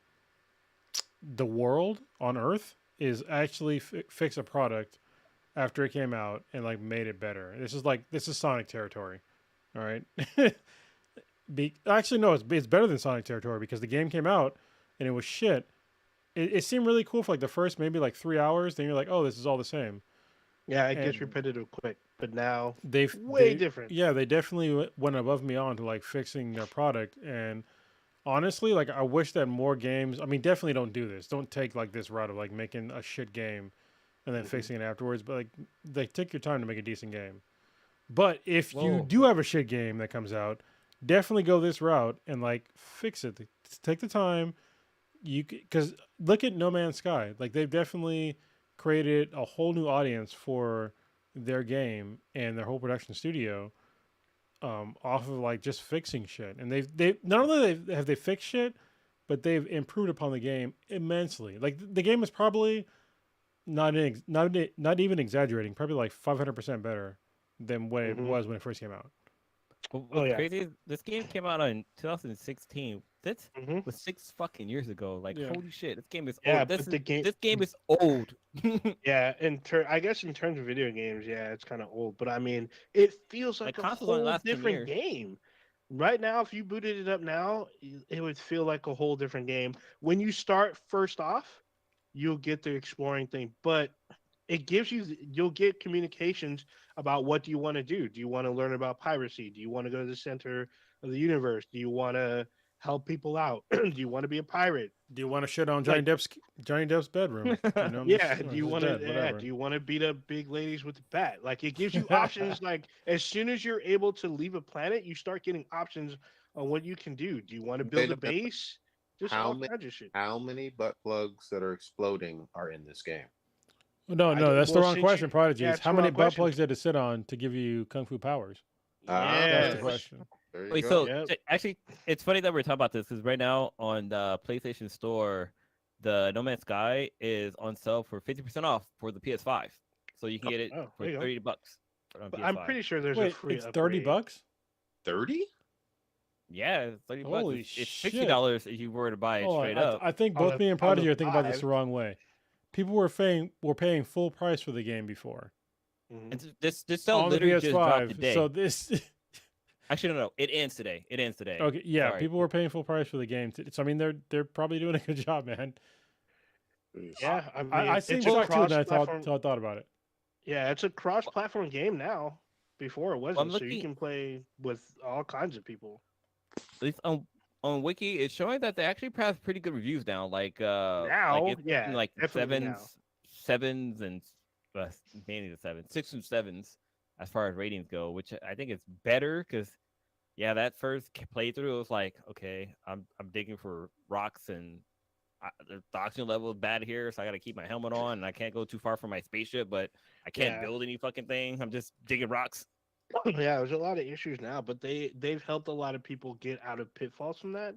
the world on Earth is actually fix a product after it came out and like made it better. This is Sonic territory, all right. Actually, no, it's better than Sonic territory because the game came out and it was shit. It seemed really cool for like the first maybe like 3 hours. Then you're like, oh, this is all the same. Yeah, it gets repetitive quick, but now they're way different. Yeah, they definitely went above and beyond to like fixing their product. And honestly, like I wish that more games. I mean, definitely don't do this. Don't take like this route of like making a shit game and then fixing it afterwards. But like, take your time to make a decent game. But if you do have a shit game that comes out, definitely go this route and like fix it. Take the time. Because look at No Man's Sky. Like they've definitely created a whole new audience for their game and their whole production studio off of like just fixing shit. And they not only have they fixed shit, but they've improved upon the game immensely. Like the game is probably not even exaggerating, probably like 500% better than what it was when it first came out. What's crazy is this game came out in 2016. This was 6 fucking years ago. Like, holy shit, this game is old. This game is old. Yeah, I guess in terms of video games, yeah, it's kind of old. But I mean, it feels like a whole different game. Right now, if you booted it up now, it would feel like a whole different game. When you start first off, you'll get the exploring thing, but it gives you'll get communications about what do you want to do. Do you want to learn about piracy? Do you want to go to the center of the universe? Do you want to help people out? Do you want to be a pirate? Do you want to shit on Johnny Depp's bedroom? You know, yeah. Do you want to? Do you want to beat up big ladies with a bat? Like, it gives you options. Like, as soon as you're able to leave a planet, you start getting options on what you can do. Do you want to build a base? Just all kinds of shit. How many butt plugs that are exploding are in this game? No, that's the wrong question, Prodigy. How many butt plugs did it sit on to give you kung fu powers? That's the question. Wait, so actually, it's funny that we're talking about this because right now on the PlayStation Store, the No Man's Sky is on sale for 50% off for the PS5. So you can get it for $30. But I'm pretty sure there's a free. It's $30. 30? Yeah, it's $30. Holy it's shit. $60 if you were to buy it straight up. I think both me and Prodigy are thinking about this the wrong way. People were paying full price for the game before. And this sale literally just dropped today. So this. Actually, no. It ends today. Okay, yeah. Sorry. People were paying full price for the game. So I mean, they're probably doing a good job, man. Yeah, I seen that too, and I thought about it. Yeah, it's a cross-platform game now. Before it wasn't, so you can play with all kinds of people. At least on Wiki, it's showing that they actually have pretty good reviews now. Like like sevens, and mainly the 7s, 6 and 7s as far as ratings go, which I think is better because that first playthrough was like, okay, I'm digging for rocks and the oxygen level is bad here, so I got to keep my helmet on and I can't go too far from my spaceship, but I can't build any fucking thing. I'm just digging rocks. Yeah, there's a lot of issues now, but they've helped a lot of people get out of pitfalls from that.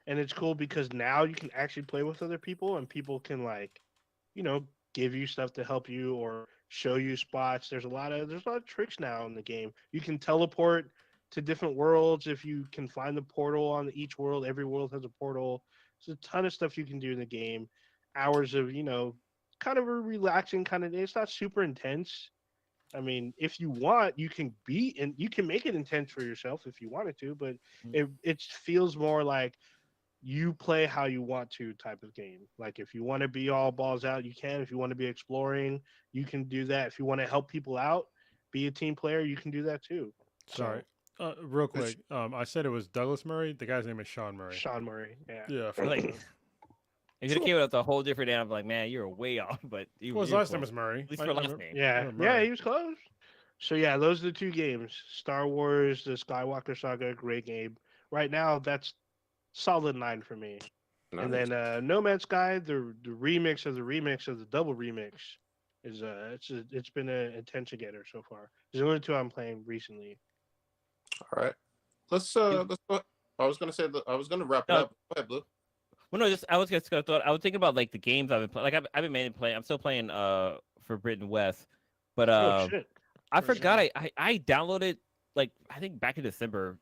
And it's cool because now you can actually play with other people and people can give you stuff to help you or show you spots. There's a lot of tricks now in the game. You can teleport to different worlds if you can find the portal on each world. Every world has a portal. There's a ton of stuff you can do in the game. Hours of, kind of a relaxing kind of day. It's not super intense. I mean, if you want, you can make it intense for yourself if you wanted to, but it feels more like you play how you want to type of game. Like, if you want to be all balls out, you can. If you want to be exploring, you can do that. If you want to help people out, be a team player, you can do that too. Sorry. Real quick, I said it was Douglas Murray. The guy's name is Sean Murray. Sean Murray, yeah. Yeah. If you came up with a whole different name, I'm like, man, you're way off. But his last name was Murray. At least for last name. Yeah, he was close. So yeah, those are the two games: Star Wars, the Skywalker Saga, great game. Right now, that's solid 9 for me. Nice. And then No Man's Sky, the remix of the double remix is it's been an attention getter so far. There's only 2 I'm playing recently. All right, let's go. I was gonna wrap it up. Go ahead, Blue. Well, no, I was thinking about like the games I've been playing. Like I've been mainly playing. I'm still playing for Britain West, but I forgot I downloaded, like, I think back in December.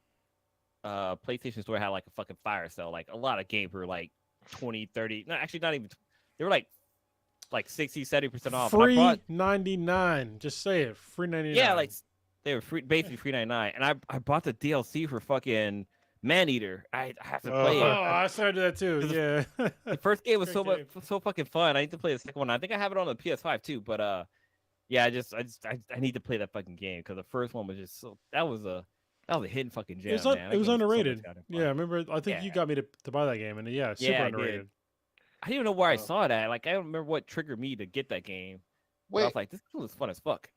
PlayStation Store had like a fucking fire sale. Like a lot of games were like 20, 30. No, actually not even. They were like 60, 70% off. Free $99. Just say it. Free $99. Yeah, like they were basically free $99. And I bought the DLC for fucking Maneater. I have to play it. Oh, I started that too. Yeah. The first game was so fucking fun. I need to play the second one. I think I have it on the PS5 too. But I need to play that fucking game because the first one was just that was a hidden fucking gem. It was underrated. So I remember. I think you got me to buy that game, and it's super underrated. I didn't even know where I saw that. Like, I don't remember what triggered me to get that game. Wait, I was like, this was fun as fuck.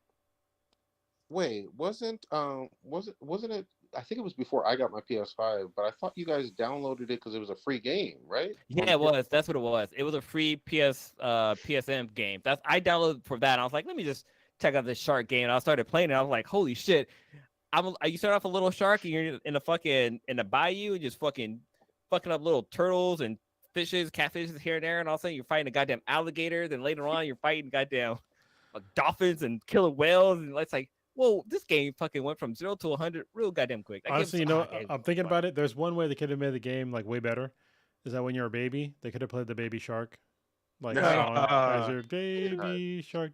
Wait, wasn't it? I think it was before I got my PS5, but I thought you guys downloaded it because it was a free game, right? Yeah, it was. That's what it was. It was a free PSM game. I downloaded for that. And I was like, let me just check out this shark game. And I started playing it. I was like, holy shit. You start off a little shark and you're in the bayou and just fucking up little turtles and fishes, catfishes here and there, and all of a sudden you're fighting a goddamn alligator. Then later on you're fighting goddamn dolphins and killer whales, and it's like, whoa, this game fucking went from 0 to 100 real goddamn quick. Honestly, I'm thinking about it. There's one way they could have made the game like way better. Is that when you're a baby, they could have played the Baby Shark like song as your baby shark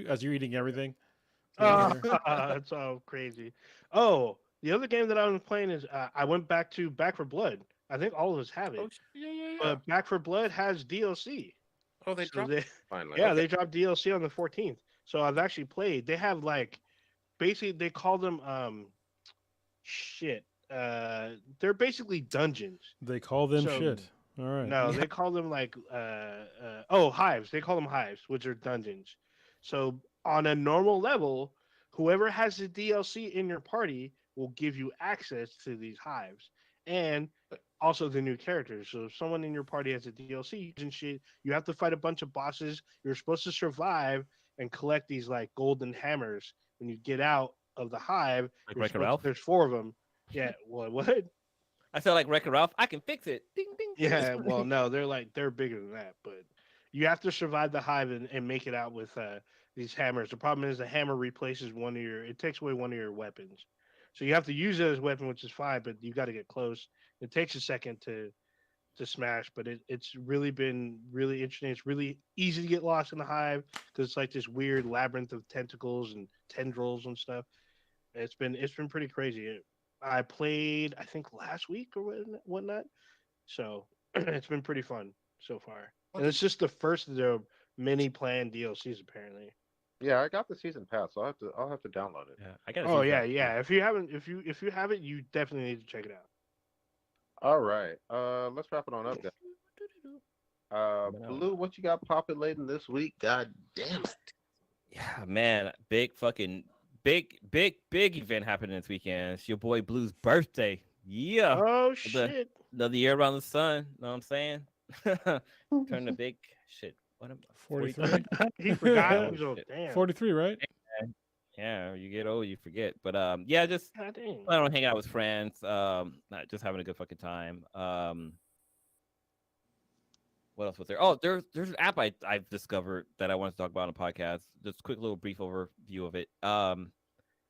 as you're eating everything. It's all crazy. Oh, the other game that I was playing is I went back to Back for Blood. I think all of us have it. Oh, yeah. But Back for Blood has DLC. Oh, they dropped it finally. Yeah, Okay. they dropped DLC on the 14th. So I've actually played. They have like basically they call them shit. They're basically dungeons. They call them shit. All right. No, they call them like hives. They call them hives, which are dungeons. So on a normal level, whoever has the DLC in your party will give you access to these hives and also the new characters. So if someone in your party has a DLC and shit, you have to fight a bunch of bosses. You're supposed to survive and collect these like golden hammers. When you get out of the hive, Like Wreck-It Ralph? there's 4 of them. Yeah, what? I feel like Wreck-It Ralph. I can fix it. Ding ding. Yeah, well, no, they're bigger than that, but you have to survive the hive and make it out with these hammers. The problem is the hammer replaces it takes away one of your weapons. So you have to use it as a weapon, which is fine, but you got to get close. It takes a second to smash, but it's really been really interesting. It's really easy to get lost in the hive because it's like this weird labyrinth of tentacles and tendrils and stuff. It's been pretty crazy. I played, I think, last week or whatnot. So it's been pretty fun so far. And it's just the first of their many planned DLCs, apparently. Yeah, I got the season pass, so I'll have to download it. Yeah, I got. Oh yeah. If you have it, you definitely need to check it out. All right. Let's wrap it on up, guys. Blue, what you got populating this week? God damn it. Yeah, man, big event happening this weekend. It's your boy Blue's birthday. Yeah. Oh shit. Another year around the sun. Know what I'm saying? Turn the big shit. What am I? 43. He forgot. Damn. 43, right? Yeah, you get old, you forget. But yeah, just God dang. I don't hang out with friends. Not just having a good fucking time. What else was there? Oh, there's an app I've discovered that I wanted to talk about on a podcast. Just a quick little brief overview of it.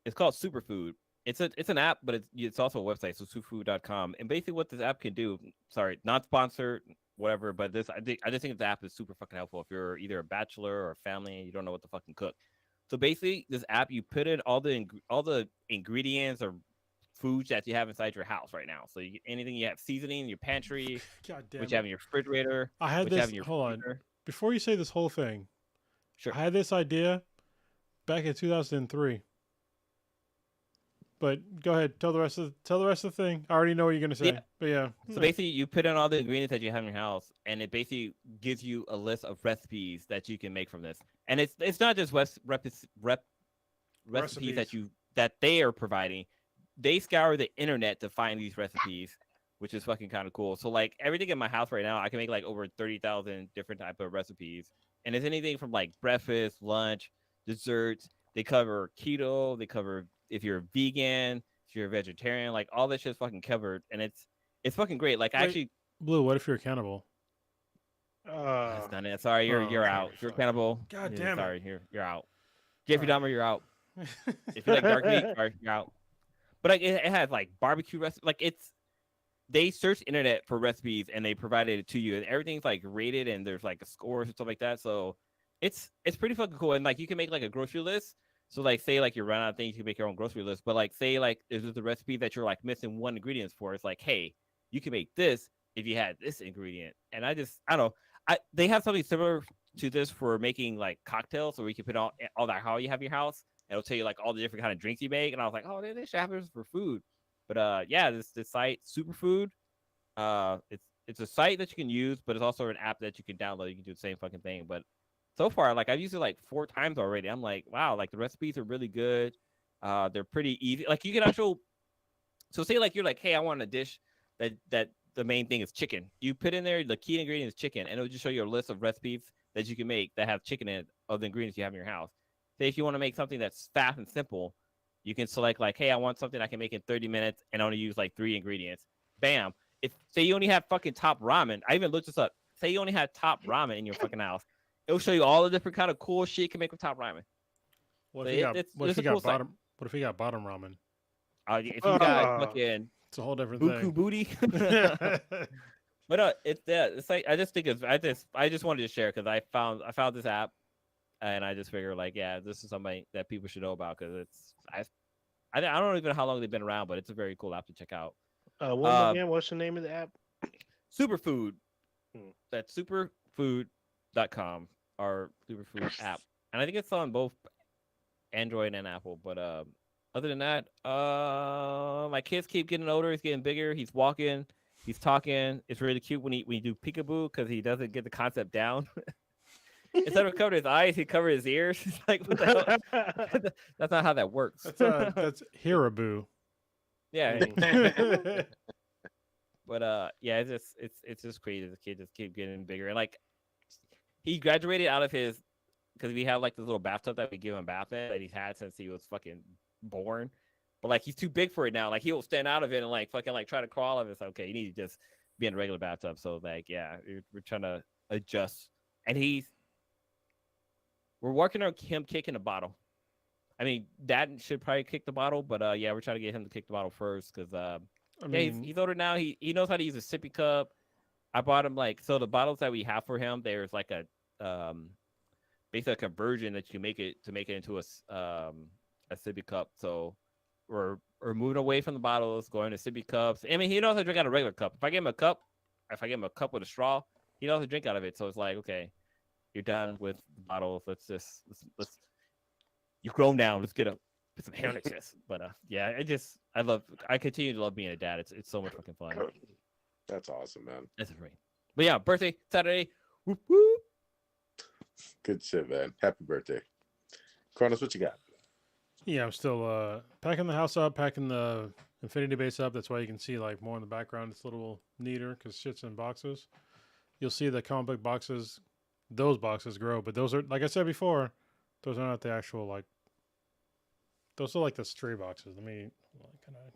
It's called Superfood. It's an app, but it's also a website, so superfood.com. And basically what this app can do, sorry, not sponsored, whatever, but I just think the app is super fucking helpful if you're either a bachelor or a family and you don't know what to fucking cook. So basically, this app, you put in all the ingredients or foods that you have inside your house right now. So anything you have seasoning in your pantry, which you have in your refrigerator. I had this. Hold on. Before you say this whole thing, sure. I had this idea back in 2003. But go ahead, tell the rest of the thing. I already know what you're gonna say. Yeah. But yeah. So basically, you put in all the ingredients that you have in your house, and it basically gives you a list of recipes that you can make from this. And it's not just recipes that they are providing. They scour the internet to find these recipes, which is fucking kind of cool. So like everything in my house right now, I can make like over 30,000 different type of recipes, and it's anything from like breakfast, lunch, desserts. They cover keto. They cover if you're vegan, if you're a vegetarian, like all this shit's fucking covered, and it's fucking great. Like actually, Blue, what if you're a cannibal? That's not it. Sorry, you're out. If you're a cannibal, God damn it. Sorry, you're out. Jeffrey Dahmer, you're out. If you like dark meat, sorry, you're out. But like it has like barbecue recipes. Like they search internet for recipes and they provided it to you, and everything's like rated and there's like scores and stuff like that. So it's pretty fucking cool. And like you can make like a grocery list. So like say like you run out of things, you can make your own grocery list. But like say like there's a recipe that you're like missing one ingredient for. It's like, hey, you can make this if you had this ingredient. And I don't know. They have something similar to this for making like cocktails, so we can put all that alcohol you have in your house. It'll tell you like all the different kind of drinks you make. And I was like, oh, they should have this for food. But yeah, this site Superfood, it's a site that you can use, but it's also an app that you can download. You can do the same fucking thing. But so far, like I've used it like 4 times already. I'm like, wow, like the recipes are really good. They're pretty easy. Like you can actually, so say like you're like, hey, I want a dish that the main thing is chicken. You put in there the key ingredient is chicken, and it'll just show you a list of recipes that you can make that have chicken in it of the ingredients you have in your house. Say if you want to make something that's fast and simple, you can select like, hey, I want something I can make in 30 minutes and only use like 3 ingredients. Bam. If say you only have fucking top ramen, I even looked this up. Say you only had top ramen in your fucking house. It'll show you all the different kind of cool shit you can make with top ramen. What So if he got? it's What if he a got cool site. bottom? What if he got bottom ramen? If you got Oh. fucking It's a whole different buku thing. booty. But it's like I just think I just wanted to share because I found this app and I just figured like this is something that people should know about because I don't even know how long they've been around, but it's a very cool app to check out. Again, what's the name of the app? Superfood. Hmm. That's superfood.com or Superfood app. And I think it's on both Android and Apple. But other than that, my kids keep getting older. He's getting bigger. He's walking. He's talking. It's really cute when you do peekaboo because he doesn't get the concept down. Instead of covering his eyes, he covers his ears. It's like, what the hell? That's not how that works. That's Hiraboo. Yeah. Mm. But it's just crazy. The kid just keep getting bigger. And like he graduated out of his because we have like this little bathtub that we give him a bath in that he's had since he was fucking born. But like he's too big for it now. Like he'll stand out of it and like fucking like try to crawl out of it. It's like, okay, you need to just be in a regular bathtub. So like we're trying to adjust. And we're working on him kicking the bottle. I mean, Dad should probably kick the bottle, but we're trying to get him to kick the bottle first because he's older now. He knows how to use a sippy cup. I bought him so the bottles that we have for him. There's like a basically a conversion that you can make it into a sippy cup. So we're moving away from the bottles, going to sippy cups. I mean, he knows how to drink out of a regular cup. If I give him a cup with a straw, he knows how to drink out of it. So it's like, okay, you're done with the bottles. Let's you've grown now. Let's put some hair on your chest. But I continue to love being a dad. It's so much fucking fun. That's awesome, man. That's for me. But yeah, birthday Saturday. Whoop, whoop. Good shit, man. Happy birthday. Kronos, what you got? Yeah, I'm still packing the house up, packing the infinity base up. That's why you can see like more in the background. It's a little neater because shit's in boxes. You'll see the comic book boxes. Those boxes grow, but those are, like I said before, those are not the actual like. Those are like the stray boxes. Let me. Can I?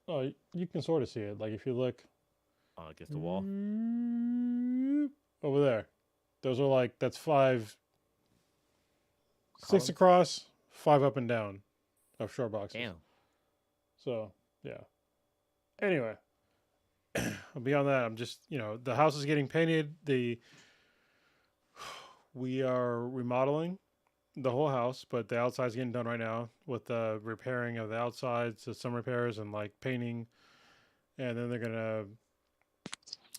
Oh, you can sort of see it. Like if you look. Against the wall. Over there. Those are like that's 5. Columns? 6 across, 5 up and down, of short boxes. Damn. So yeah. Anyway, beyond that, I'm just the house is getting painted. We are remodeling the whole house, but the outside's getting done right now with the repairing of the outsides, so some repairs and like painting, and then they're gonna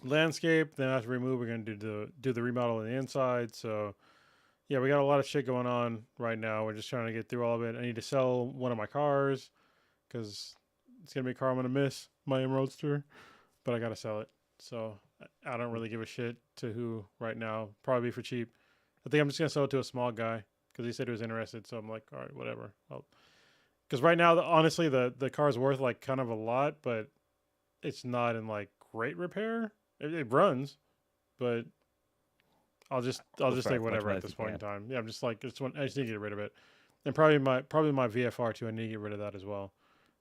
landscape. Then after remove, we're gonna do the remodel on the inside. So yeah, we got a lot of shit going on right now. We're just trying to get through all of it. I need to sell one of my cars because it's gonna be a car I'm gonna miss, my M Roadster, but I gotta sell it. So I don't really give a shit to who right now. Probably for cheap. I think I'm just gonna sell it to a small guy because he said he was interested. So I'm like, all right, whatever. Because right now, honestly, the car's worth like kind of a lot, but it's not in like great repair. It runs, but I'll just take whatever at this point in time. Yeah, I'm just like I just need to get rid of it, and probably my VFR too. I need to get rid of that as well.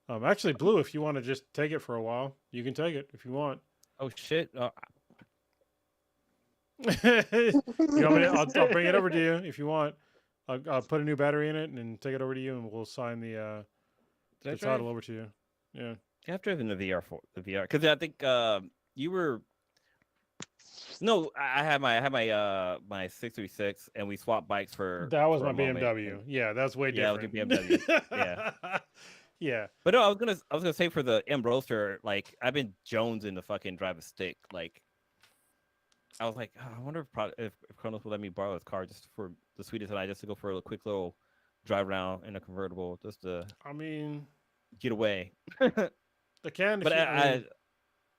Actually, Blue, if you want to just take it for a while, you can take it if you want. Oh shit! You want me to, I'll bring it over to you if you want. I'll put a new battery in it and take it over to you, and we'll sign the title over to you. Yeah. I've driven the VR because I think you were. No, I had my my 636, and we swapped bikes for. That was for my a moment. BMW. Yeah, that's way different. Yeah, BMW. Yeah. Yeah. But no, I was gonna say for the M Roadster, like I've been jonesing to fucking drive a stick. Like I was like, I wonder if Kronos will let me borrow his car just for the sweetest and I just to go for a quick little drive around in a convertible just to. I mean, get away. I can, but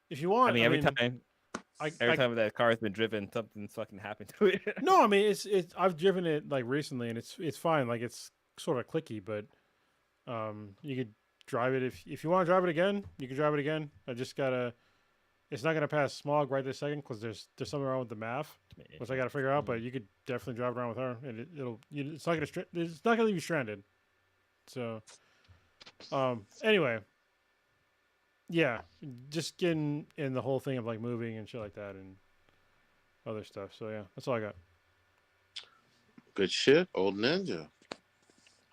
if you want. I mean, every time that car has been driven, something's fucking happened to it. No, I mean it's I've driven it like recently and it's fine. Like it's sort of clicky, but you could drive it if you want to drive it again. You can drive it again. I just gotta. It's not gonna pass smog right this second because there's something wrong with the MAF, which I gotta figure out. But you could definitely drive around with her, and it's not gonna leave you stranded. So, anyway, yeah, just getting in the whole thing of like moving and shit like that and other stuff. So yeah, that's all I got. Good shit, old ninja.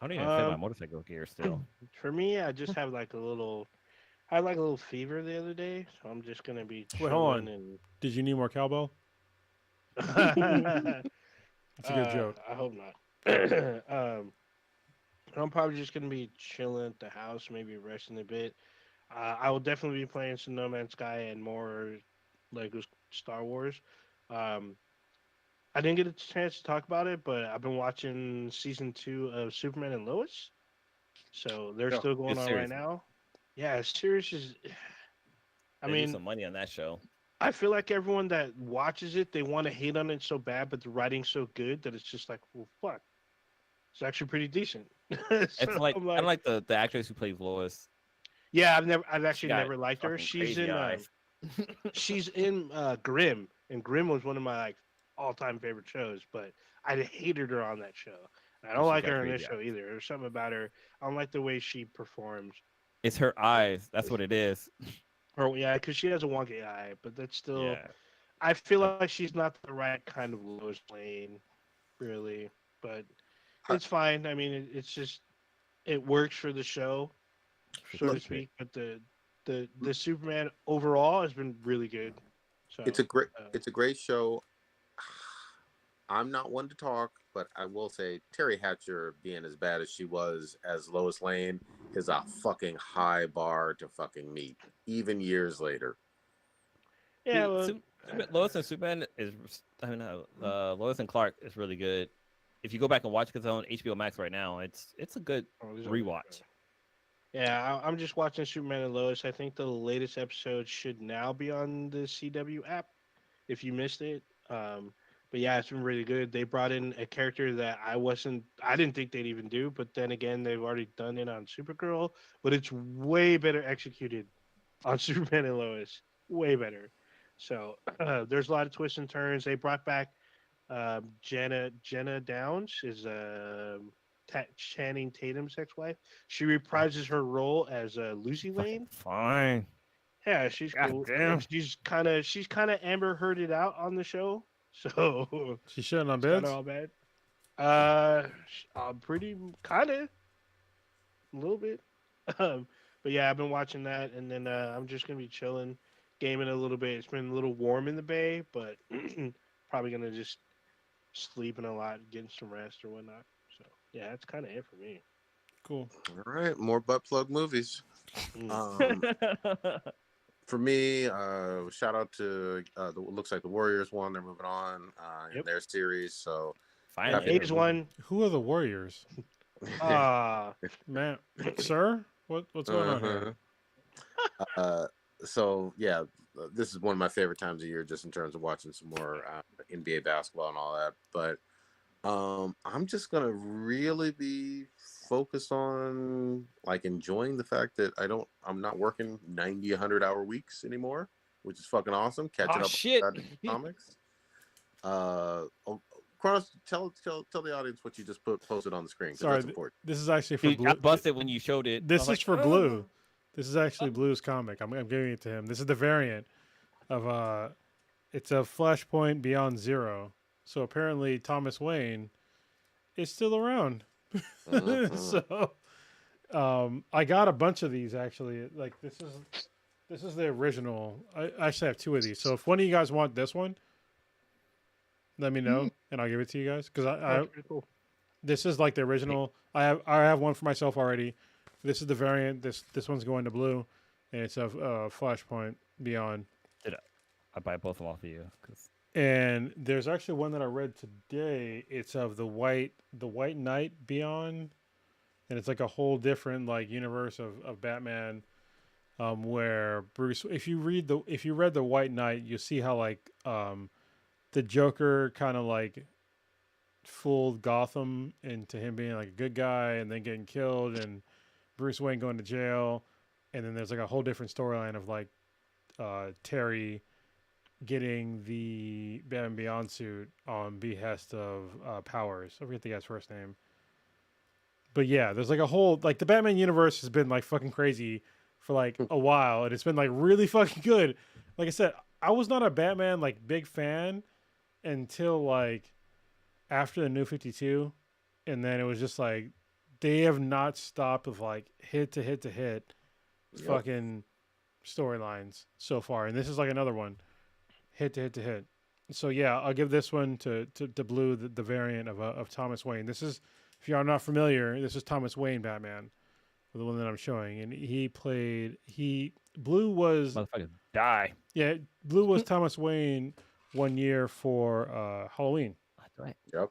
I don't even fit my motorcycle gear still. For me, I just have like a little. I had like a little fever the other day, so I'm just gonna be Wait, hold chilling on. and. Did you need more cowbell? It's a good joke. I hope not. I'm probably just gonna be chilling at the house, maybe resting a bit. I will definitely be playing some No Man's Sky and more Lego Star Wars. Um, I didn't get a chance to talk about it, but I've been watching season 2 of Superman and Lois, so they're Yeah, still going good on right series. now. Yeah, series is. I They do mean, some money on that show. I feel like everyone that watches it, they want to hate on it so bad, but the writing's so good that it's just like, well, fuck, it's actually pretty decent. It's So like I'm I don't like, like the actress who plays Lois. yeah, I've She actually got never liked her. fucking crazy eyes. She's in Grimm, and Grimm was one of my like all-time favorite shows, but I hated her on that show. I don't She's like got her in this crazy show eyes. either. There's something about her. I don't like the way she performs. It's her eyes. That's what it is. Or yeah, because she has a wonky eye, but that's still. Yeah. I feel like she's not the right kind of Lois Lane, really. But I- it's fine. I mean, it's just it works for the show, so to Look, speak. But the Superman overall has been really good. So it's a great show. I'm not one to talk, but I will say Terry Hatcher being as bad as she was as Lois Lane is a fucking high bar to fucking meet, even years later. yeah, well, Lois and Superman is. I mean, Lois and Clark is really good. If you go back and watch it on HBO Max right now, it's a good these are- rewatch. Yeah, I'm just watching Superman and Lois. I think the latest episode should now be on the CW app. If you missed it, but yeah, it's been really good. They brought in a character that I didn't think they'd even do, but then again, they've already done it on Supergirl, but it's way better executed on Superman and Lois, way better. So there's a lot of twists and turns. They brought back Jenna Downs is Channing Tatum's ex-wife. She reprises her role as Lucy Lane. Fine. Yeah, she's God cool. damn. And she's kind of Amber Hearded out on the show, so She's shitting on it's kind beds. of all bad. Pretty kind of a little bit. But yeah, I've been watching that, and then I'm just gonna be chilling, gaming a little bit. It's been a little warm in the bay, but probably gonna just sleeping a lot, getting some rest or whatnot. So yeah, that's kind of it for me. Cool. All right, more butt plug movies. Mm. For me, shout out to looks like the Warriors won. They're moving on in Yep. their series. So Finally. Phase one. Who are the Warriors? Man, sir, what's going on here? So yeah, this is one of my favorite times of year, just in terms of watching some more NBA basketball and all that. But I'm just gonna really be focused on like enjoying the fact that I'm not working 90, 100-hour weeks anymore, which is fucking awesome. Catching up Shit. on comics. Kronos, tell the audience what you just posted on the screen. Sorry, that's important. this is actually for Dude, Blue. I busted when you showed it. This I is was for like, Blue. This is actually Blue's comic. I'm giving it to him. This is the variant of it's a Flashpoint Beyond Zero. So apparently Thomas Wayne is still around. So I got a bunch of these actually. Like this is the original. I actually have two of these. So if one of you guys want this one, let me know and I'll give it to you guys because That's pretty cool. this is like the original. I have one for myself already. This is the variant. This one's going to Blue, and it's a Flashpoint Beyond. I buy both of them off of you. And there's actually one that I read today. It's of the White Knight Beyond, and it's like a whole different like universe of Batman, where Bruce. If you read the White Knight, you see how like the Joker kind of like fooled Gotham into him being like a good guy and then getting killed, and Bruce Wayne going to jail, and then there's like a whole different storyline of like Terry getting the Batman Beyond suit on behest of Powers. I forget the guy's first name. But yeah, there's like a whole like the Batman universe has been like fucking crazy for like a while, and it's been like really fucking good. Like I said, I was not a Batman like big fan until like after the New 52, and then it was just like they have not stopped with like hit to hit to hit fucking storylines so far, and this is like another one, hit to hit to hit. So yeah, I'll give this one to Blue, the variant of Thomas Wayne. This is, if you are not familiar, this is Thomas Wayne Batman, the one that I'm showing, and Blue was Motherfuckers die. yeah, Blue was Thomas Wayne one year for Halloween. That's right. Yep.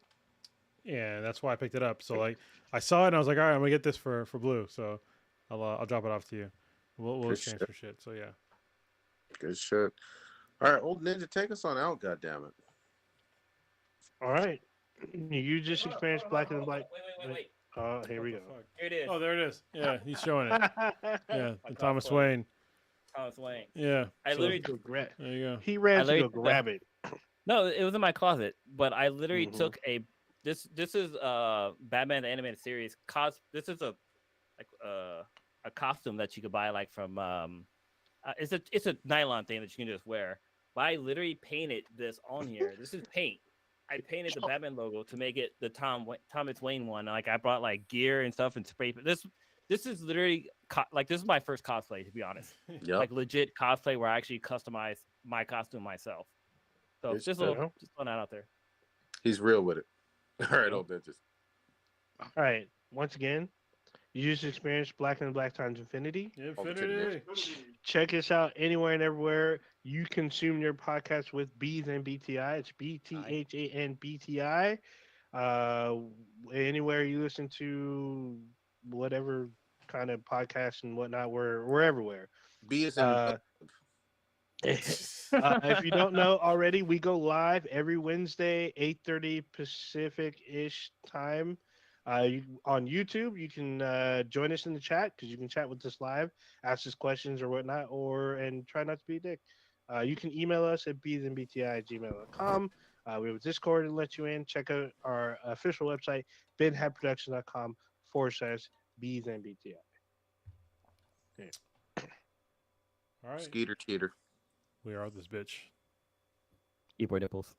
Yeah, that's why I picked it up. So like I saw it and I was like, all right, I'm gonna get this for Blue. So I'll drop it off to you. We'll exchange for shit. So yeah. Good shit. All right, old ninja, take us on out. Goddammit. All right. You just experienced Black and White. Wait. Oh, here we go. Here it is. Oh, there it is. Yeah, he's showing it. Yeah, the Thomas Wayne. Thomas Wayne. Yeah. I literally there you go. He ran to go grab it. No, it was in my closet, but I literally Mhm. took a this is Batman the animated series this is a costume that you could buy like from it's a nylon thing that you can just wear. But I literally painted this on here. This is paint. I painted the Batman logo to make it the Thomas Wayne one. Like I brought like gear and stuff and spray. This is literally this is my first cosplay, to be honest. Yep. Like legit cosplay where I actually customized my costume myself. So It's just throwing that out there. He's real with it. All right, old ninjas. All right. Once again, you just experienced Black and Black times Infinity. Infinity. Check us out anywhere and everywhere you consume your podcast with Bees and BTI. It's BTHANBTI. Anywhere you listen to whatever kind of podcast and whatnot, we're everywhere. B is in If you don't know already, we go live every Wednesday, 8:30 Pacific-ish time. On YouTube, you can join us in the chat because you can chat with us live, ask us questions or whatnot, and try not to be a dick. You can email us at beesandbti@gmail.com. We have a Discord to let you in. Check out our official website, benhatproductions.com/beesandbti. All right. Skeeter cheater. We are out this bitch. Eat boy nipples.